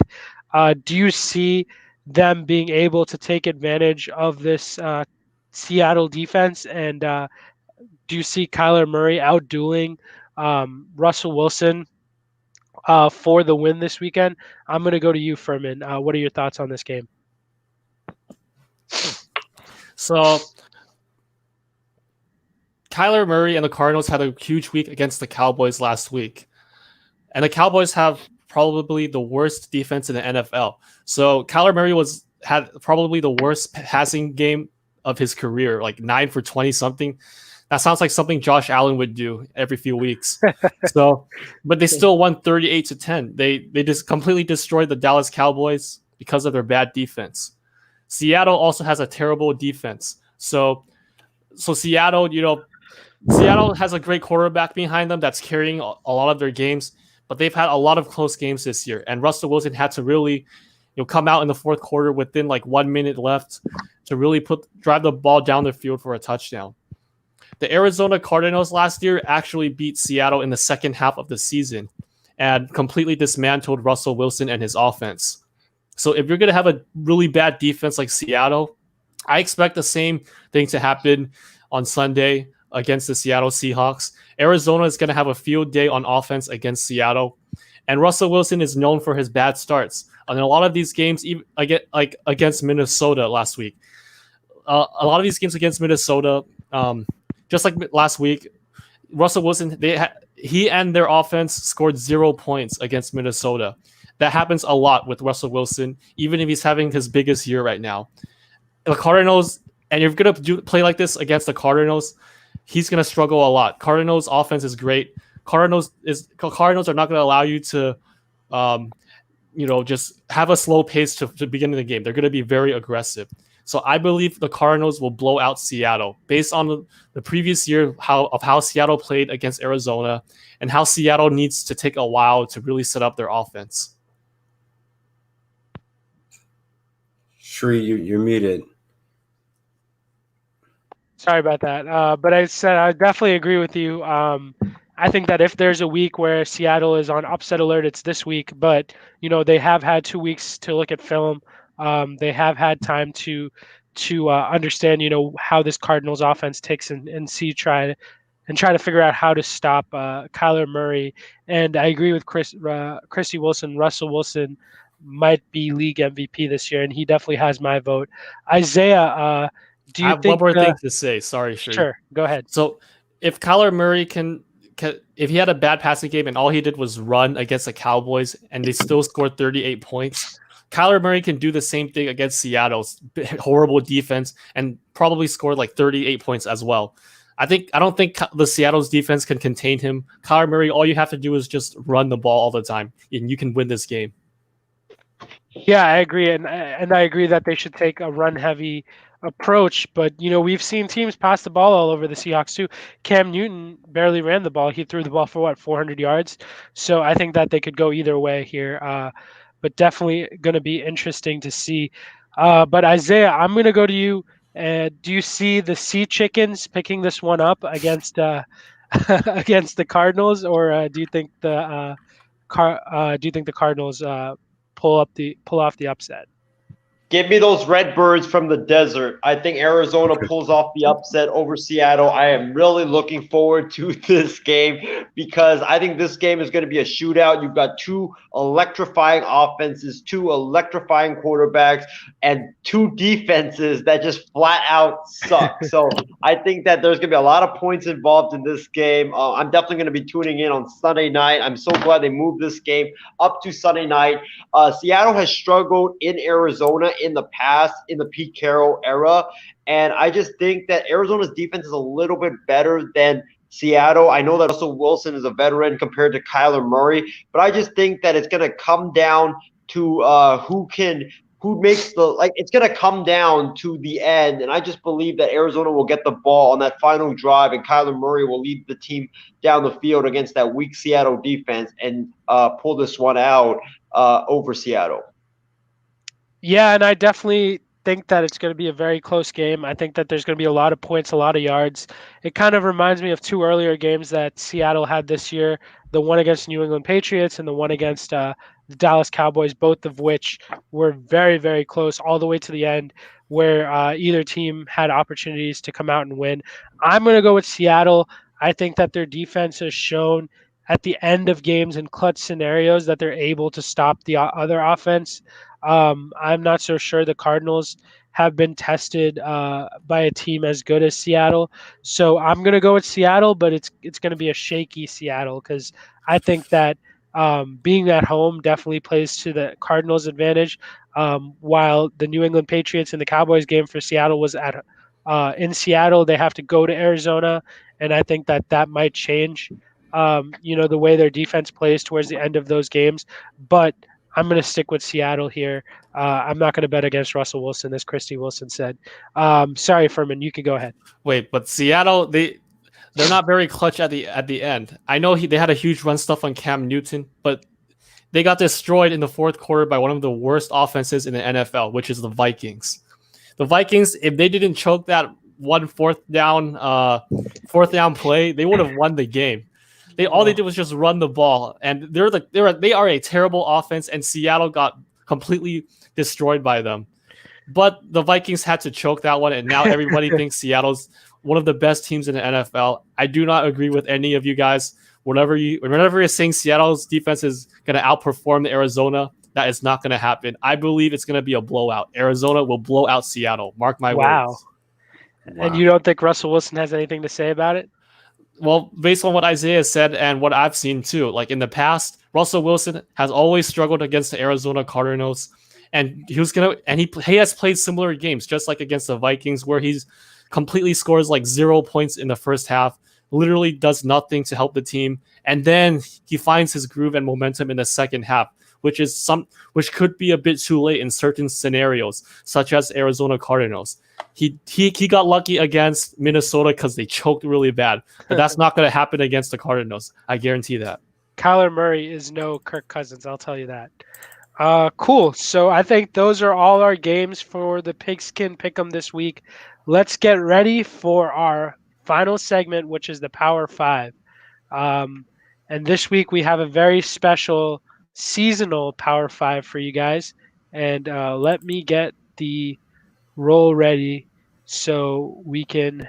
Speaker 1: Do you see them being able to take advantage of this Seattle defense? And do you see Kyler Murray outdueling Russell Wilson for the win this weekend? I'm going to go to you, Furman. What are your thoughts on this game?
Speaker 4: So Kyler Murray and the Cardinals had a huge week against the Cowboys last week. And the Cowboys have probably the worst defense in the NFL. So Kyler Murray had probably the worst passing game of his career, like 9 for 20 something. That sounds like something Josh Allen would do every few weeks. But they still won 38-10. They just completely destroyed the Dallas Cowboys because of their bad defense. Seattle also has a terrible defense. So Seattle, Seattle has a great quarterback behind them that's carrying a lot of their games, but they've had a lot of close games this year. And Russell Wilson had to really, come out in the fourth quarter within like 1 minute left to really drive the ball down the field for a touchdown. The Arizona Cardinals last year actually beat Seattle in the second half of the season and completely dismantled Russell Wilson and his offense. So if you're going to have a really bad defense like Seattle, I expect the same thing to happen on Sunday against the Seattle Seahawks. Arizona is going to have a field day on offense against Seattle. And Russell Wilson is known for his bad starts. And in a lot of these games, even like against Minnesota last week, a lot of these games against Minnesota, just like last week, Russell Wilson, he and their offense scored 0 points against Minnesota. That happens a lot with Russell Wilson, even if he's having his biggest year right now. The Cardinals, and you're going to play like this against the Cardinals, he's going to struggle a lot. Cardinals offense is great. Cardinals are not going to allow you to, just have a slow pace to begin the game. They're going to be very aggressive. So I believe the Cardinals will blow out Seattle based on the previous year of how Seattle played against Arizona and how Seattle needs to take a while to really set up their offense.
Speaker 2: Shri, you're muted.
Speaker 1: Sorry about that. But I said I definitely agree with you. I think that if there's a week where Seattle is on upset alert, it's this week. But they have had 2 weeks to look at film. They have had time to understand, how this Cardinals offense ticks and try to figure out how to stop Kyler Murray. And I agree with Christy Wilson. Russell Wilson might be league MVP this year, and he definitely has my vote. Isaiah, do you
Speaker 4: I have
Speaker 1: think?
Speaker 4: One more thing to say. Sorry, Shri.
Speaker 1: Sure, go ahead.
Speaker 4: So if Kyler Murray if he had a bad passing game and all he did was run against the Cowboys and they still scored 38 points, Kyler Murray can do the same thing against Seattle's horrible defense and probably score like 38 points as well. I don't think the Seattle's defense can contain him. Kyler Murray, all you have to do is just run the ball all the time, and you can win this game.
Speaker 1: Yeah, I agree, and I agree that they should take a run-heavy approach. But we've seen teams pass the ball all over the Seahawks too. Cam Newton barely ran the ball. He threw the ball for 400 yards. So I think that they could go either way here. But definitely going to be interesting to see. But Isaiah, I'm going to go to you. Do you see the Sea Chickens picking this one up against against the Cardinals, or do you think the Cardinals pull off the upset?
Speaker 3: Give me those Redbirds from the desert. I think Arizona pulls off the upset over Seattle. I am really looking forward to this game because I think this game is going to be a shootout. You've got two electrifying offenses, two electrifying quarterbacks, and two defenses that just flat out suck. So I think that there's going to be a lot of points involved in this game. I'm definitely going to be tuning in on Sunday night. I'm so glad they moved this game up to Sunday night. Seattle has struggled in Arizona in the past, in the Pete Carroll era. And I just think that Arizona's defense is a little bit better than Seattle. I know that Russell Wilson is a veteran compared to Kyler Murray, but I just think that it's going to come down to it's going to come down to the end. And I just believe that Arizona will get the ball on that final drive and Kyler Murray will lead the team down the field against that weak Seattle defense and pull this one out over Seattle.
Speaker 1: Yeah, and I definitely think that it's going to be a very close game. I think that there's going to be a lot of points, a lot of yards. It kind of reminds me of two earlier games that Seattle had this year, the one against New England Patriots and the one against the Dallas Cowboys, both of which were very, very close all the way to the end, where either team had opportunities to come out and win. I'm going to go with Seattle. I think that their defense has shown at the end of games in clutch scenarios that they're able to stop the other offense. I'm not so sure the Cardinals have been tested by a team as good as Seattle. So I'm going to go with Seattle, but it's going to be a shaky Seattle because I think that being at home definitely plays to the Cardinals' advantage, while the New England Patriots and the Cowboys game for Seattle was in Seattle. They have to go to Arizona, and I think that might change the way their defense plays towards the end of those games. But I'm going to stick with Seattle here. I'm not going to bet against Russell Wilson, as Christy Wilson said. Sorry, Furman, you could go ahead.
Speaker 4: Wait, but Seattle, they're not very clutch at the end. I know they had a huge run stuff on Cam Newton, but they got destroyed in the fourth quarter by one of the worst offenses in the NFL, which is the Vikings. The Vikings, if they didn't choke that one fourth down play, they would have won the game. All they did was just run the ball, and they are a terrible offense, and Seattle got completely destroyed by them. But the Vikings had to choke that one, and now everybody thinks Seattle's one of the best teams in the NFL. I do not agree with any of you guys. Whenever you're saying Seattle's defense is going to outperform Arizona, that is not going to happen. I believe it's going to be a blowout. Arizona will blow out Seattle. Mark my words.
Speaker 1: Wow. And you don't think Russell Wilson has anything to say about it?
Speaker 4: well, based on what Isaiah said and what I've seen too, like in the past, Russell Wilson has always struggled against the Arizona Cardinals, and he has played similar games, just like against the Vikings, where he's completely scores like 0 points in the first half, literally does nothing to help the team, and then he finds his groove and momentum in the second half, which could be a bit too late in certain scenarios, such as Arizona Cardinals. He got lucky against Minnesota because they choked really bad, but that's not going to happen against the Cardinals. I guarantee that.
Speaker 1: Kyler Murray is no Kirk Cousins, I'll tell you that. Cool. So I think those are all our games for the Pigskin Pick'Em this week. Let's get ready for our final segment, which is the Power 5. And this week we have a very special seasonal Power 5 for you guys. And let me get the roll ready so we can...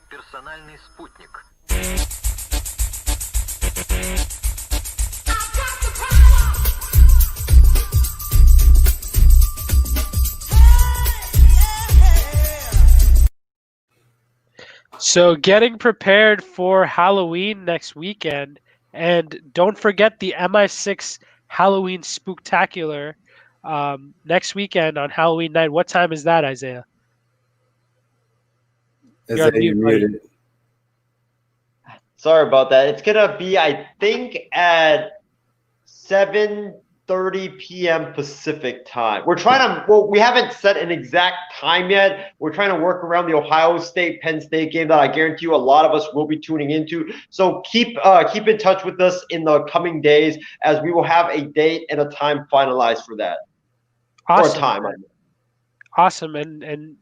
Speaker 5: Персональный спутник.
Speaker 1: So getting prepared for Halloween next weekend, and don't forget the MI6 Halloween Spooktacular next weekend on Halloween night. What time is that, Isaiah? You're on mute, buddy.
Speaker 2: Muted.
Speaker 3: Sorry about that. It's gonna be, I think, at 7:30 p.m. Pacific time. We're trying to, well, we haven't set an exact time yet. We're trying to work around the Ohio State Penn State game that I guarantee you a lot of us will be tuning into. So keep in touch with us in the coming days, as we will have a date and a time finalized for that.
Speaker 1: Awesome.
Speaker 3: Or time.
Speaker 1: Awesome. And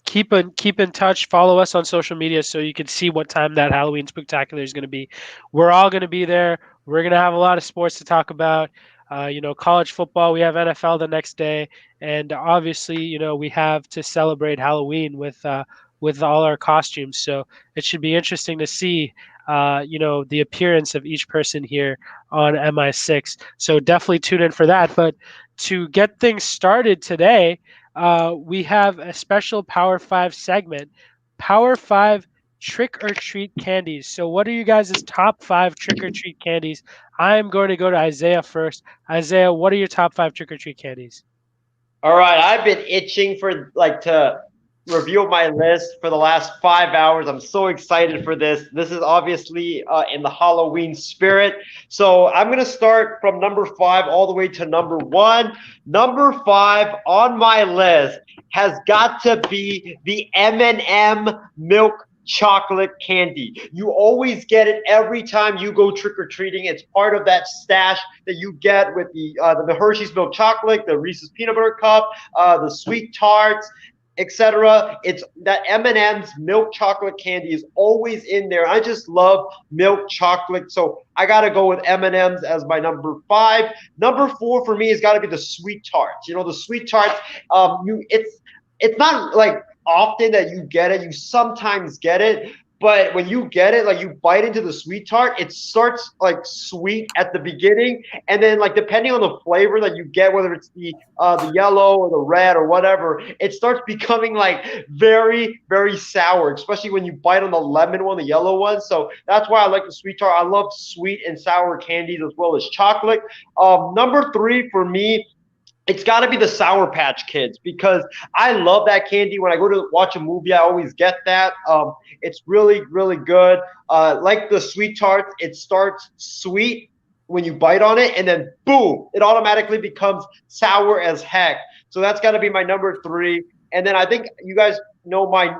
Speaker 1: keep in touch. Follow us on social media so you can see what time that Halloween Spooktacular is going to be. We're all going to be there. We're going to have a lot of sports to talk about. College football, we have NFL the next day, and obviously, we have to celebrate Halloween with all our costumes. So it should be interesting to see, the appearance of each person here on MI6. So definitely tune in for that. But to get things started today, we have a special Power 5 segment, Power 5 Trick or Treat Candies. So what are you guys' top 5 trick or treat candies? I'm going to go to Isaiah first. Isaiah, what are your top 5 trick or treat candies?
Speaker 3: All right, I've been itching for to review my list for the last 5 hours. I'm so excited for this. This is obviously in the Halloween spirit. So I'm going to start from number 5 all the way to number 1. Number 5 on my list has got to be the M&M milk chocolate candy. You always get it every time you go trick-or-treating. It's part of that stash that you get with the Hershey's milk chocolate, the Reese's peanut butter cup, the sweet tarts, etc. It's that M&M's milk chocolate candy is always in there. I just love milk chocolate, so I gotta go with M&M's as my number 5. Number 4 for me has got to be the sweet tarts. The sweet tarts. It's not like often that you get it. You sometimes get it, but when you get it, like you bite into the sweet tart, it starts like sweet at the beginning, and then like depending on the flavor that you get, whether it's the yellow or the red or whatever, it starts becoming like very, very sour, especially when you bite on the lemon one, the yellow one. So that's why I like the sweet tart. I love sweet and sour candies as well as chocolate. Number 3 for me, it's got to be the Sour Patch Kids, because I love that candy. When I go to watch a movie, I always get that. It's really, really good. Like the sweet tarts, it starts sweet when you bite on it, and then boom, it automatically becomes sour as heck. So that's got to be my number 3. And then I think you guys know my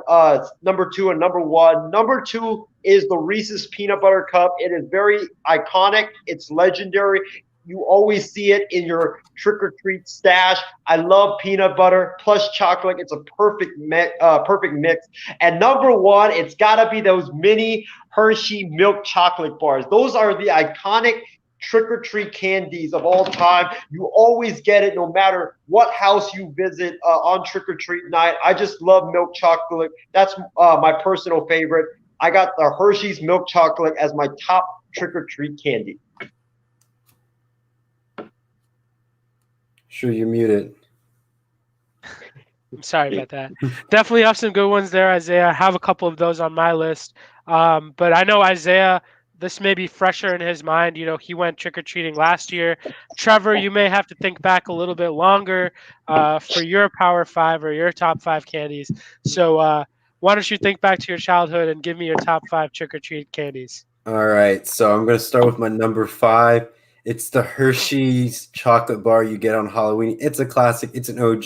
Speaker 3: number 2 and number 1. Number 2 is the Reese's Peanut Butter Cup. It is very iconic. It's legendary. You always see it in your trick-or-treat stash. I love peanut butter plus chocolate. It's a perfect mix. And number 1, it's got to be those mini Hershey milk chocolate bars. Those are the iconic trick-or-treat candies of all time. You always get it no matter what house you visit on trick-or-treat night. I just love milk chocolate. That's my personal favorite. I got the Hershey's milk chocolate as my top trick-or-treat candy.
Speaker 2: Sure, you're muted.
Speaker 1: I'm sorry about that. Definitely have some good ones there, Isaiah. I have a couple of those on my list. But I know Isaiah, this may be fresher in his mind. You know, he went trick-or-treating last year. Trevor, you may have to think back a little bit longer for your Power 5 or your top 5 candies. So why don't you think back to your childhood and give me your top 5 trick-or-treat candies?
Speaker 2: All right, so I'm going to start with my number 5. It's the Hershey's chocolate bar you get on Halloween. It's a classic. It's an OG.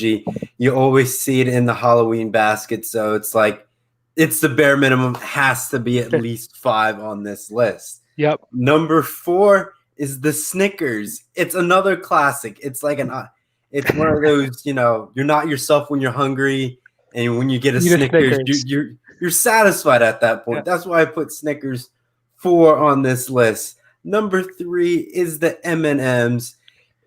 Speaker 2: You always see it in the Halloween basket, so it's like it's the bare minimum. Has to be at least 5 on this list.
Speaker 1: Yep.
Speaker 2: Number 4 is the Snickers. It's another classic. It's like it's one of those, you know, you're not yourself when you're hungry, and when you get a Snickers, you're satisfied at that point. Yeah. That's why I put Snickers 4 on this list. Number 3 is the M&Ms.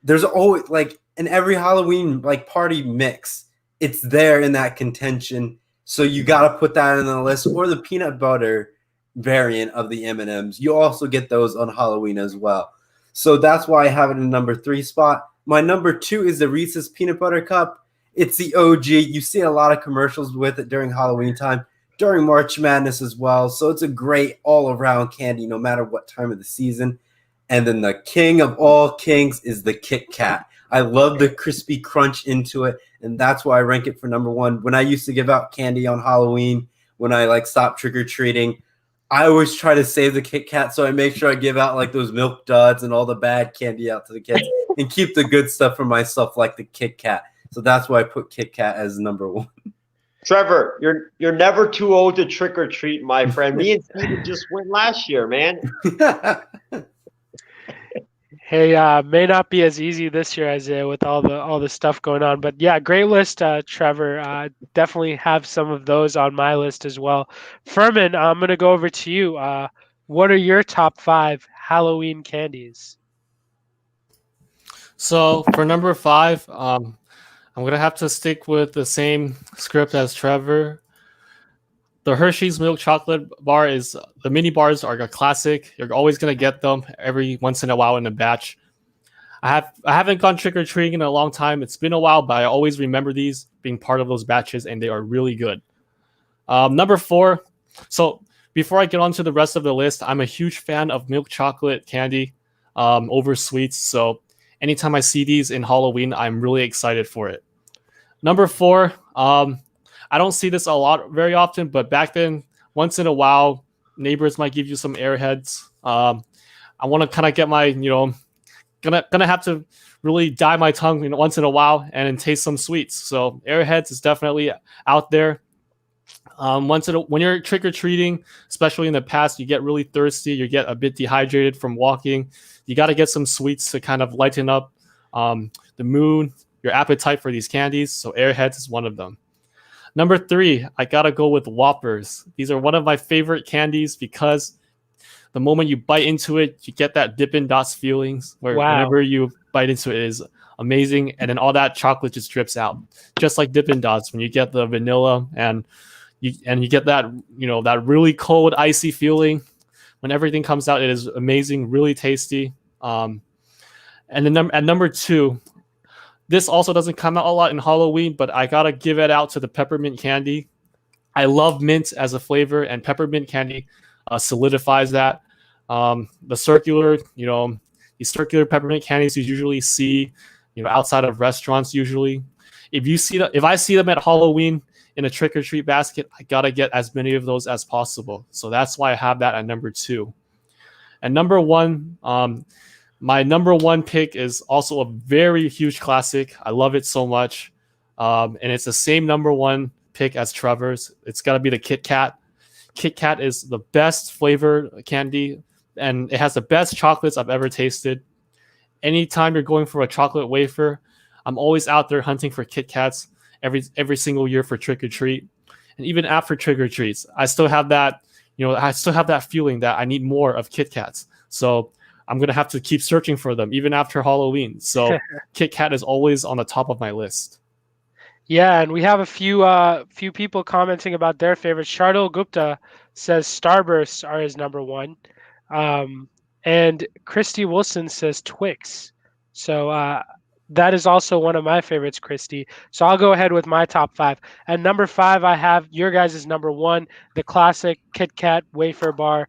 Speaker 2: There's always, like, in every Halloween like party mix, it's there in that contention. So you got to put that in the list. Or the peanut butter variant of the M&Ms. You also get those on Halloween as well. So that's why I have it in number 3 spot. My number 2 is the Reese's Peanut Butter Cup. It's the OG. You see a lot of commercials with it during Halloween time, during March Madness as well. So it's a great all-around candy no matter what time of the season. And then the king of all kings is the Kit Kat. I love the crispy crunch into it, and that's why I rank it for number 1. When I used to give out candy on Halloween, when I like stopped trick-or-treating, I always try to save the Kit Kat, so I make sure I give out like those Milk Duds and all the bad candy out to the kids and keep the good stuff for myself like the Kit Kat. So that's why I put Kit Kat as number 1.
Speaker 3: Trevor, you're never too old to trick or treat, my friend. Me and Steven just went last year, man.
Speaker 1: Hey, may not be as easy this year, Isaiah, with all the stuff going on. But yeah, great list, Trevor. Definitely have some of those on my list as well. Furman, I'm gonna go over to you. What are your top 5 Halloween candies?
Speaker 4: So for number 5, I'm going to have to stick with the same script as Trevor. The Hershey's milk chocolate bar the mini bars are a classic. You're always going to get them every once in a while in a batch. I haven't gone trick-or-treating in a long time. It's been a while, but I always remember these being part of those batches, and they are really good. Number 4. So before I get on to the rest of the list, I'm a huge fan of milk chocolate candy over sweets. So anytime I see these in Halloween, I'm really excited for it. Number 4, I don't see this a lot very often, but back then, once in a while, neighbors might give you some Airheads. I want to kind of get my, gonna have to really dye my tongue once in a while and taste some sweets. So Airheads is definitely out there. When you're trick-or-treating, especially in the past, you get really thirsty, you get a bit dehydrated from walking. You got to get some sweets to kind of lighten up the mood, your appetite for these candies. So Airheads is one of them. Number 3, I got to go with Whoppers. These are one of my favorite candies because the moment you bite into it, you get that Dippin' Dots feelings where whenever you bite into it is amazing. And then all that chocolate just drips out, just like Dippin' Dots when you get the vanilla and you get that, that really cold, icy feeling. When everything comes out, it is amazing, really tasty. And then at number 2, this also doesn't come out a lot in Halloween, but I gotta give it out to the peppermint candy. I love mint as a flavor, and peppermint candy solidifies that. The circular, these circular peppermint candies you usually see, outside of restaurants. Usually, if I see them at Halloween in a trick or treat basket, I gotta get as many of those as possible. So that's why I have that at number 2. And number 1, my number 1 pick is also a very huge classic. I love it so much. And it's the same number 1 pick as Trevor's. It's got to be the Kit Kat. Kit Kat is the best flavor candy, and it has the best chocolates I've ever tasted. Anytime you're going for a chocolate wafer, I'm always out there hunting for Kit Kats every single year for trick or treat. And even after trick or treats, I still have that, feeling that I need more of Kit Kats. So I'm going to have to keep searching for them even after Halloween. So Kit Kat is always on the top of my list.
Speaker 1: Yeah, and we have a few people commenting about their favorites. Shardul Gupta says Starbursts are his number 1. And Christy Wilson says Twix. So That is also one of my favorites, Christy. So I'll go ahead with my top 5. At number 5, I have your guys' number 1, the classic Kit Kat wafer bar.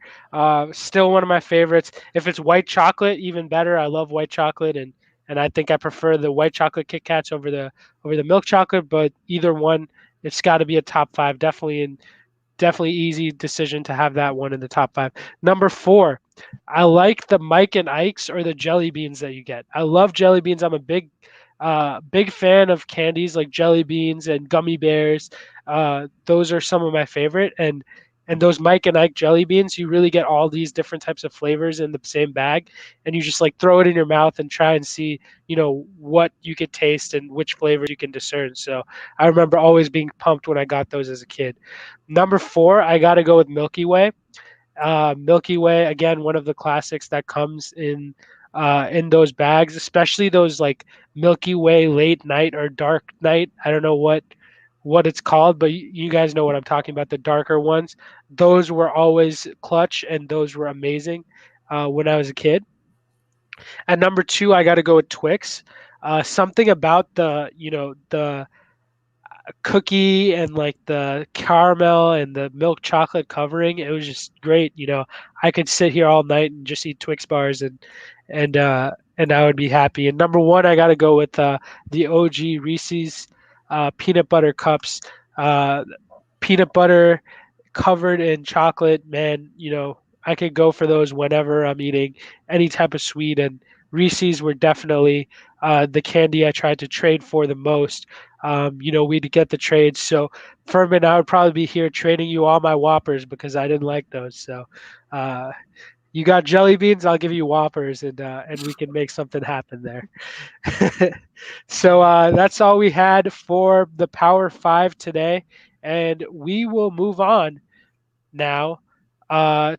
Speaker 1: Still one of my favorites. If it's white chocolate, even better. I love white chocolate, and I think I prefer the white chocolate Kit Kats over the milk chocolate. But either one, it's got to be a top 5. Definitely easy decision to have that one in the top 5. Number 4, I like the Mike and Ike's or the jelly beans that you get. I love jelly beans. I'm a big fan of candies like jelly beans and gummy bears. Those are some of my favorite. And those Mike and Ike jelly beans, you really get all these different types of flavors in the same bag, and you just like throw it in your mouth and try and see, what you could taste and which flavors you can discern. So I remember always being pumped when I got those as a kid. Number 4, I got to go with Milky Way. Milky Way, again, one of the classics that comes in those bags, especially those like Milky Way late night or dark night. I don't know what it's called, but you guys know what I'm talking about, the darker ones. Those were always clutch, and those were amazing when I was a kid. At number 2, I got to go with Twix. Something about the cookie and like the caramel and the milk chocolate covering, it was just great. I could sit here all night and just eat Twix bars, and I would be happy. And number 1, I got to go with the OG Reese's peanut butter cups. Peanut butter covered in chocolate, man. I could go for those whenever I'm eating any type of sweet, and Reese's were definitely the candy I tried to trade for the most. We'd get the trades. So Furman, I would probably be here trading you all my Whoppers because I didn't like those. So you got jelly beans, I'll give you Whoppers, and we can make something happen there. So that's all we had for the Power 5 today, and we will move on now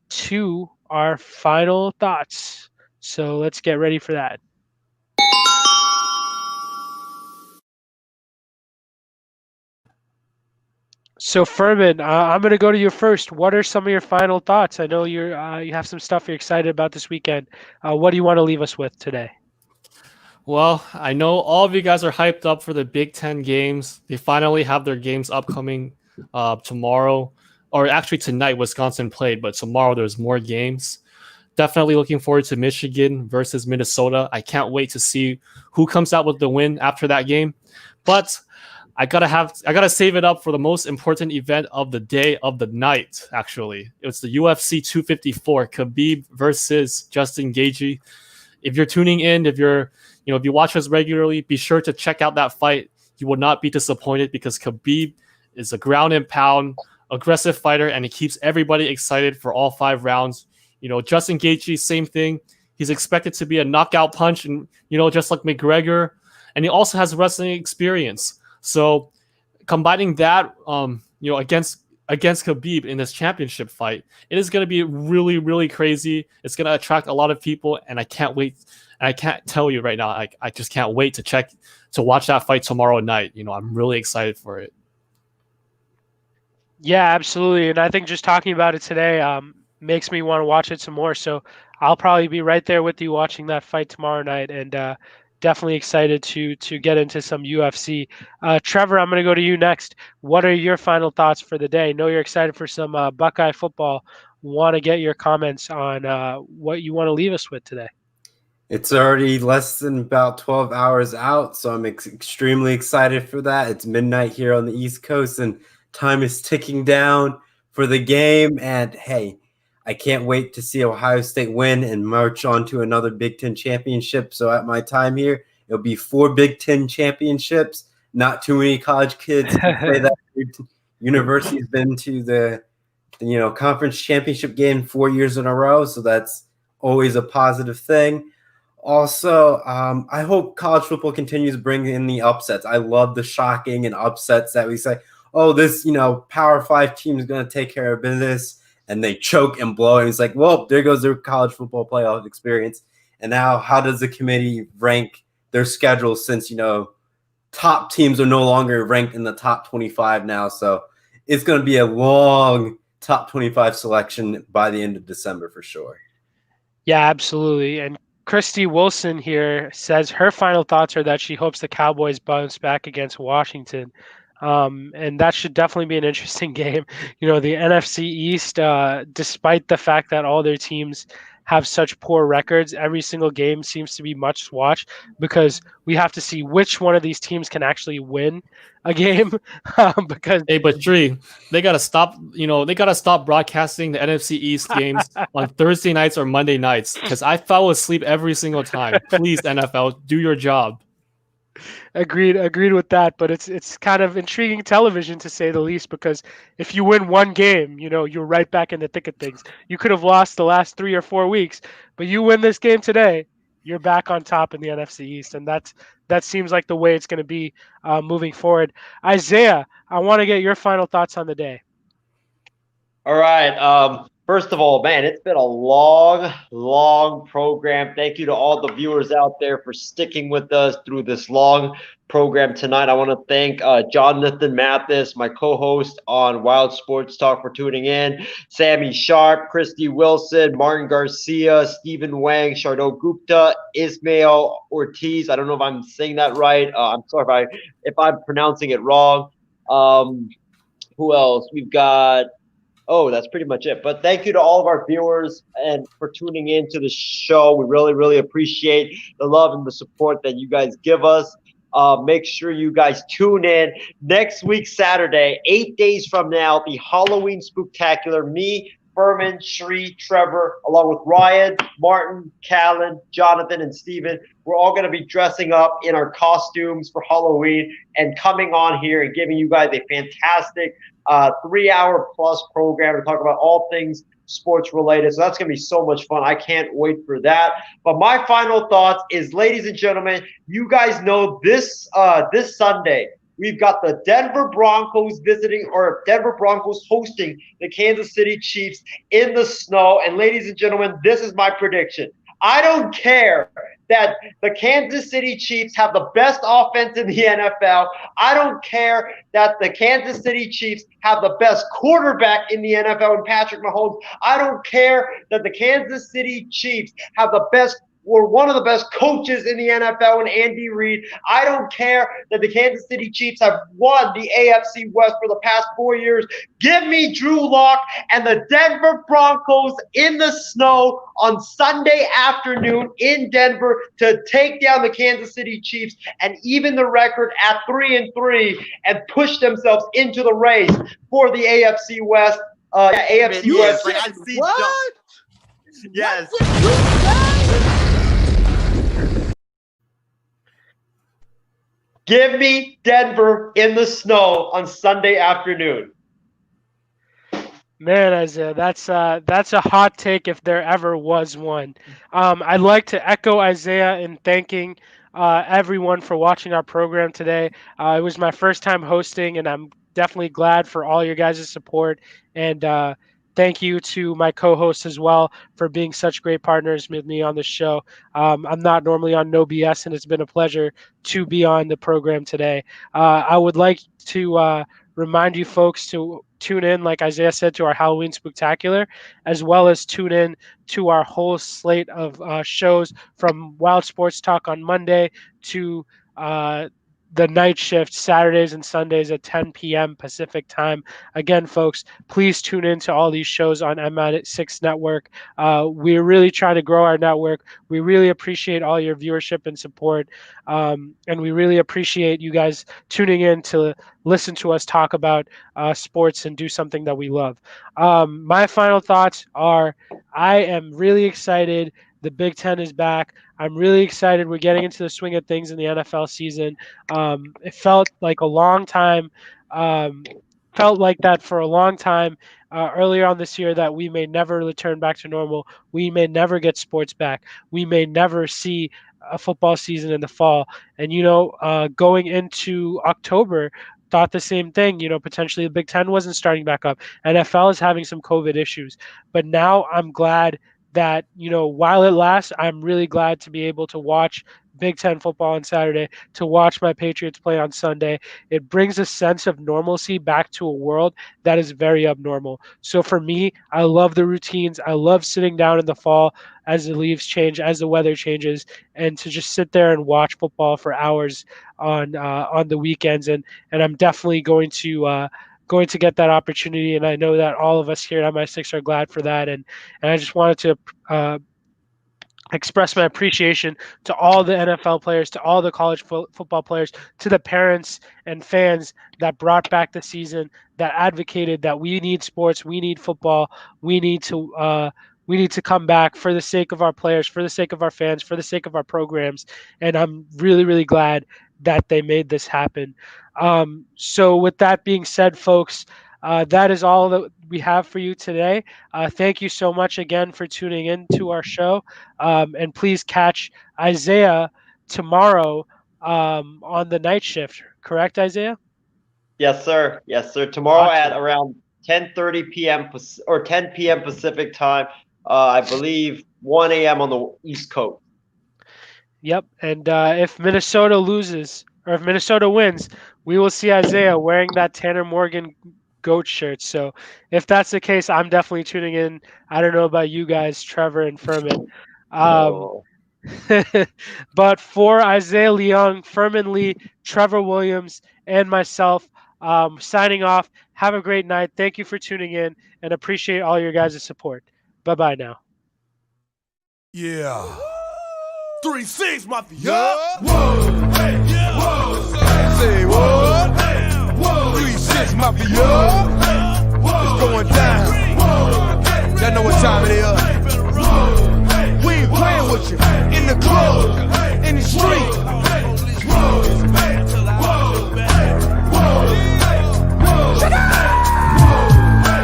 Speaker 1: to our final thoughts. So let's get ready for that. So Furman, I'm going to go to you first. What are some of your final thoughts? I know you have some stuff you're excited about this weekend. What do you want to leave us with today?
Speaker 4: Well, I know all of you guys are hyped up for the Big Ten games. They finally have their games upcoming tomorrow, or actually tonight. Wisconsin played, but tomorrow there's more games. Definitely looking forward to Michigan versus Minnesota. I can't wait to see who comes out with the win after that game. But I gotta save it up for the most important event of the day, of the night. Actually, it's the UFC 254, Khabib versus Justin Gaethje. If you're tuning in, if you watch us regularly, be sure to check out that fight. You will not be disappointed because Khabib is a ground and pound aggressive fighter, and he keeps everybody excited for all 5 rounds. Justin Gaethje, same thing. He's expected to be a knockout punch, and just like McGregor, and he also has wrestling experience. So combining that, against Khabib in this championship fight, it is going to be really, really crazy. It's going to attract a lot of people, and I can't wait. And I can't tell you right now, I just can't wait to watch that fight tomorrow night. I'm really excited for it.
Speaker 1: Yeah, absolutely. And I think just talking about it today makes me want to watch it some more. So I'll probably be right there with you watching that fight tomorrow night, and definitely excited to get into some UFC. Trevor, I'm going to go to you next. What are your final thoughts for the day? I know you're excited for some Buckeye football. Want to get your comments on what you want to leave us with today.
Speaker 2: It's already less than about 12 hours out, so I'm extremely excited for that. It's midnight here on the East Coast, and time is ticking down for the game. And hey, I can't wait to see Ohio State win and march on to another Big Ten championship. So at my time here, it'll be 4 Big Ten championships. Not too many college kids can say that. University's been to the conference championship game 4 years in a row, so that's always a positive thing. Also, I hope college football continues to bring in the upsets. I love the shocking and upsets that we say, oh, this Power 5 team is going to take care of business, and they choke and blow. And it's like, well, there goes their college football playoff experience. And now how does the committee rank their schedule since, top teams are no longer ranked in the top 25 now. So it's going to be a long top 25 selection by the end of December for sure.
Speaker 1: Yeah, absolutely. And Christy Wilson here says her final thoughts are that she hopes the Cowboys bounce back against Washington. And that should definitely be an interesting game. The NFC East, despite the fact that all their teams have such poor records, every single game seems to be much watched because we have to see which one of these teams can actually win a game. Because
Speaker 4: Hey, but Tree, they gotta stop. They gotta stop broadcasting the NFC East games on Thursday nights or Monday nights because I fell asleep every single time. Please, NFL, do your job.
Speaker 1: agreed with that, but it's kind of intriguing television to say the least because if you win one game, you're right back in the thick of things. You could have lost the last 3 or 4 weeks, but you win this game today, you're back on top in the NFC East, and that seems like the way it's going to be moving forward. Isaiah, I want to get your final thoughts on the day.
Speaker 3: All right. First of all, man, it's been a long program. Thank you to all the viewers out there for sticking with us through this long program tonight. I want to thank Jonathan Mathis, my co-host on Wild Sports Talk, for tuning in. Sammy Sharp, Christy Wilson, Martin Garcia, Stephen Wang, Shardo Gupta, Ismail Ortiz. I don't know if I'm saying that right. I'm sorry if I'm pronouncing it wrong. Who else? We've got... Oh, that's pretty much it. But thank you to all of our viewers and for tuning in to the show. We really appreciate the love and the support that you guys give us. Make sure you guys tune in next week, Saturday, 8 days from now, the Halloween Spooktacular. Me, Furman, Shree, Trevor, along with Ryan, Martin, Callan, Jonathan, and Steven. We're all going to be dressing up in our costumes for Halloween and coming on here and giving you guys a fantastic 3-hour plus program to talk about all things sports related. So that's going to be so much fun. I can't wait for that. But my final thoughts is, ladies and gentlemen, you guys know this Sunday, we've got the Denver Broncos hosting the Kansas City Chiefs in the snow. And ladies and gentlemen, this is my prediction. I don't care that the Kansas City Chiefs have the best offense in the NFL. I don't care that the Kansas City Chiefs have the best quarterback in the NFL in Patrick Mahomes. I don't care that the Kansas City Chiefs have one of the best coaches in the NFL in Andy Reid. I don't care that the Kansas City Chiefs have won the AFC West for the past 4 years. Give me Drew Lock and the Denver Broncos in the snow on Sunday afternoon in Denver to take down the Kansas City Chiefs and even the record at 3-3 and push themselves into the race for the AFC West. AFC West.
Speaker 6: Like, I see what? Yes.
Speaker 3: Give me Denver in the snow on Sunday afternoon.
Speaker 1: Man, Isaiah, that's a hot take if there ever was one. I'd like to echo Isaiah in thanking everyone for watching our program today. It was my first time hosting, and I'm definitely glad for all your guys' support. And thank you to my co-hosts as well for being such great partners with me on the show. I'm not normally on No BS, and it's been a pleasure to be on the program today. I would like to remind you folks to tune in, like Isaiah said, to our Halloween Spooktacular, as well as tune in to our whole slate of shows from Wild Sports Talk on Monday to the night shift Saturdays and Sundays at 10 p.m. Pacific time. Again, folks, please tune in to all these shows on M6 Network. We're really trying to grow our network. We really appreciate all your viewership and support. And we really appreciate you guys tuning in to listen to us talk about sports and do something that we love. My final thoughts are, I am really excited. The Big Ten is back. I'm really excited. We're getting into the swing of things in the NFL season. It felt like a long time, felt like that for a long time earlier on this year, that we may never return back to normal. We may never get sports back. We may never see a football season in the fall. And, going into October, thought the same thing. Potentially the Big Ten wasn't starting back up. NFL is having some COVID issues. But now I'm glad that, while it lasts, I'm really glad to be able to watch Big Ten football on Saturday, to watch my Patriots play on Sunday. It brings a sense of normalcy back to a world that is very abnormal. So for me, I love the routines. I love sitting down in the fall as the leaves change, as the weather changes, and to just sit there and watch football for hours on the weekends. And I'm definitely going to get that opportunity, and I know that all of us here at MI6 are glad for that. And I just wanted to express my appreciation to all the NFL players, to all the college football players, to the parents and fans that brought back the season, that advocated that we need sports, we need football, we need to come back for the sake of our players, for the sake of our fans, for the sake of our programs. And I'm really, really glad that they made this happen. So with that being said, folks, that is all that we have for you today. Thank you so much again for tuning in to our show. And please catch Isaiah tomorrow on the night shift. Correct, Isaiah?
Speaker 3: Yes, sir. Yes, sir. Tomorrow
Speaker 1: Awesome.
Speaker 3: at around 10:30 p.m. or 10 p.m. Pacific time. I believe 1 a.m. on the East Coast.
Speaker 1: Yep. And if Minnesota loses or if Minnesota wins, we will see Isaiah wearing that Tanner Morgan goat shirt. So if that's the case, I'm definitely tuning in. I don't know about you guys, Trevor and Furman. But for Isaiah Leung, Furman Lee, Trevor Williams, and myself, signing off. Have a great night. Thank you for tuning in and appreciate all your guys' support. Bye-bye now.
Speaker 7: Yeah. 3-6, mafia. Yeah. Whoa. Hey. Yeah. Whoa. Say what? Hey. Whoa. 3-6, mafia. Hey. It's going down. Whoa. Y'all know what time it is.